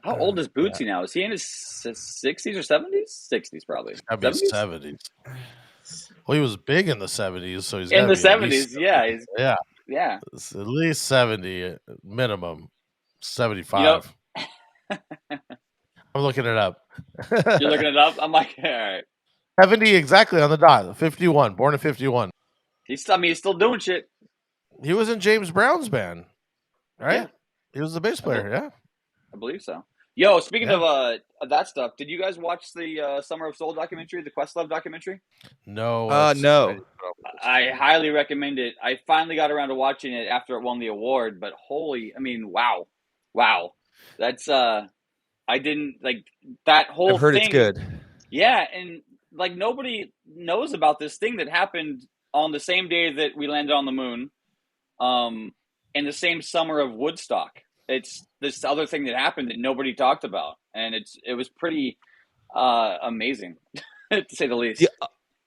How old is Bootsy now? Is he in his 60s or 70s? 60s probably. Gotta be 70s? 70s. Well, he was big in the 70s, so he's In gotta the be at 70s, least- yeah. yeah, it's at least 70 minimum, 75. I'm looking it up. You're looking it up? I'm like, all right. 70 exactly on the dot. 51, born in 51. He's still doing shit. He was in James Brown's band, right? Yeah. He was the bass player. Yeah. I believe so. Yo, speaking Yeah. of that stuff, did you guys watch the Summer of Soul documentary, the Questlove documentary? No. No. I highly recommend it. I finally got around to watching it after it won the award, but wow. That's I didn't like that whole I've heard it's thing is good. yeah, and like nobody knows about this thing that happened on the same day that we landed on the moon, in the same summer of Woodstock. It's this other thing that happened that nobody talked about, and it was pretty amazing to say the least.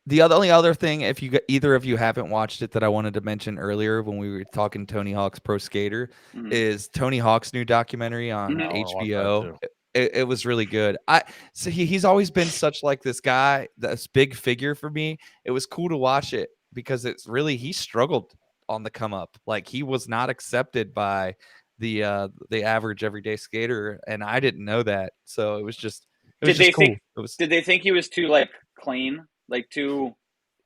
The only other thing, if either of you haven't watched it, that I wanted to mention earlier when we were talking Tony Hawk's Pro Skater, Mhm. is Tony Hawk's new documentary on Mhm. I wanna watch that HBO. too. It was really good. So he's always been such like this guy, this big figure for me. It was cool to watch it because it's really he struggled on the come up. Like he was not accepted by the average everyday skater, and I didn't know that. So it was just Did they cool. think? Did they think he was too like clean, like too?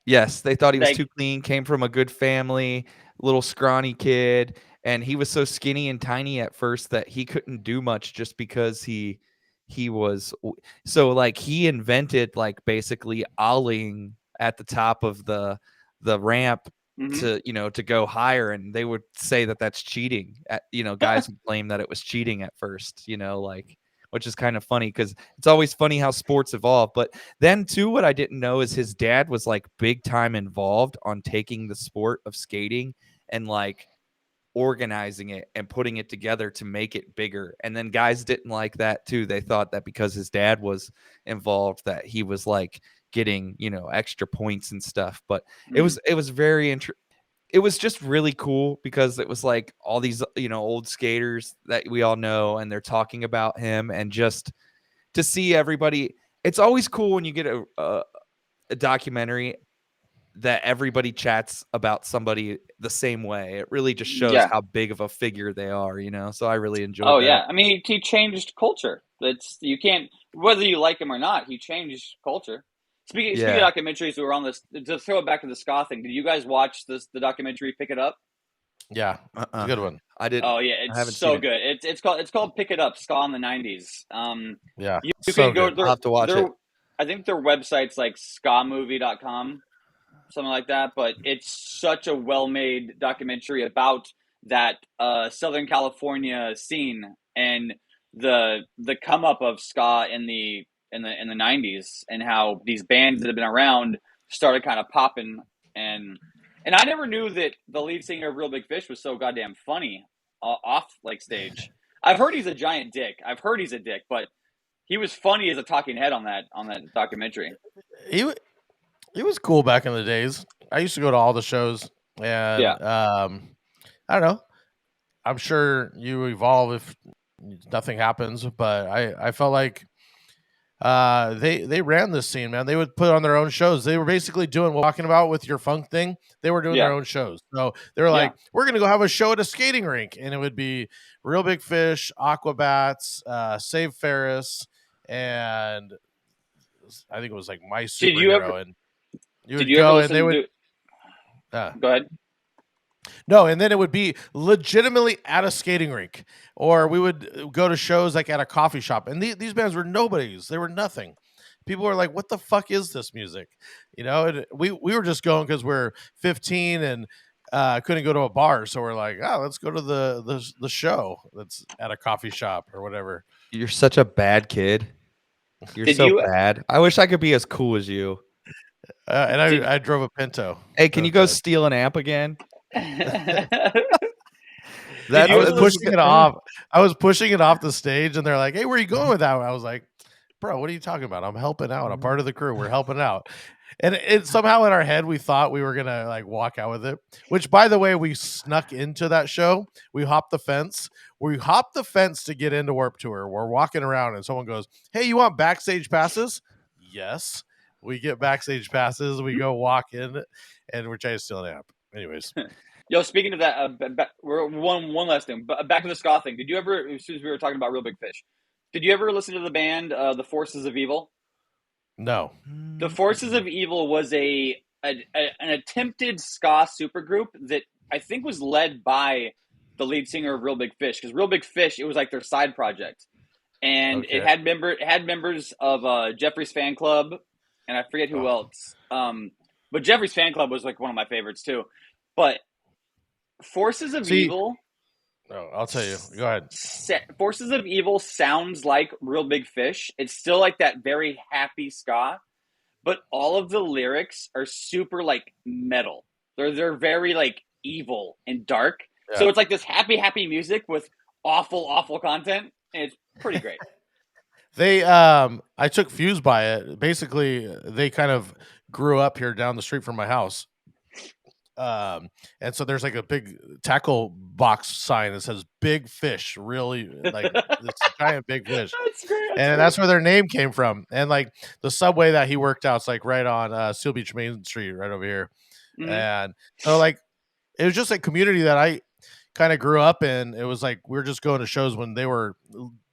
Yes, they thought he was Like, too clean, came from a good family, little scrawny kid, and he was so skinny and tiny at first that he couldn't do much just because he was so like he invented like basically ollieing at the top of the ramp mhm. to go higher, and they would say that that's cheating. Guys would claim that it was cheating at first, like, which is kind of funny because it's always funny how sports evolve. But then too, what I didn't know is his dad was like big time involved on taking the sport of skating and like organizing it and putting it together to make it bigger. And then guys didn't like that too. They thought that because his dad was involved that he was like getting, extra points and stuff. But it was very interesting. It was just really cool because it was like all these, old skaters that we all know, and they're talking about him, and just to see everybody. It's always cool when you get a documentary that everybody chats about somebody the same way. It really just shows Yeah. how big of a figure they are, So I really enjoyed Oh that. yeah. I mean, he changed culture. You can't, whether you like him or not. He changed culture. Speaking of documentaries, we were on this. To throw it back to the ska thing, did you guys watch the documentary Pick It Up? Yeah, it's a good one. I didn't. Oh yeah, I haven't it's so seen it. good. It's called Pick It Up, Ska in the '90s. Yeah, You so can go. good. I'll have to watch it. I think their website's like skamovie.com, something like that. But it's such a well-made documentary about that Southern California scene and the come up of ska in the '90s, and how these bands that have been around started kind of popping. And I never knew that the lead singer of Real Big Fish was so goddamn funny off like stage. I've heard he's a giant dick. I've heard he's a dick, but he was funny as a talking head on that documentary. He was cool back in the days. I used to go to all the shows, and I don't know. I'm sure you evolve if nothing happens, but I felt like they ran this scene, man. They would put on their own shows. They were basically doing what we're talking about with your funk thing. They were doing their own shows. So they were like, we're gonna go have a show at a skating rink, and it would be Real Big Fish, Aquabats, Save Ferris, and I think it was like My Superhero. And you would go, and they would go ahead. No, and then it would be legitimately at a skating rink, or we would go to shows like at a coffee shop. And these bands were nobodies; they were nothing. People were like, "What the fuck is this music?" And we were just going because we're 15 and couldn't go to a bar, so we're like, "Oh, let's go to the show that's at a coffee shop or whatever." You're such a bad kid. You're bad. I wish I could be as cool as you. And I drove a Pinto. Hey, can you go steal an amp again? I was pushing it off. I was pushing it off the stage, and they're like, "Hey, where are you going with that?" I was like, "Bro, what are you talking about? I'm helping out. I'm part of the crew. We're helping out." And it somehow in our head we thought we were gonna like walk out with it. Which, by the way, we snuck into that show. We hopped the fence. We hopped the fence to get into Warped Tour. We're walking around, and someone goes, "Hey, you want backstage passes?" Yes. We get backstage passes. We go walk in, and we're trying to steal an amp. Anyways. Yo, speaking of that, we're one last thing. Back to the ska thing. Did you ever, as soon as we were talking about Real Big Fish, did you ever listen to the band The Forces of Evil? No. The Forces of Evil was an attempted ska supergroup that I think was led by the lead singer of Real Big Fish, because Real Big Fish, it was like their side project. and Okay. it had members of Jeffrey's fan club, and I forget who else. But Jeffrey's fan club was like one of my favorites too. But Forces of Evil. Oh, I'll tell you. Go ahead. Forces of Evil sounds like Real Big Fish. It's still like that very happy ska, but all of the lyrics are super like metal. They're very like evil and dark. Yeah. So it's like this happy music with awful content, and it's pretty great. They I took Fuse by it. Basically, they kind of grew up here down the street from my house. And so there's like a big tackle box sign that says Big Fish, really like this giant big fish. That's great. And that's where their name came from. And like the subway that he worked out, it's like right on Seal Beach Main Street, right over here. Mhm. And so like it was just a community that I kind of grew up in. It was like we were just going to shows when they were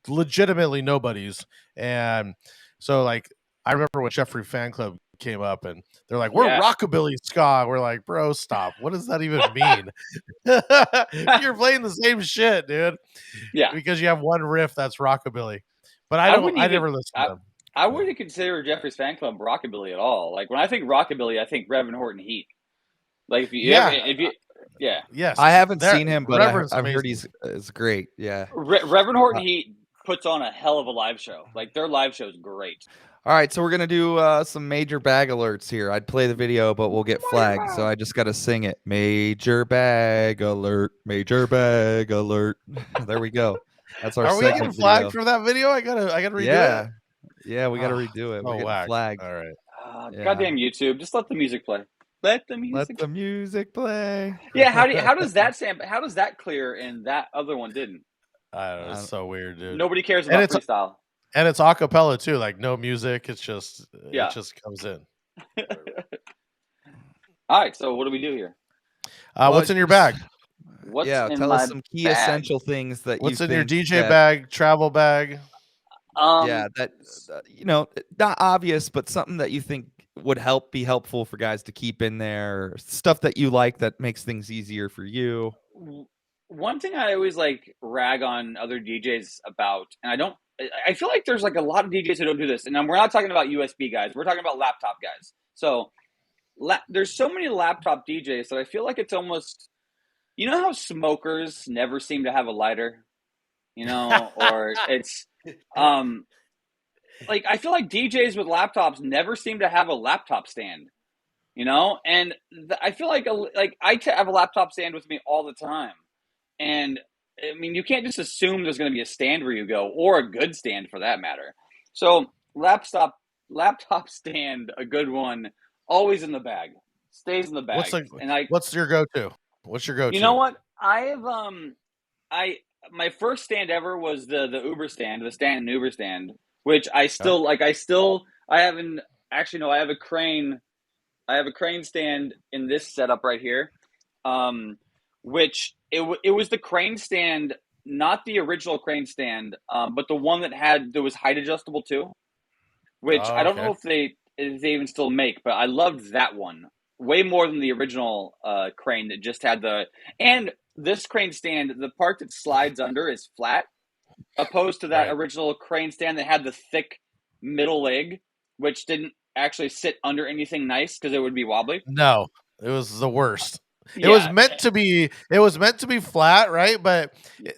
legitimately nobodies. And so like I remember when Jeffrey Fan Club came up and they're like, we're Yeah. rockabilly ska. We're like, bro, stop. What does that even mean? You're playing the same shit, dude. Yeah. Because you have one riff that's rockabilly. But I never listened to them. I wouldn't consider Jeffrey's fan club rockabilly at all. Like when I think rockabilly, I think Reverend Horton Heat. Like if you Yes. I haven't seen him, but Reverend's I've heard amazing. is great. Yeah. Reverend Horton Heat puts on a hell of a live show. Like their live show is great. All right, so we're gonna do some major bag alerts here. I'd play the video, but we'll get flagged, so I just gotta sing it. Major bag alert! Major bag alert! There we go. That's our. Are we getting flagged for that video? I gotta redo it. Yeah, we gotta redo it. We're getting flagged. All right. Goddamn YouTube! Just let the music play. Let the music play. Yeah, how does that clear and that other one didn't? I don't know. It's so weird, dude. Nobody cares about freestyle. And it's a cappella too, like no music. It's just it just comes in. All right, so what do we do here? What's in your bag? Tell us some key essential things that what's in your DJ bag, travel bag? That not obvious, but something that you think would be helpful for guys to keep in there. Stuff that you like that makes things easier for you. One thing I always like rag on other DJs about, and I feel like there's like a lot of DJs who don't do this, and we're not talking about USB guys. We're talking about laptop guys. So there's so many laptop DJs that I feel like it's almost, you know how smokers never seem to have a lighter, or it's like I feel like DJs with laptops never seem to have a laptop stand, and I feel like I have a laptop stand with me all the time, and I mean, you can't just assume there's going to be a stand where you go, or a good stand for that matter. So laptop stand, a good one, always in the bag, stays in the bag. What's your go-to? What's your go-to? You know what? I have my first stand ever was the Uber stand, the Stanton Uber stand, which I still I have a crane. I have a crane stand in this setup right here, which it was the crane stand, not the original crane stand, but the one that was height adjustable too, which I don't know if they even still make, but I loved that one way more than the original crane that just had and this crane stand, the part that slides under is flat, opposed to that original crane stand that had the thick middle leg, which didn't actually sit under anything nice because it would be wobbly. No, it was the worst. It was meant to be flat, right? But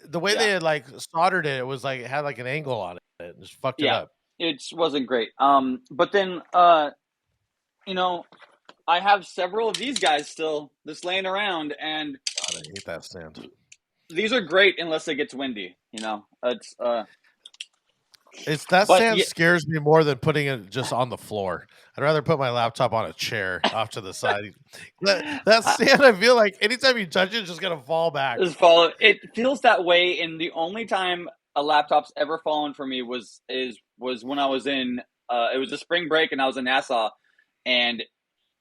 the way they had like soldered it, it was like it had like an angle on it and just fucked it up. It wasn't great. But then I have several of these guys still just laying around, and God, I hate that stand. These are great unless it gets windy. Stand scares me more than putting it just on the floor. I'd rather put my laptop on a chair off to the side. That stand, I feel like anytime you touch it, it's just gonna fall back. It feels that way, and the only time a laptop's ever fallen for me was when I was in. It was a spring break, and I was in Nassau, and it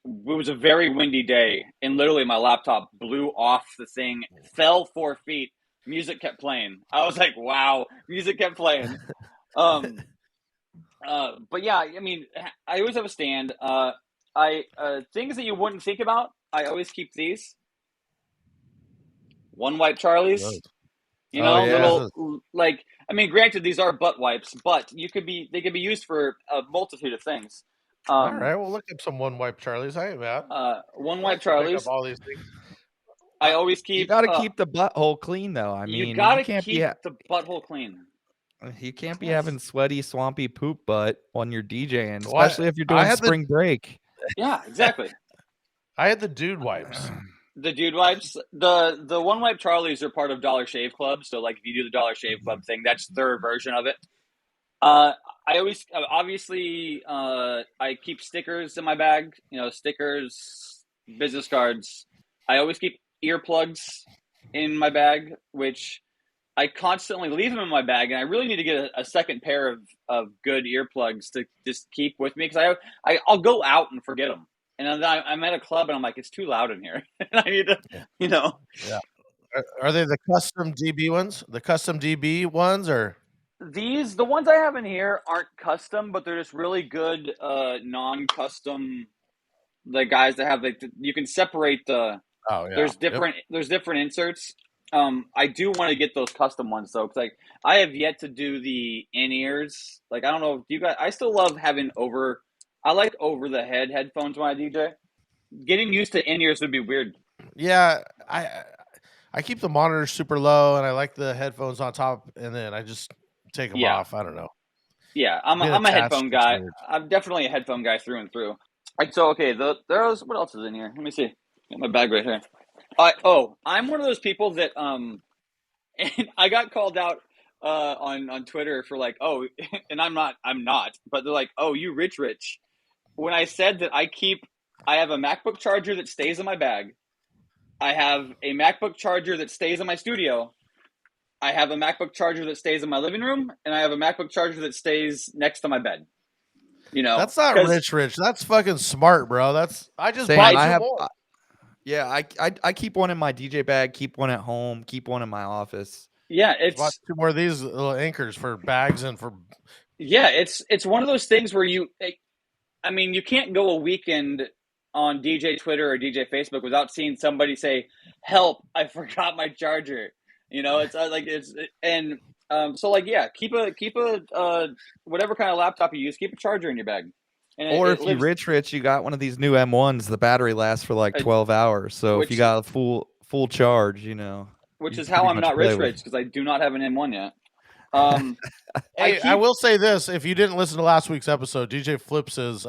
was a very windy day, and literally my laptop blew off the thing, fell 4 feet. Music kept playing. I was like, "Wow!" Music kept playing. But yeah, I mean, I always have a stand. Things that you wouldn't think about, I always keep these. One White Charlie's. Little, like, I mean, granted, these are butt wipes, but they could be used for a multitude of things. All right, we'll look up some one wipe Charlies. I ain't mad. One I wipe like to pick up Charlies. all these things. I always You keep. got to keep the butthole clean, though. I mean, you gotta can't keep the butthole clean. You can't be having sweaty, swampy poop butt when you're DJing, Well, especially if you're doing spring break. Yeah, exactly. I had the dude wipes. The dude wipes. The one wipe Charlies are part of Dollar Shave Club. So like if you do the Dollar Shave Club thing, that's their version of it. I always obviously I keep stickers in my bag. Stickers, business cards. I always keep earplugs in my bag, which I constantly leave them in my bag, and I really need to get a second pair of good earplugs to just keep with me because I'll go out and forget them, and then I'm at a club and I'm like, it's too loud in here, and I need to, Yeah. Are they the custom DB ones? The custom DB ones, or the ones I have in here aren't custom, but they're just really good non-custom. The guys that have you can separate the. Oh yeah. There's different inserts. I do want to get those custom ones though, because I have yet to do the in-ears. Like I don't know, do you guys? I still love having I like over the head headphones when I DJ. Getting used to in-ears would be weird. Yeah, I keep the monitors super low, and I like the headphones on top, and then I just take them off. I don't know. Yeah, I'm a headphone guy. I'm definitely a headphone guy through and through. So okay, there's what else is in here? Let me see. Got my bag right here. I'm one of those people that and I got called out on Twitter for like, and I'm not, but they're like, oh, you rich. When I said that I have a MacBook charger that stays in my bag. I have a MacBook charger that stays in my studio. I have a MacBook charger that stays in my living room, and I have a MacBook charger that stays next to my bed. That's not rich. That's fucking smart, bro. I just Same, bought I two have, more. Yeah, I keep one in my DJ bag, keep one at home, keep one in my office. Yeah, Bought two more of these little anchors for bags and for. Yeah, it's one of those things where you can't go a weekend on DJ Twitter or DJ Facebook without seeing somebody say, "Help! I forgot my charger." Keep a whatever kind of laptop you use, keep a charger in your bag. Or if you rich, you got one of these new M1s. The battery lasts for like 12 hours. So if you got a full charge, which is how I'm not rich because I do not have an M1 yet. I will say this: if you didn't listen to last week's episode, DJ Flips's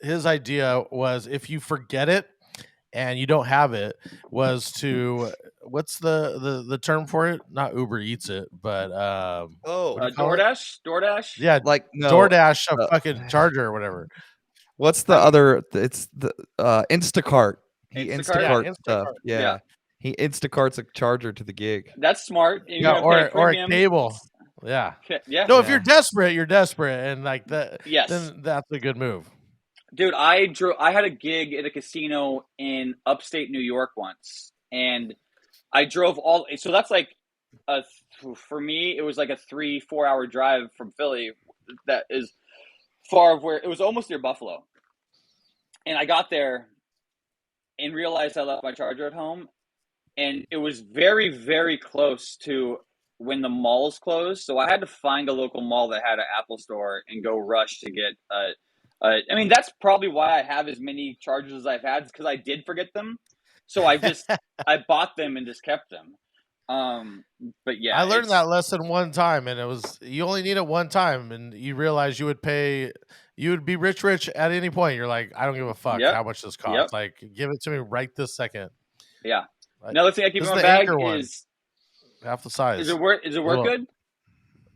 his idea was if you forget it and you don't have it, was to what's the term for it? Not Uber Eats it, but DoorDash. Yeah, like no, DoorDash a fucking charger or whatever. What's the other? It's the Instacart. He Instacart? Instacart stuff. Yeah. He Instacarts a charger to the gig. That's smart. Or a cable. Yeah. Yeah. No, if you're desperate, and like that. Yes. Then that's a good move. Dude, I had a gig at a casino in upstate New York once, and I drove so that's like for me, it was like a 3-4 hour drive from Philly. That is far of where it was almost near Buffalo. And I got there and realized I left my charger at home. And it was very, very close to when the malls closed. So I had to find a local mall that had an Apple store and go rush to get that's probably why I have as many chargers as I've had, because I did forget them. So I bought them and just kept them. But yeah, I learned that lesson one time, and it was you only need it one time, and you realize you would be rich at any point. You're like, I don't give a fuck how much this costs. Yep. Like, give it to me right this second. Yeah. Another thing I keep in my bag is half the size. Is it work good?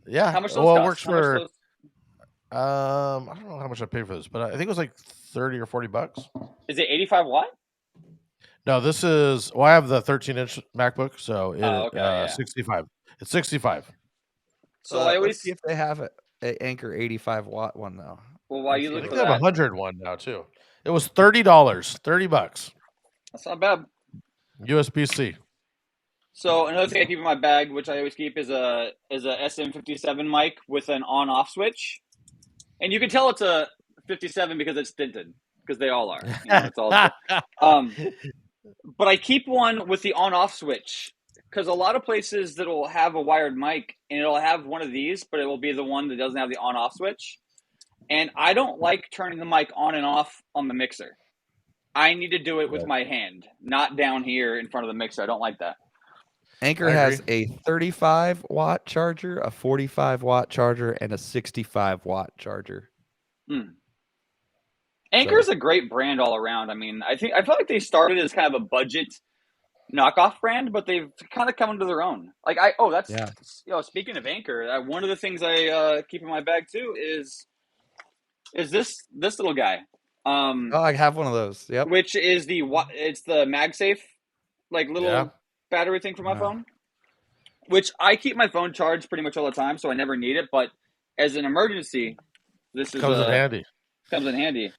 Yeah. How much does it cost? It works for. I don't know how much I paid for this, but I think it was like $30 or $40. Is it 85 watt? No, this is. Well, I have the 13-inch MacBook, so 65. It's 65. So I always see if they have an Anchor 85 watt one though. Well, while you look I for think they have that, 100 one now too. It was $30. $30. That's not bad. USB-C. So another thing I keep in my bag, which I always keep, is a SM57 mic with an on-off switch, and you can tell it's a 57 because it's tinted, because they all are. It's all. But I keep one with the on-off switch because a lot of places that'll have a wired mic and it'll have one of these, but it will be the one that doesn't have the on-off switch. And I don't like turning the mic on and off on the mixer. I need to do it with my hand, not down here in front of the mixer. I don't like that. Anchor has a 35-watt charger, a 45-watt charger, and a 65-watt charger. Anchor's a great brand all around. I mean, I feel like they started as kind of a budget knockoff brand, but they've kind of come into their own. Like speaking of Anchor, one of the things I keep in my bag too is this little guy. I have one of those. Yep. Which is the MagSafe, like little battery thing for my phone. Which I keep my phone charged pretty much all the time, so I never need it. But as an emergency, this comes in handy. Comes in handy.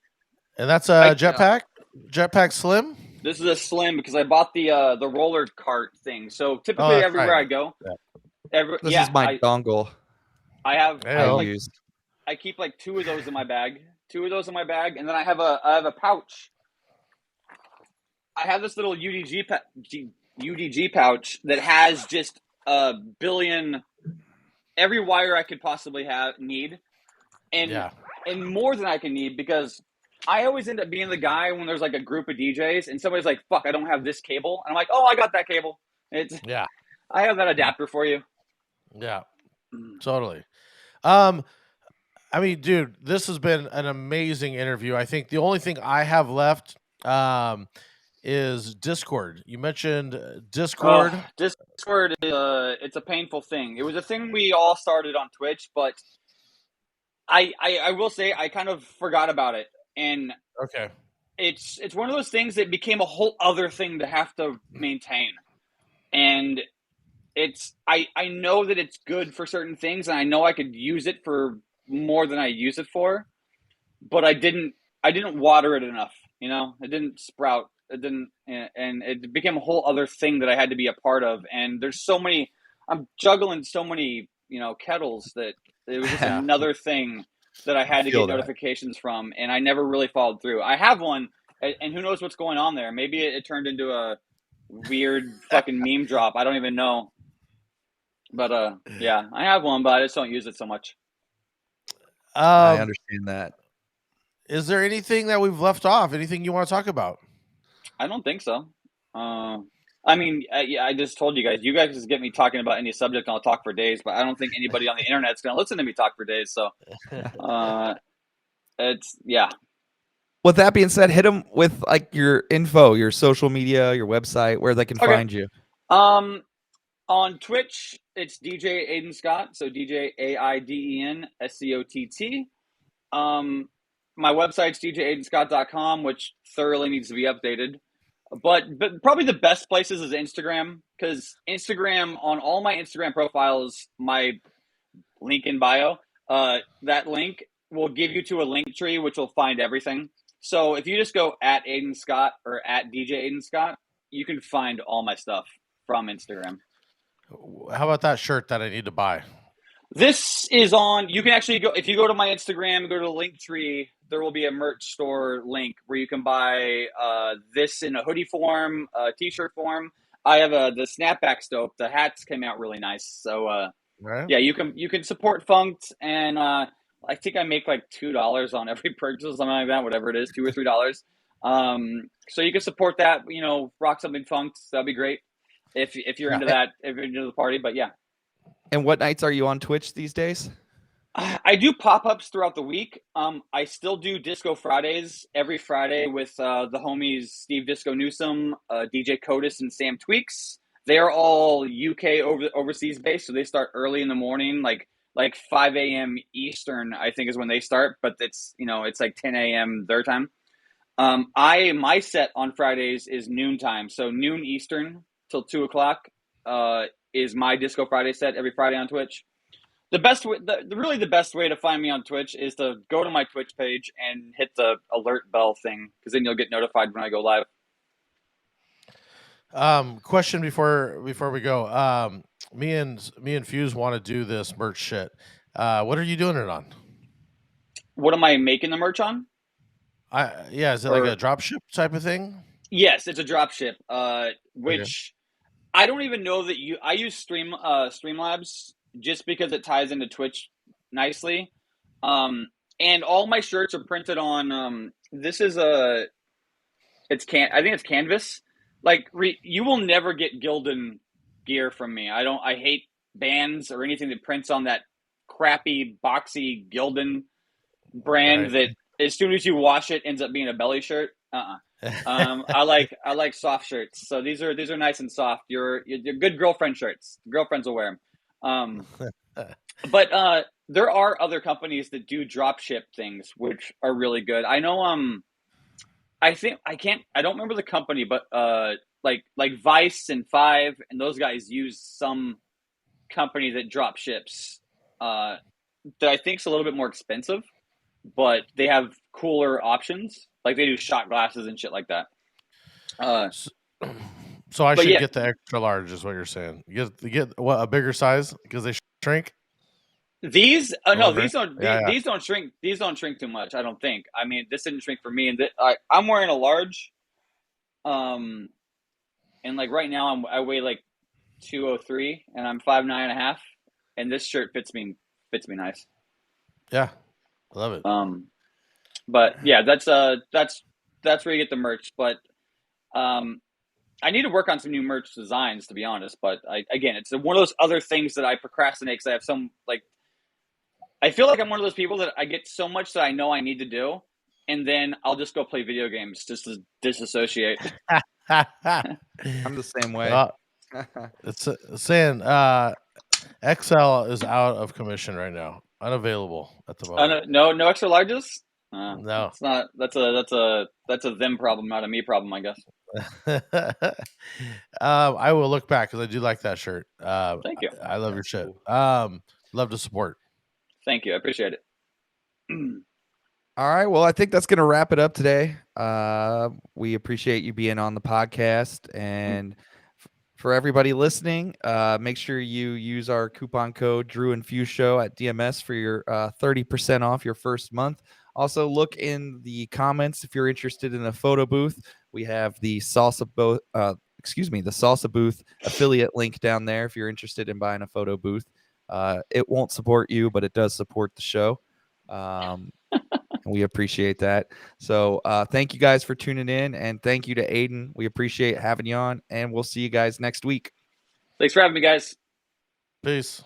And that's a Jetpack Slim. This is a Slim because I bought the roller cart thing. So typically everywhere I go, this is my dongle. I keep like two of those in my bag, and then I have a pouch. I have this little UDG pouch that has just a billion, every wire I could possibly need, and more than I can need, because I always end up being the guy when there's like a group of DJs and somebody's like, "Fuck, I don't have this cable," and I'm like, "Oh, I got that cable." I have that adapter for you. Yeah, totally. I mean, dude, this has been an amazing interview. I think the only thing I have left is Discord. You mentioned Discord. Discord is it's a painful thing. It was a thing we all started on Twitch, but I will say I kind of forgot about it. And it's one of those things that became a whole other thing to have to maintain. And I know that it's good for certain things, and I know I could use it for more than I use it for, but I didn't water it enough. You know, it didn't sprout. It didn't, and it became a whole other thing that I had to be a part of. And there's so many, I'm juggling so many, kettles, that it was just another thing that I had to get notifications from, and I never really followed through. I have one, and who knows what's going on there. Maybe it turned into a weird fucking meme drop. I don't even know. But I have one, but I just don't use it so much. I understand that. Is there anything that we've left off? Anything you want to talk about? I don't think so. I mean, I just told you guys. You guys just get me talking about any subject, and I'll talk for days. But I don't think anybody on the internet's going to listen to me talk for days. So, With that being said, hit them with like your info, your social media, your website, where they can find you. On Twitch, it's DJ Aiden Scott. So DJ AIDEN SCOTT. My website's djaidenscott.com, which thoroughly needs to be updated. But probably the best places is Instagram, because Instagram, on all my Instagram profiles, my link in bio, that link will give you to a link tree, which will find everything. So if you just go at Aiden Scott or at DJ Aiden Scott, you can find all my stuff from Instagram. How about that shirt that I need to buy? This is on, you can actually go, if you go to my Instagram and go to the link tree, there will be a merch store link where you can buy this in a hoodie form, a t-shirt form. I have the snapback stove. The hats came out really nice. So yeah, you can support Funked, and I think I make like $2 on every purchase, something like that, whatever it is, $2 or $3. So you can support that, rock something Funked. That'd be great if you're into that, if you're into the party. But yeah. And what nights are you on Twitch these days? I do pop-ups throughout the week. I still do Disco Fridays every Friday with the homies Steve Disco Newsom, DJ Codis, and Sam Tweaks. They are all UK overseas based, so they start early in the morning, like 5 a.m. Eastern, I think is when they start, but it's like 10 a.m. their time. My set on Fridays is noontime, so noon Eastern till 2 o'clock is my Disco Friday set every Friday on Twitch. The best way, really the best way to find me on Twitch is to go to my Twitch page and hit the alert bell thing, because then you'll get notified when I go live. Question before we go. Me and Fuse want to do this merch shit. What are you doing it on? What am I making the merch on? Is it like a drop ship type of thing? Yes, it's a drop ship. Which I don't even know that I use Streamlabs just because it ties into Twitch nicely. And all my shirts are printed on this is I think it's canvas. Like you will never get Gildan gear from me. I hate bands or anything that prints on that crappy boxy Gildan brand that as soon as you wash it ends up being a belly shirt. I like soft shirts. So these are nice and soft. You're good girlfriend shirts. Girlfriends will wear them. But there are other companies that do drop ship things which are really good. I know I don't remember the company, but like Vice and Five and those guys use some company that drop ships that I think is a little bit more expensive, but they have cooler options. Like they do shot glasses and shit like that. So I should get the extra large, is what you're saying. You get what, a bigger size because they shrink. These these don't shrink. These don't shrink too much. I don't think. I mean, this didn't shrink for me, and I'm wearing a large. And like right now, I weigh like 203, and I'm 5'9.5", and this shirt fits me nice. Yeah, I love it. But yeah, that's where you get the merch. But I need to work on some new merch designs, to be honest. But it's one of those other things that I procrastinate because I have some I feel like I'm one of those people that I get so much that I know I need to do, and then I'll just go play video games just to disassociate. I'm the same way. It's saying XL is out of commission right now, unavailable at the moment. No extra larges. No, it's not. That's a them problem, not a me problem, I guess. I will look back because I do like that shirt. Thank you. I love your shit. Love to support. Thank you. I appreciate it. All right. Well, I think that's going to wrap it up today. We appreciate you being on the podcast. And for everybody listening, make sure you use our coupon code Drew and Fuse Show at DMS for your 30% off your first month. Also, look in the comments if you're interested in a photo booth. We have the Salsa Booth affiliate link down there if you're interested in buying a photo booth. It won't support you, but it does support the show. We appreciate that. So thank you guys for tuning in, and thank you to Aiden. We appreciate having you on, and we'll see you guys next week. Thanks for having me, guys. Peace.